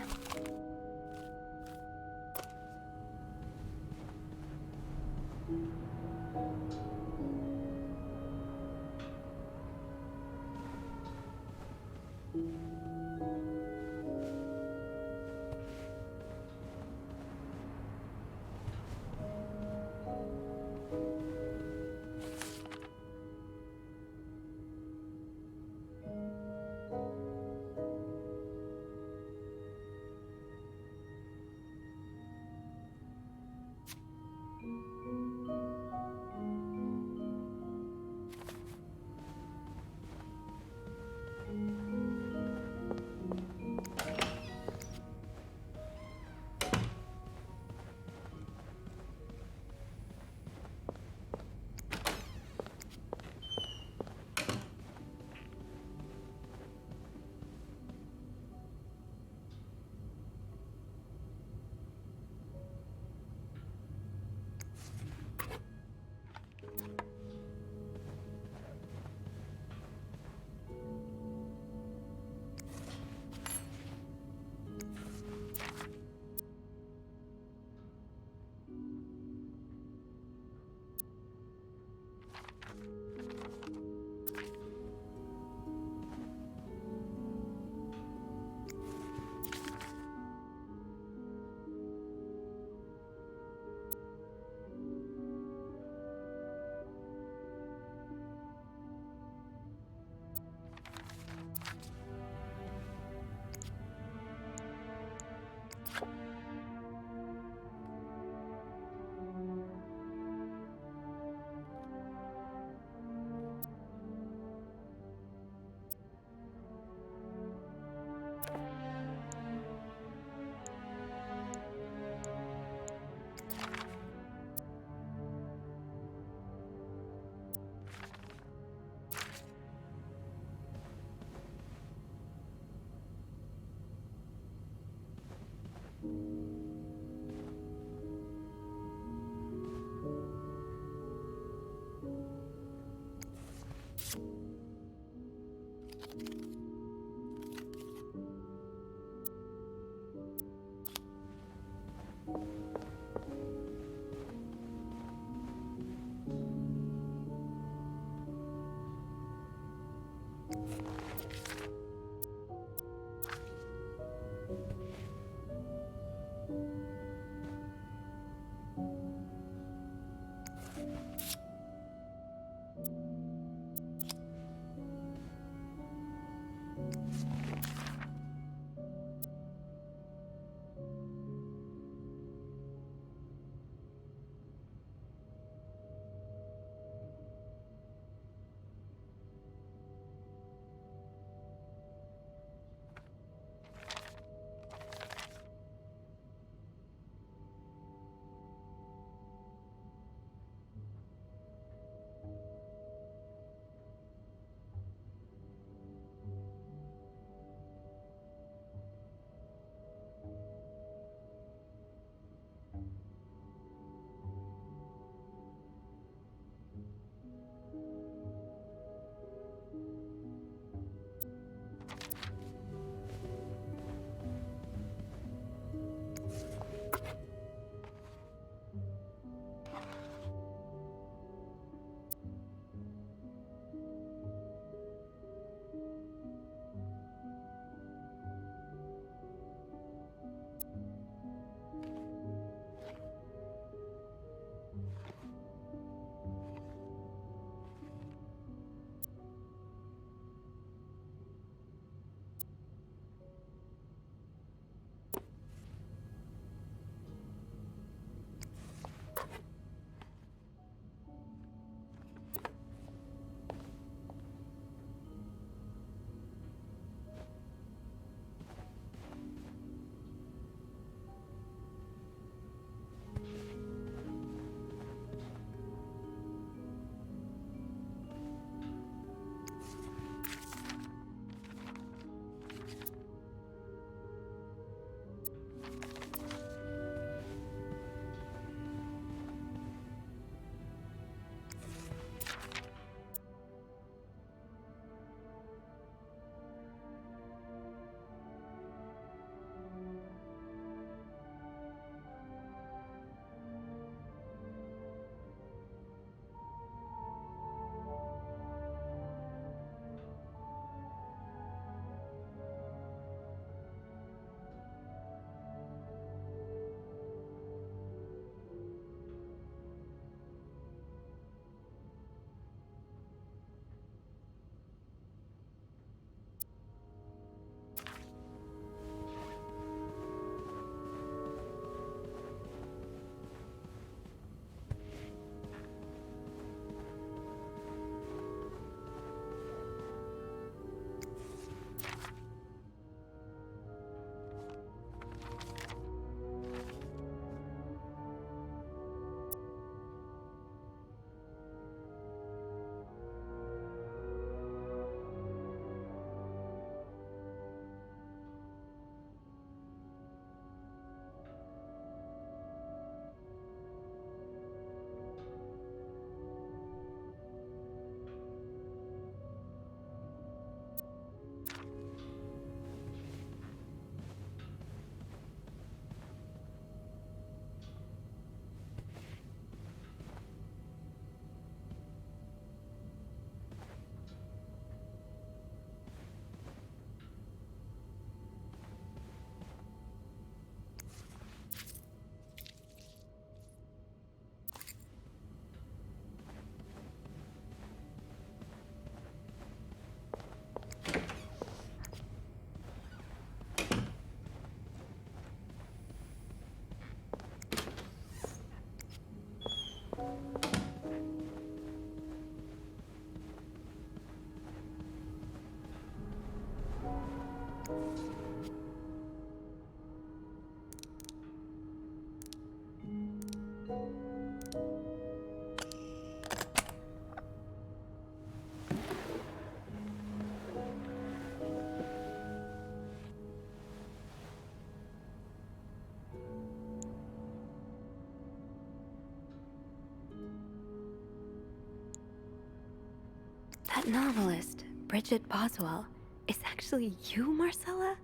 [SPEAKER 2] novelist, Bridget Boswell. It's actually you, Marcella?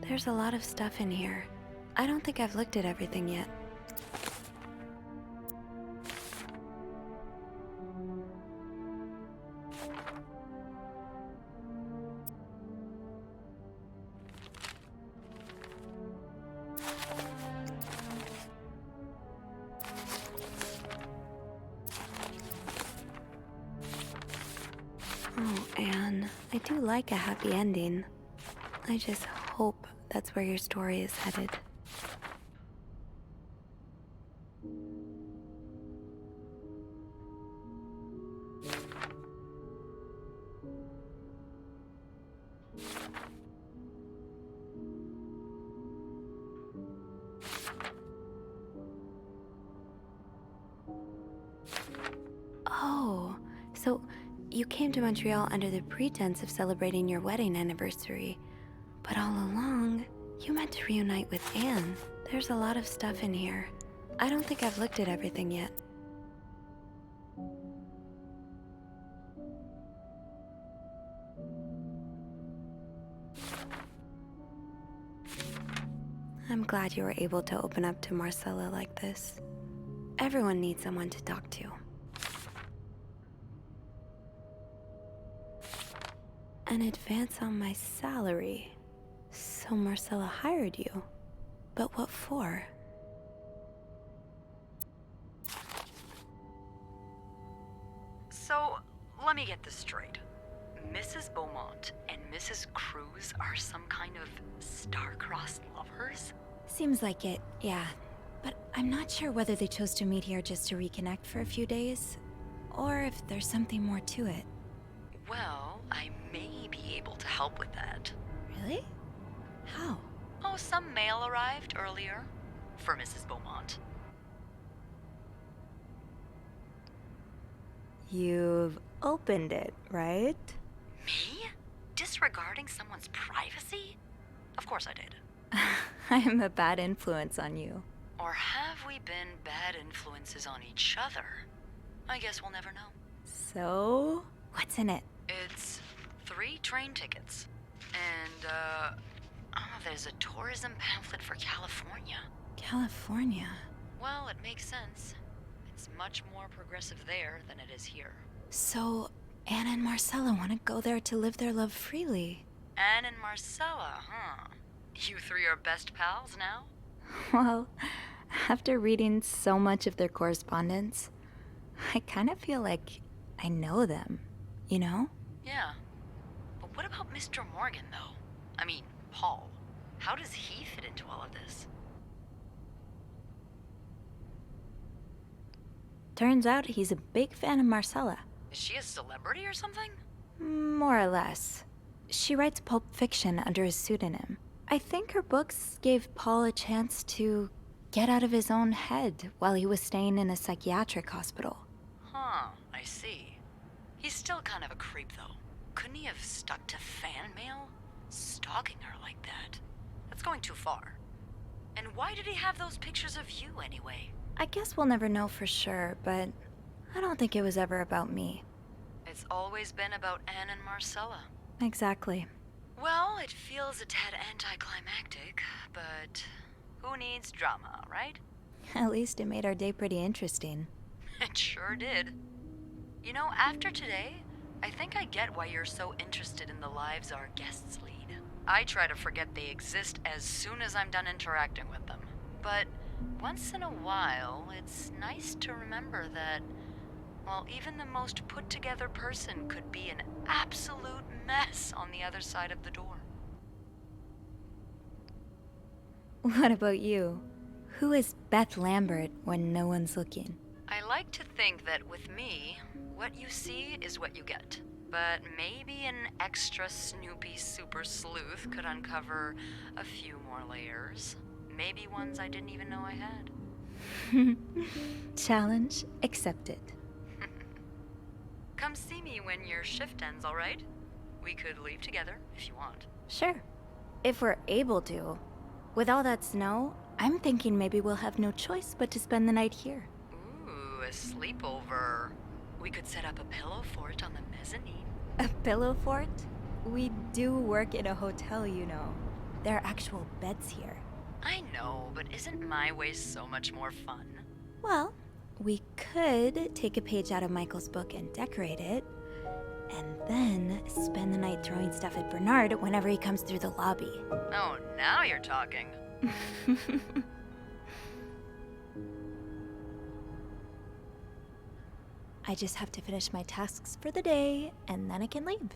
[SPEAKER 2] There's a lot of stuff in here. I don't think I've looked at everything yet. Oh, Anne, I do like a happy ending. I just hope that's where your story is headed. Oh, so you came to Montreal under the pretense of celebrating your wedding anniversary. But all along, you meant to reunite with Anne. There's a lot of stuff in here. I don't think I've looked at everything yet. I'm glad you were able to open up to Marcella like this. Everyone needs someone to talk to. An advance on my salary. So Marcella hired you. But what for?
[SPEAKER 8] So, let me get this straight. Mrs. Beaumont and Mrs. Cruz are some kind of star-crossed lovers?
[SPEAKER 2] Seems like it, yeah. But I'm not sure whether they chose to meet here just to reconnect for a few days, or if there's something more to it.
[SPEAKER 8] Well, I may be able to help with that.
[SPEAKER 2] Really? How?
[SPEAKER 8] Oh, some mail arrived earlier for Mrs. Beaumont.
[SPEAKER 2] You've opened it, right?
[SPEAKER 8] Me? Disregarding someone's privacy? Of course I did.
[SPEAKER 2] I'm a bad influence on you.
[SPEAKER 8] Or have we been bad influences on each other? I guess we'll never know.
[SPEAKER 2] So, what's in it?
[SPEAKER 8] It's 3 train tickets. And, there's a tourism pamphlet for California.
[SPEAKER 2] California?
[SPEAKER 8] Well, it makes sense. It's much more progressive there than it is here.
[SPEAKER 2] So, Anna and Marcella want to go there to live their love freely.
[SPEAKER 8] Anne and Marcella, huh? You 3 are best pals now?
[SPEAKER 2] Well, after reading so much of their correspondence, I kind of feel like I know them, you know?
[SPEAKER 8] Yeah. But what about Mr. Morgan, though? I mean, Paul. How does he fit into all of this?
[SPEAKER 2] Turns out he's a big fan of Marcella.
[SPEAKER 8] Is she a celebrity or something?
[SPEAKER 2] More or less. She writes pulp fiction under a pseudonym. I think her books gave Paul a chance to get out of his own head while he was staying in a psychiatric hospital.
[SPEAKER 8] Huh, I see. He's still kind of a creep, though. Couldn't he have stuck to fan mail? Stalking her like that? That's going too far. And why did he have those pictures of you, anyway?
[SPEAKER 2] I guess we'll never know for sure, but I don't think it was ever about me.
[SPEAKER 8] It's always been about Anne and Marcella.
[SPEAKER 2] Exactly.
[SPEAKER 8] Well, it feels a tad anticlimactic, but who needs drama, right?
[SPEAKER 2] At least it made our day pretty interesting.
[SPEAKER 8] It sure did. You know, after today, I think I get why you're so interested in the lives our guests lead. I try to forget they exist as soon as I'm done interacting with them. But once in a while, it's nice to remember that, well, even the most put-together person could be an absolute mess on the other side of the door.
[SPEAKER 2] What about you? Who is Beth Lambert when no one's looking?
[SPEAKER 8] I like to think that with me, what you see is what you get. But maybe an extra Snoopy super sleuth could uncover a few more layers. Maybe ones I didn't even know I had.
[SPEAKER 2] Challenge accepted.
[SPEAKER 8] come see me when your shift ends, alright? We could leave together if you want.
[SPEAKER 2] Sure. If we're able to. With all that snow, I'm thinking maybe we'll have no choice but to spend the night here.
[SPEAKER 8] Ooh, a sleepover. We could set up a pillow fort on the mezzanine.
[SPEAKER 2] A pillow fort? We do work in a hotel, you know. There are actual beds here.
[SPEAKER 8] I know, but isn't my way so much more fun?
[SPEAKER 2] Well, we could take a page out of Michael's book and decorate it, and then spend the night throwing stuff at Bernard whenever he comes through the lobby.
[SPEAKER 8] Oh, now you're talking.
[SPEAKER 2] I just have to finish my tasks for the day, and then I can leave.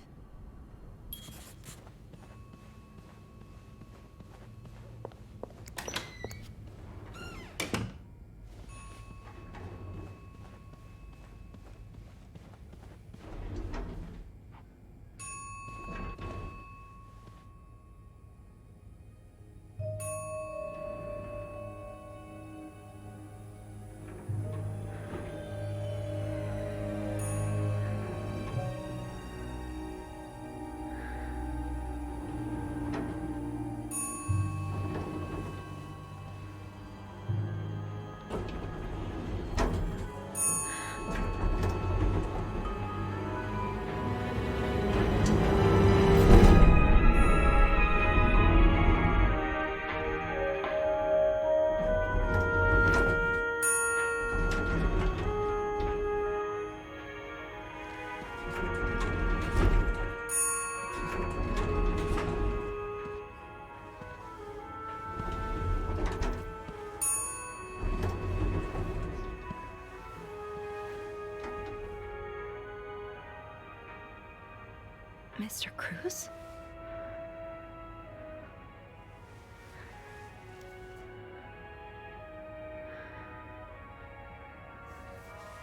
[SPEAKER 2] Mr. Cruz?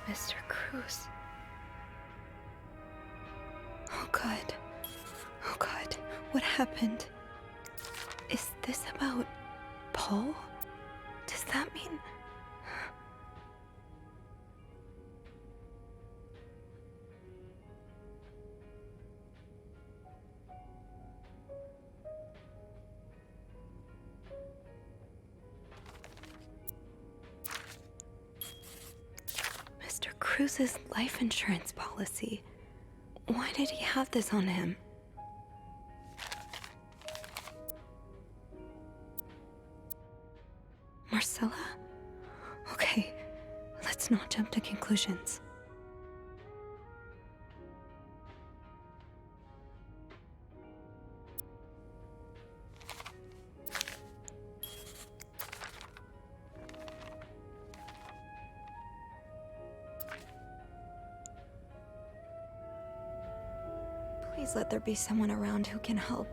[SPEAKER 2] Mr. Cruz. Oh God. Oh God. What happened? Is this about Paul? Does that mean... Mr. Cruz's life insurance policy. Why did he have this on him? Marcella? Okay, let's not jump to conclusions. Please let there be someone around who can help.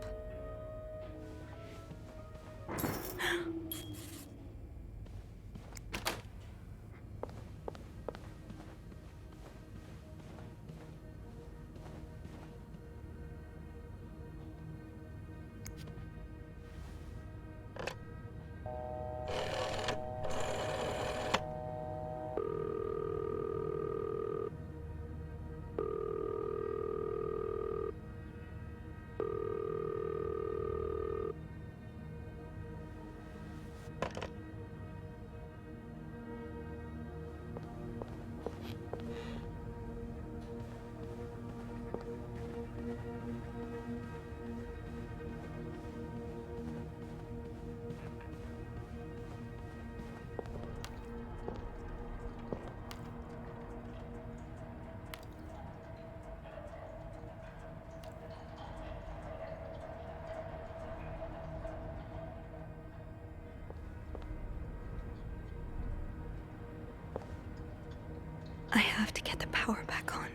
[SPEAKER 2] I have to get the power back on.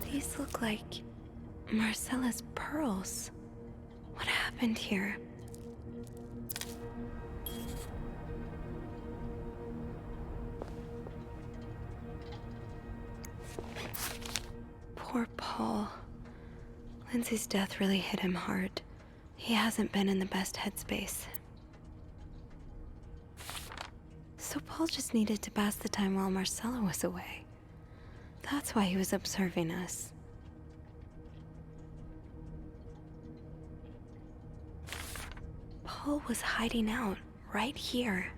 [SPEAKER 2] These look like Marcella's pearls. What happened here? Poor Paul. Lindsay's death really hit him hard. He hasn't been in the best headspace. So Paul just needed to pass the time while Marcella was away. That's why he was observing us. Paul was hiding out right here.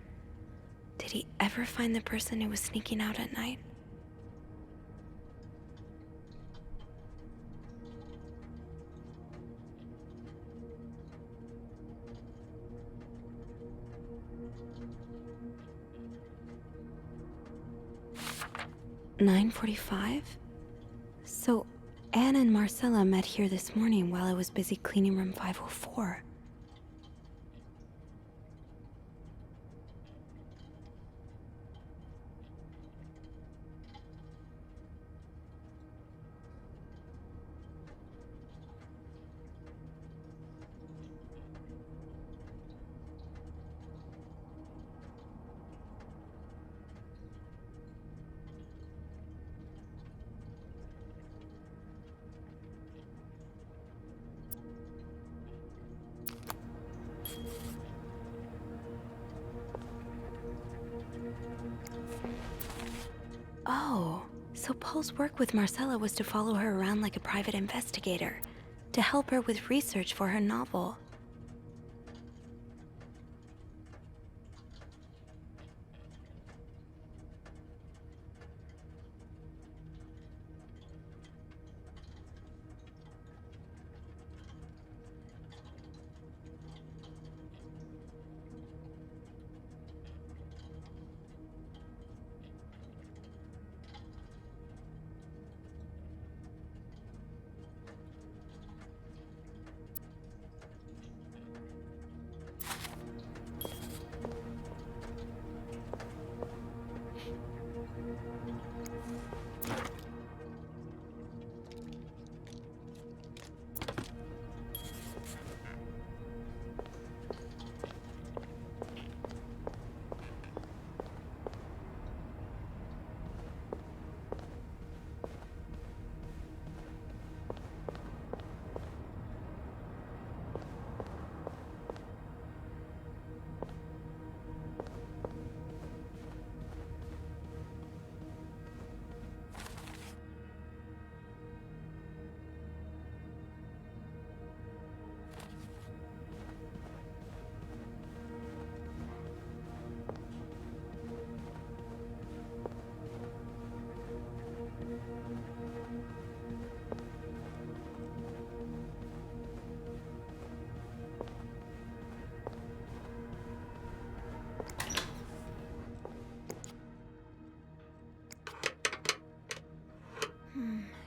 [SPEAKER 2] Did he ever find the person who was sneaking out at night? "9:45? So Anne and Marcella met here this morning while I was busy cleaning room 504. Oh, so Paul's work with Marcella was to follow her around like a private investigator, to help her with research for her novel.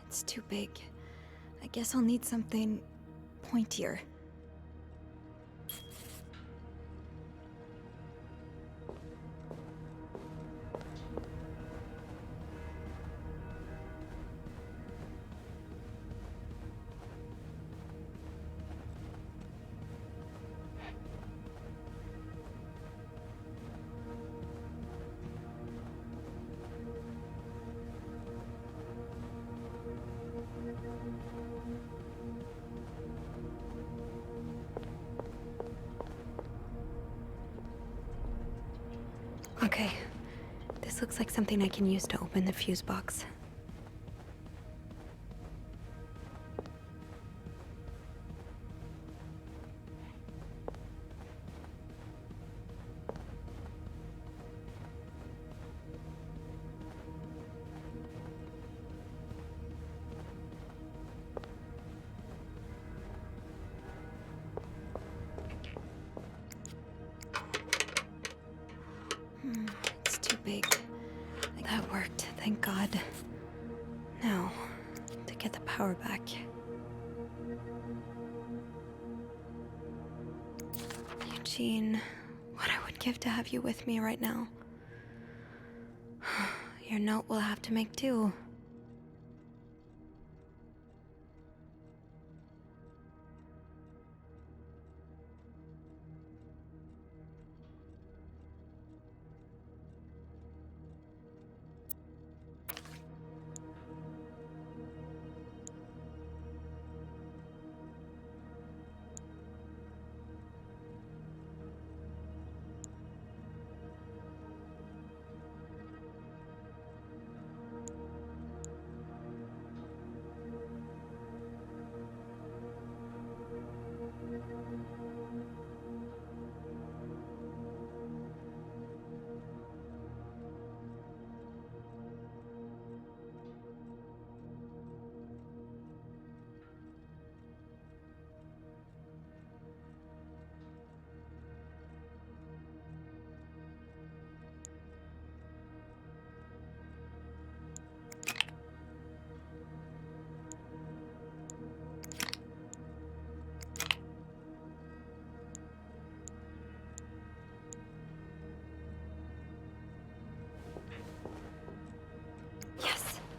[SPEAKER 2] It's too big. I guess I'll need something pointier. Okay, this looks like something I can use to open the fuse box. It's too big. That worked, thank God. Now, to get the power back. Eugene, what I would give to have you with me right now. Your note will have to make do.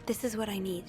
[SPEAKER 2] This is what I need.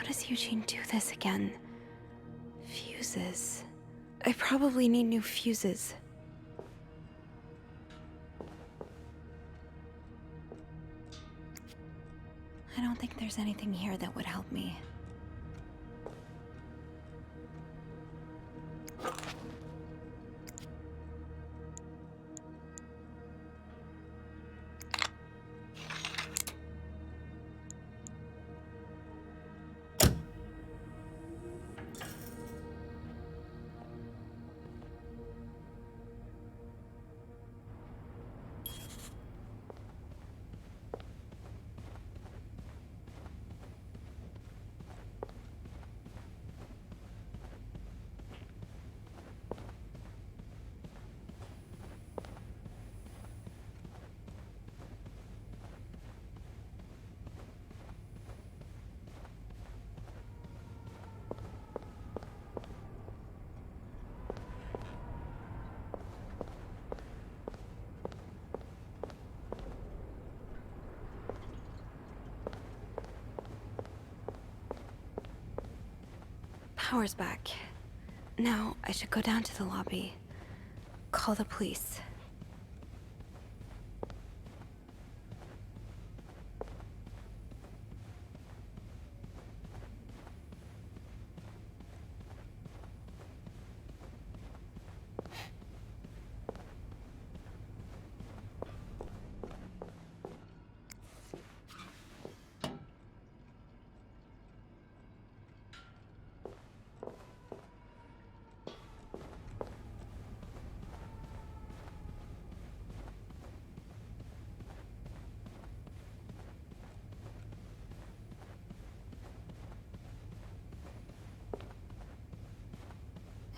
[SPEAKER 2] How does Eugene do this again? Fuses. I probably need new fuses. I don't think there's anything here that would help me. Power's back. Now I should go down to the lobby. Call the police.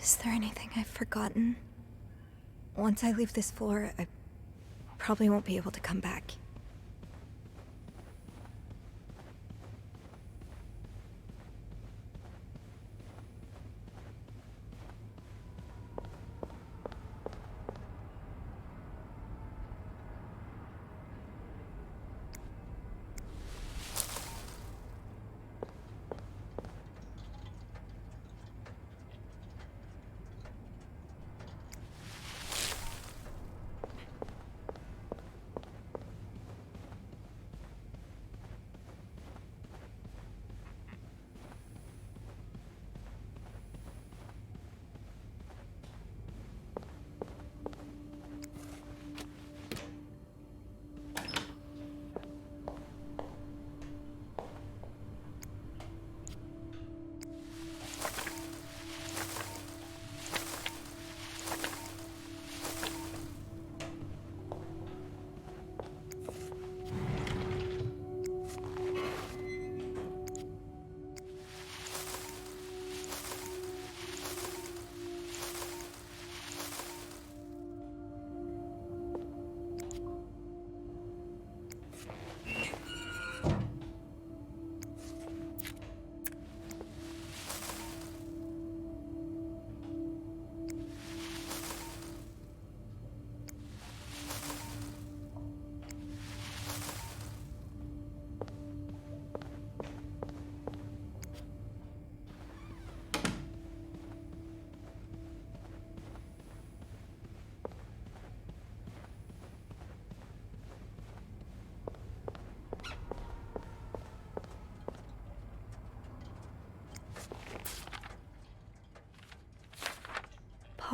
[SPEAKER 2] Is there anything I've forgotten? Once I leave this floor, I probably won't be able to come back.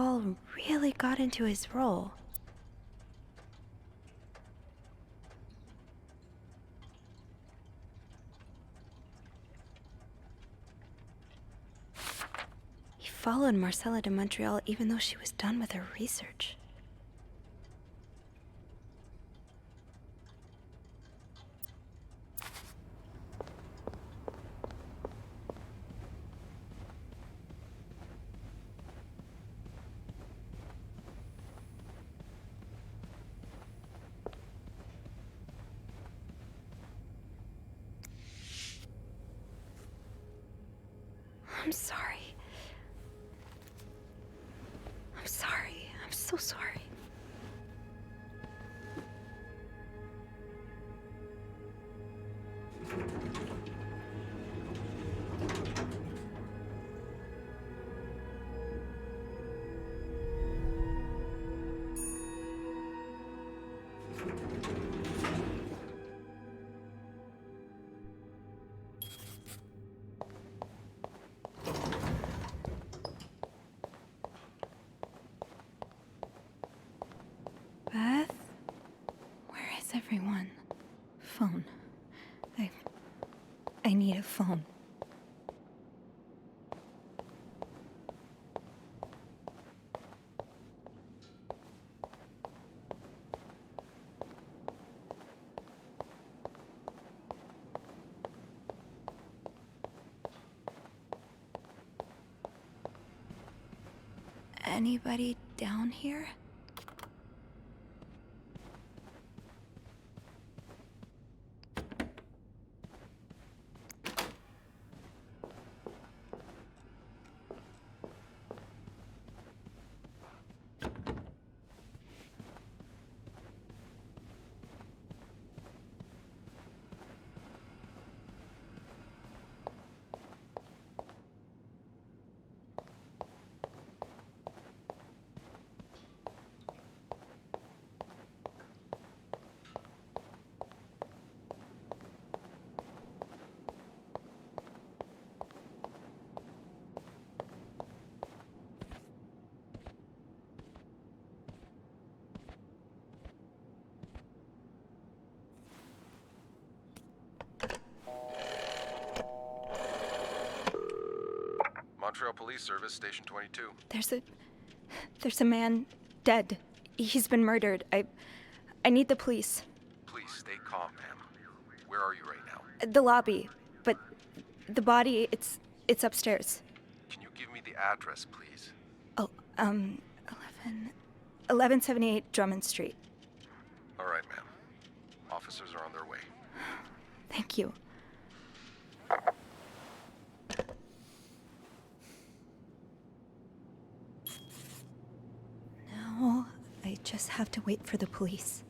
[SPEAKER 2] Paul really got into his role. He followed Marcella to Montreal even though she was done with her research. I'm sorry. I'm sorry. I'm so sorry. Beth? Where is everyone? Phone. I need a phone. Anybody down here?
[SPEAKER 1] Montreal Police Service, Station 22.
[SPEAKER 2] There's a man dead. He's been murdered. I need the police.
[SPEAKER 1] Please stay calm, ma'am. Where are you right now?
[SPEAKER 2] The lobby, but the body, it's upstairs.
[SPEAKER 1] Can you give me the address, please?
[SPEAKER 2] Oh, 1178 Drummond Street.
[SPEAKER 1] All right, ma'am. Officers are on their way.
[SPEAKER 2] Thank you. Now, I just have to wait for the police.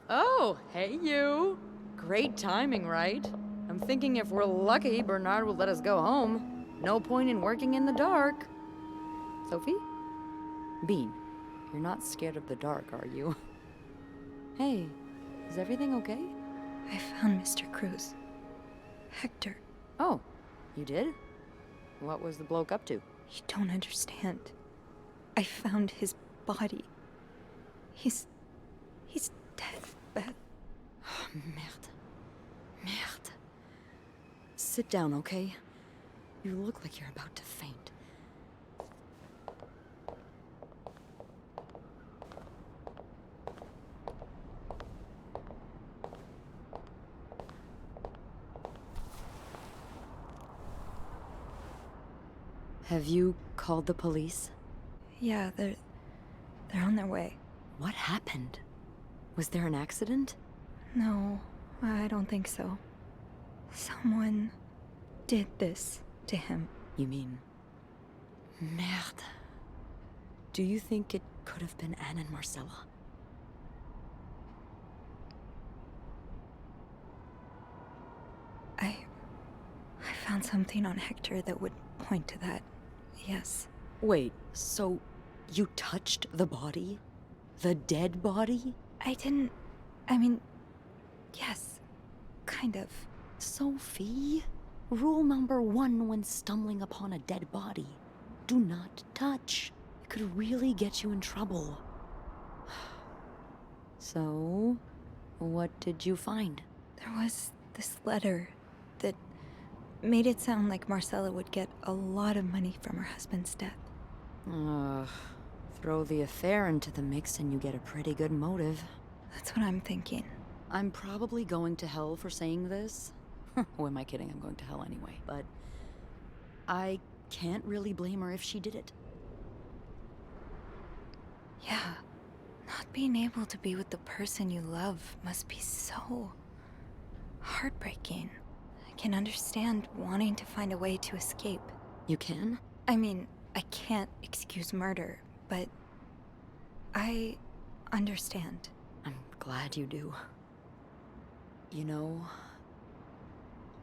[SPEAKER 8] Oh, hey you. Great timing, right? I'm thinking if we're lucky, Bernard will let us go home. No point in working in the dark. Sophie? Bean, you're not scared of the dark, are you? Hey, is everything okay?
[SPEAKER 2] I found Mr. Cruz. Hector.
[SPEAKER 8] Oh, you did? What was the bloke up to?
[SPEAKER 2] You don't understand. I found his body. He's dead, Beth.
[SPEAKER 8] Oh, merde. Merde. Sit down, okay? You look like you're about to faint. Have you called the police?
[SPEAKER 2] Yeah, they're on their way.
[SPEAKER 8] What happened? Was there an accident?
[SPEAKER 2] No, I don't think so. Someone did this to him.
[SPEAKER 8] You mean... Merde. Do you think it could have been Anne and Marcella?
[SPEAKER 2] I found something on Hector that would point to that. Yes.
[SPEAKER 8] Wait, so You touched the body? The dead body?
[SPEAKER 2] I mean, yes, kind of.
[SPEAKER 8] Sophie, rule number 1 when stumbling upon a dead body: do not touch. It could really get you in trouble. So, what did you find?
[SPEAKER 2] There was this letter that made it sound like Marcella would get a lot of money from her husband's death.
[SPEAKER 8] Throw the affair into the mix and you get a pretty good motive.
[SPEAKER 2] That's what I'm thinking.
[SPEAKER 8] I'm probably going to hell for saying this. Who am I kidding? I'm going to hell anyway. But I can't really blame her if she did it.
[SPEAKER 2] Yeah. Not being able to be with the person you love must be so heartbreaking. I can understand wanting to find a way to escape.
[SPEAKER 8] You can?
[SPEAKER 2] I mean, I can't excuse murder, but I understand.
[SPEAKER 8] I'm glad you do. You know,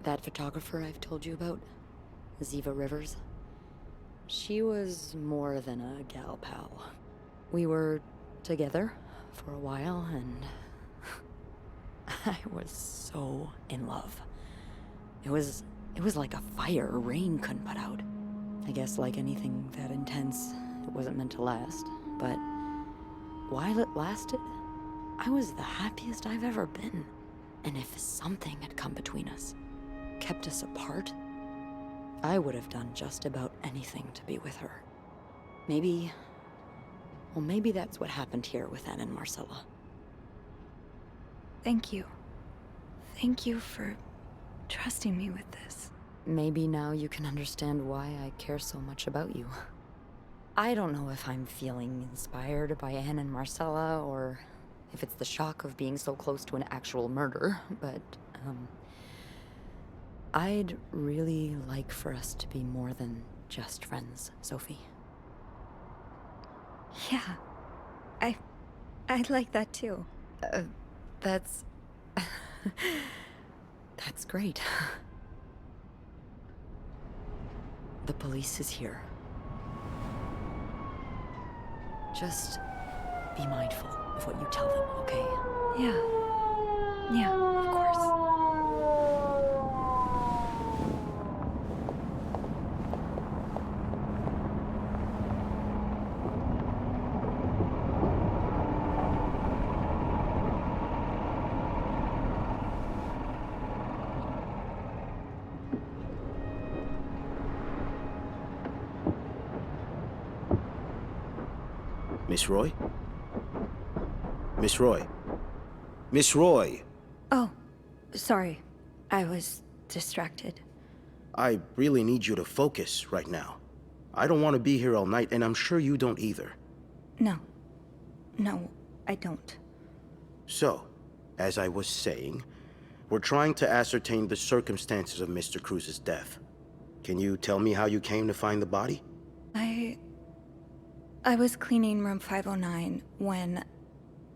[SPEAKER 8] that photographer I've told you about, Ziva Rivers, she was more than a gal pal. We were together for a while, and I was so in love. It was like a fire Rain couldn't put out. I guess like anything that intense, it wasn't meant to last, but while it lasted, I was the happiest I've ever been. And if something had come between us, kept us apart, I would have done just about anything to be with her. Maybe that's what happened here with Anne and Marcella.
[SPEAKER 2] Thank you. Thank you for trusting me with this.
[SPEAKER 8] Maybe now you can understand why I care so much about you. I don't know if I'm feeling inspired by Anne and Marcella, or if it's the shock of being so close to an actual murder, but, I'd really like for us to be more than just friends, Sophie.
[SPEAKER 2] Yeah. I'd like that too.
[SPEAKER 8] That's great. The police is here. Just be mindful of what you tell them, okay?
[SPEAKER 2] Yeah, of course.
[SPEAKER 3] Miss Roy? Miss Roy? Miss Roy!
[SPEAKER 2] Oh, sorry. I was distracted.
[SPEAKER 3] I really need you to focus right now. I don't want to be here all night, and I'm sure you don't either.
[SPEAKER 2] No, I don't.
[SPEAKER 3] So, as I was saying, we're trying to ascertain the circumstances of Mr. Cruz's death. Can you tell me how you came to find the body?
[SPEAKER 2] I was cleaning room 509 when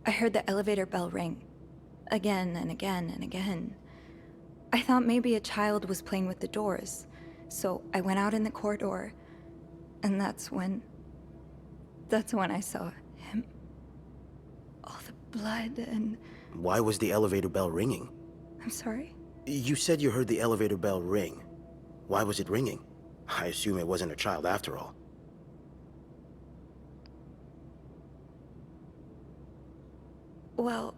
[SPEAKER 2] I heard the elevator bell ring. Again and again and again. I thought maybe a child was playing with the doors, so I went out in the corridor, and that's when I saw him. All the blood and...
[SPEAKER 3] Why was the elevator bell ringing?
[SPEAKER 2] I'm sorry?
[SPEAKER 3] You said you heard the elevator bell ring. Why was it ringing? I assume it wasn't a child after all.
[SPEAKER 2] Well,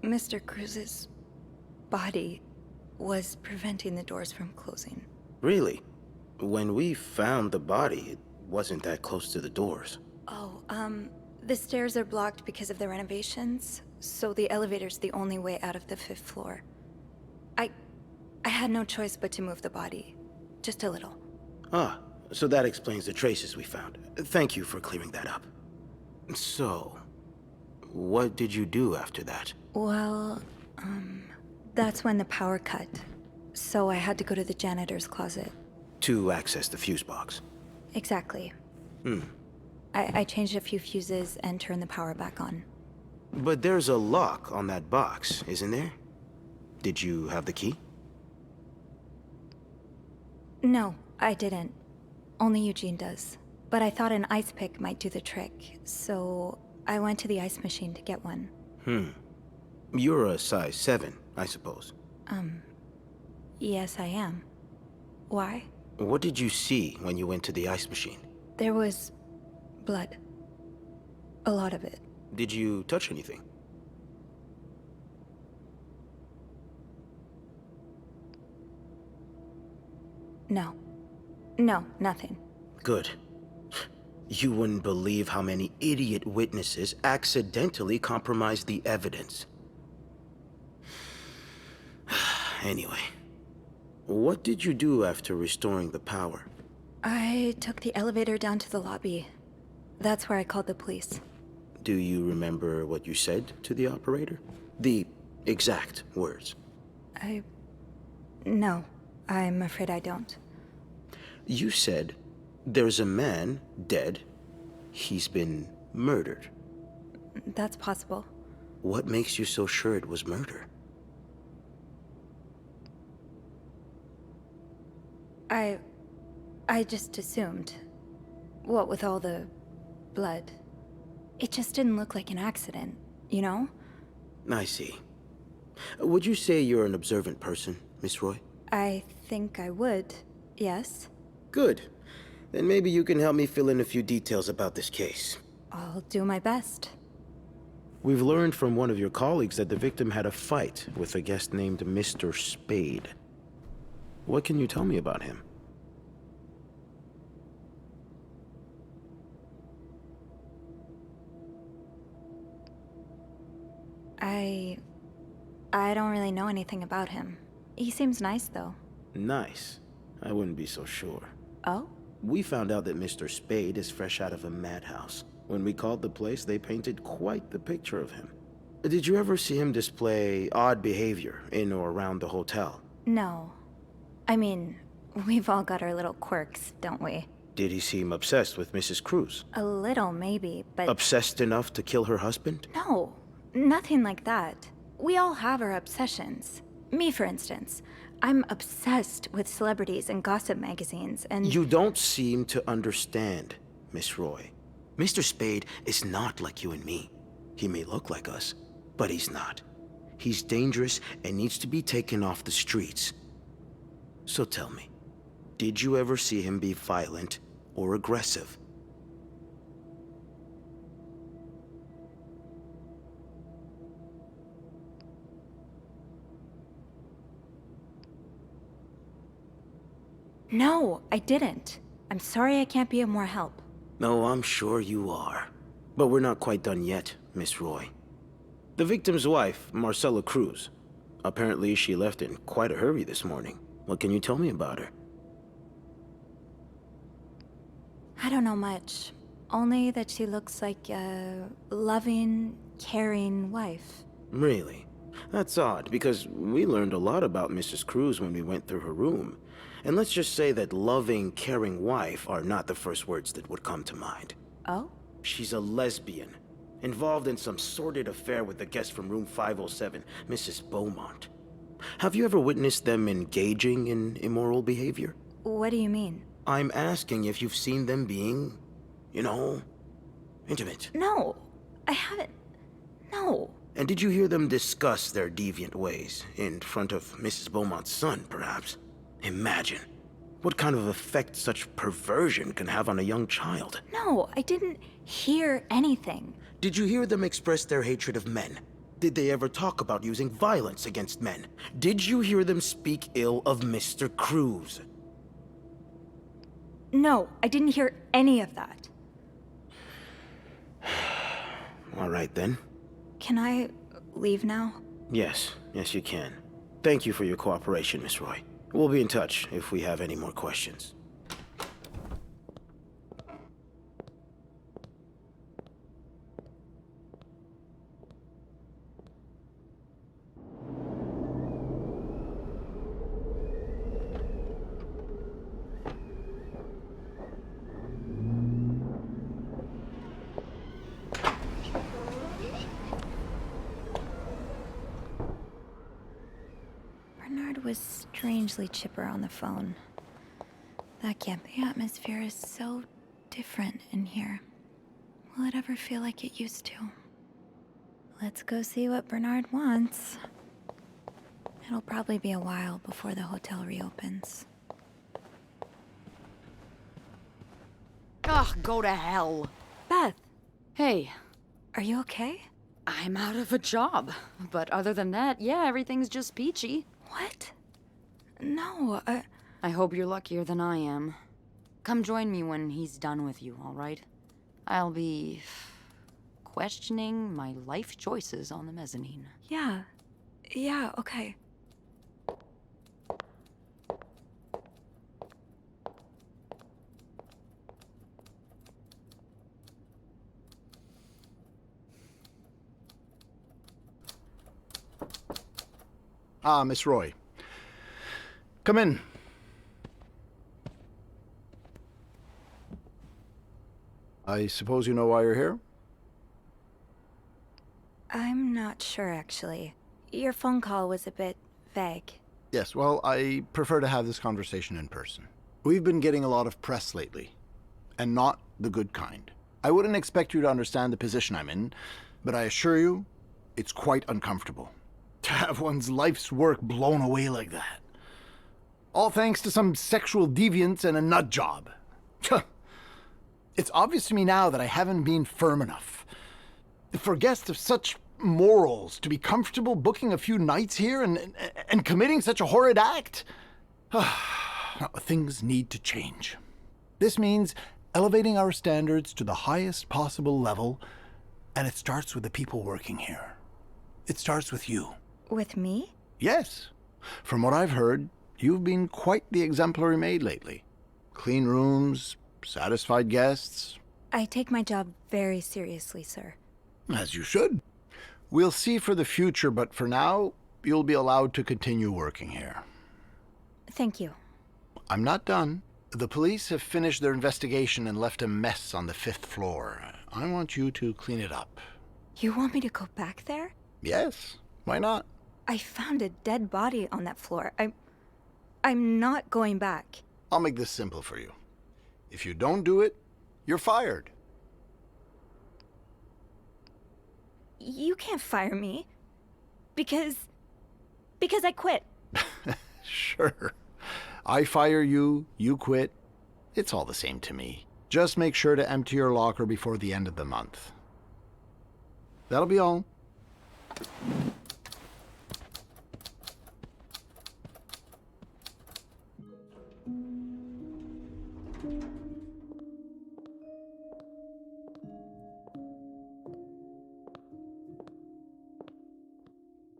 [SPEAKER 2] Mr. Cruz's body was preventing the doors from closing.
[SPEAKER 3] Really? When we found the body, it wasn't that close to the doors.
[SPEAKER 2] Oh, the stairs are blocked because of the renovations, so the elevator's the only way out of the 5th floor. I had no choice but to move the body. Just a little.
[SPEAKER 3] Ah, so that explains the traces we found. Thank you for clearing that up. So, what did you do after that?
[SPEAKER 2] Well, that's when the power cut. So I had to go to the janitor's closet.
[SPEAKER 3] To access the fuse box.
[SPEAKER 2] Exactly. I changed a few fuses and turned the power back on.
[SPEAKER 3] But there's a lock on that box, isn't there? Did you have the key?
[SPEAKER 2] No, I didn't. Only Eugene does. but I thought an ice pick might do the trick, so I went to the ice machine to get one.
[SPEAKER 3] You're a size 7, I suppose.
[SPEAKER 2] Yes, I am. Why?
[SPEAKER 3] What did you see when you went to the ice machine?
[SPEAKER 2] There was blood. A lot of it.
[SPEAKER 3] Did you touch anything?
[SPEAKER 2] No. No, nothing.
[SPEAKER 3] Good. You wouldn't believe how many idiot witnesses accidentally compromised the evidence. Anyway, what did you do after restoring the power?
[SPEAKER 2] I took the elevator down to the lobby. That's where I called the police.
[SPEAKER 3] Do you remember what you said to the operator? The exact words.
[SPEAKER 2] No, I'm afraid I don't.
[SPEAKER 3] You said, there's a man dead. He's been murdered.
[SPEAKER 2] That's possible.
[SPEAKER 3] What makes you so sure it was murder?
[SPEAKER 2] I just assumed. What with all the blood. It just didn't look like an accident, you know?
[SPEAKER 3] I see. Would you say you're an observant person, Miss Roy?
[SPEAKER 2] I think I would, yes.
[SPEAKER 3] Good. Then maybe you can help me fill in a few details about this case.
[SPEAKER 2] I'll do my best.
[SPEAKER 3] We've learned from one of your colleagues that the victim had a fight with a guest named Mr. Spade. What can you tell me about him?
[SPEAKER 2] I don't really know anything about him. He seems nice, though.
[SPEAKER 3] Nice. I wouldn't be so sure.
[SPEAKER 2] Oh?
[SPEAKER 3] We found out that Mr. Spade is fresh out of a madhouse. When we called the place, they painted quite the picture of him. Did you ever see him display odd behavior in or around the hotel?
[SPEAKER 2] No. I mean, we've all got our little quirks, don't we?
[SPEAKER 3] Did he seem obsessed with Mrs. Cruz?
[SPEAKER 2] A little, maybe, but...
[SPEAKER 3] Obsessed enough to kill her husband?
[SPEAKER 2] No, nothing like that. We all have our obsessions. Me, for instance. I'm obsessed with celebrities and gossip magazines, and...
[SPEAKER 3] You don't seem to understand, Miss Roy. Mr. Spade is not like you and me. He may look like us, but he's not. He's dangerous and needs to be taken off the streets. So tell me, did you ever see him be violent or aggressive?
[SPEAKER 2] No, I didn't. I'm sorry I can't be of more help.
[SPEAKER 3] No, I'm sure you are. But we're not quite done yet, Miss Roy. The victim's wife, Marcella Cruz. Apparently she left in quite a hurry this morning. What can you tell me about her?
[SPEAKER 2] I don't know much. Only that she looks like a loving, caring wife.
[SPEAKER 3] Really? That's odd, because we learned a lot about Mrs. Cruz when we went through her room. And let's just say that loving, caring wife are not the first words that would come to mind.
[SPEAKER 2] Oh?
[SPEAKER 3] She's a lesbian, involved in some sordid affair with the guest from room 507, Mrs. Beaumont. Have you ever witnessed them engaging in immoral behavior?
[SPEAKER 2] What do you mean?
[SPEAKER 3] I'm asking if you've seen them being, you know, intimate.
[SPEAKER 2] No, I haven't. No.
[SPEAKER 3] And did you hear them discuss their deviant ways in front of Mrs. Beaumont's son, perhaps? Imagine what kind of effect such perversion can have on a young child.
[SPEAKER 2] No, I didn't hear anything.
[SPEAKER 3] Did you hear them express their hatred of men? Did they ever talk about using violence against men? Did you hear them speak ill of Mr. Cruz?
[SPEAKER 2] No, I didn't hear any of that.
[SPEAKER 3] All right, then.
[SPEAKER 2] Can I leave now?
[SPEAKER 3] Yes, you can. Thank you for your cooperation, Miss Roy. We'll be in touch if we have any more questions.
[SPEAKER 2] Bernard was strangely chipper on the phone. That camping atmosphere is so different in here. Will it ever feel like it used to? Let's go see what Bernard wants. It'll probably be a while before the hotel reopens.
[SPEAKER 8] Ugh, go to hell.
[SPEAKER 2] Beth,
[SPEAKER 8] Hey,
[SPEAKER 2] are you okay?
[SPEAKER 8] I'm out of a job. But other than that, yeah, everything's just peachy.
[SPEAKER 2] What? No,
[SPEAKER 8] I hope you're luckier than I am. Come join me when he's done with you, all right? I'll be questioning my life choices on the mezzanine.
[SPEAKER 2] yeah. Yeah, okay.
[SPEAKER 9] Ah, Miss Roy. Come in. I suppose you know why you're here?
[SPEAKER 2] I'm not sure, actually. Your phone call was a bit vague.
[SPEAKER 9] Yes, well, I prefer to have this conversation in person. We've been getting a lot of press lately, and not the good kind. I wouldn't expect you to understand the position I'm in, but I assure you, it's quite uncomfortable. To have one's life's work blown away like that. All thanks to some sexual deviance and a nut job. It's obvious to me now that I haven't been firm enough. For guests of such morals to be comfortable booking a few nights here and committing such a horrid act. Things need to change. This means elevating our standards to the highest possible level, and it starts with the people working here. It starts with you.
[SPEAKER 2] With me?
[SPEAKER 9] Yes. From what I've heard, you've been quite the exemplary maid lately. Clean rooms, satisfied guests.
[SPEAKER 2] I take my job very seriously, sir.
[SPEAKER 9] As you should. We'll see for the future, but for now, you'll be allowed to continue working here.
[SPEAKER 2] Thank you.
[SPEAKER 9] I'm not done. The police have finished their investigation and left a mess on the 5th floor. I want you to clean it up.
[SPEAKER 2] You want me to go back there?
[SPEAKER 9] Yes, why not?
[SPEAKER 2] I found a dead body on that floor. I'm not going back.
[SPEAKER 9] I'll make this simple for you. If you don't do it, you're fired.
[SPEAKER 2] You can't fire me. Because I quit.
[SPEAKER 9] Sure. I fire you, you quit. It's all the same to me. Just make sure to empty your locker before the end of the month. That'll be all.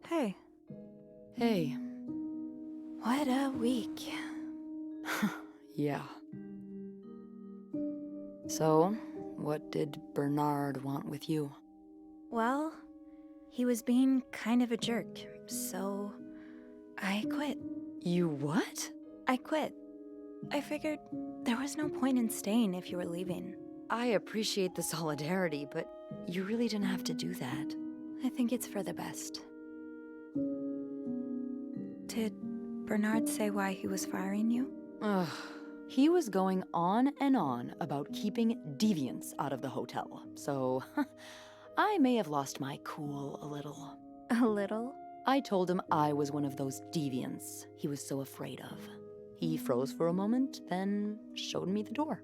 [SPEAKER 2] Hey.
[SPEAKER 8] Hey.
[SPEAKER 2] What a week.
[SPEAKER 8] Yeah. So, what did Bernard want with you?
[SPEAKER 2] Well, he was being kind of a jerk, so I quit.
[SPEAKER 8] You what?
[SPEAKER 2] I quit. I figured there was no point in staying if you were leaving.
[SPEAKER 8] I appreciate the solidarity, but you really didn't have to do that.
[SPEAKER 2] I think it's for the best. Did Bernard say why he was firing you?
[SPEAKER 8] Ugh. He was going on and on about keeping deviants out of the hotel, so I may have lost my cool a little.
[SPEAKER 2] A little?
[SPEAKER 8] I told him I was one of those deviants he was so afraid of. He froze for a moment, then showed me the door.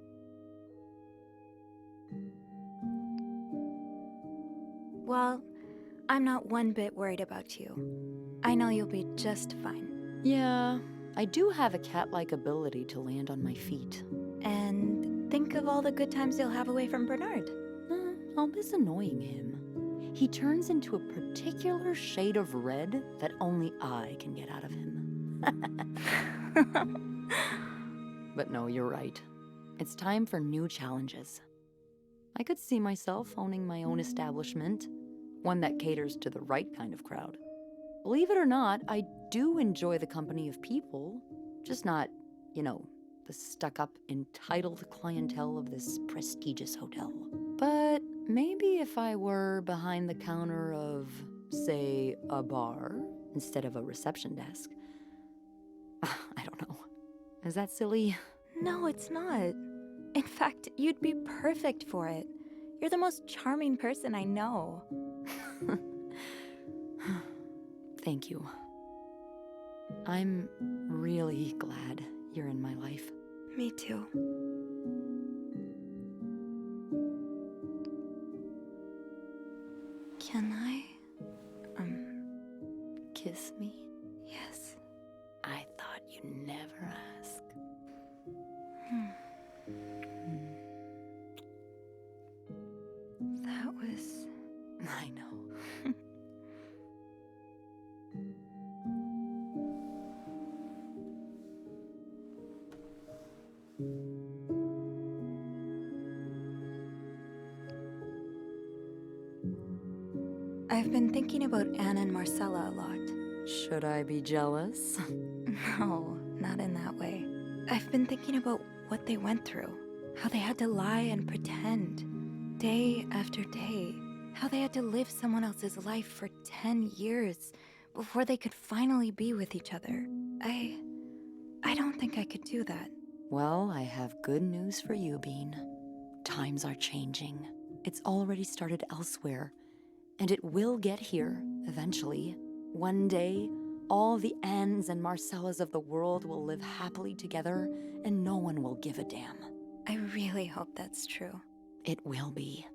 [SPEAKER 2] Well, I'm not one bit worried about you. I know you'll be just fine.
[SPEAKER 8] Yeah, I do have a cat-like ability to land on my feet.
[SPEAKER 2] And think of all the good times you'll have away from Bernard.
[SPEAKER 8] I'll miss annoying him. He turns into a particular shade of red that only I can get out of him. But no, you're right. It's time for new challenges. I could see myself owning my own establishment, one that caters to the right kind of crowd. Believe it or not, I do enjoy the company of people, just not, the stuck-up, entitled clientele of this prestigious hotel. But maybe if I were behind the counter of, say, a bar instead of a reception desk. I don't know. Is that silly?
[SPEAKER 2] No, it's not. In fact, you'd be perfect for it. You're the most charming person I know.
[SPEAKER 8] Thank you. I'm really glad you're in my life.
[SPEAKER 2] Me too. Can I,
[SPEAKER 8] Kiss me?
[SPEAKER 2] yes.
[SPEAKER 8] I thought you'd never ask.
[SPEAKER 2] That was...
[SPEAKER 8] I know.
[SPEAKER 2] I've been thinking about Anna and Marcella a lot.
[SPEAKER 8] Should I be jealous?
[SPEAKER 2] No, not in that way. I've been thinking about what they went through. How they had to lie and pretend, day after day. How they had to live someone else's life for 10 years before they could finally be with each other. I don't think I could do that.
[SPEAKER 8] Well, I have good news for you, Bean. Times are changing. It's already started elsewhere, and it will get here eventually. One day, all the Annes and Marcellas of the world will live happily together, and no one will give a damn.
[SPEAKER 2] I really hope that's true.
[SPEAKER 8] It will be.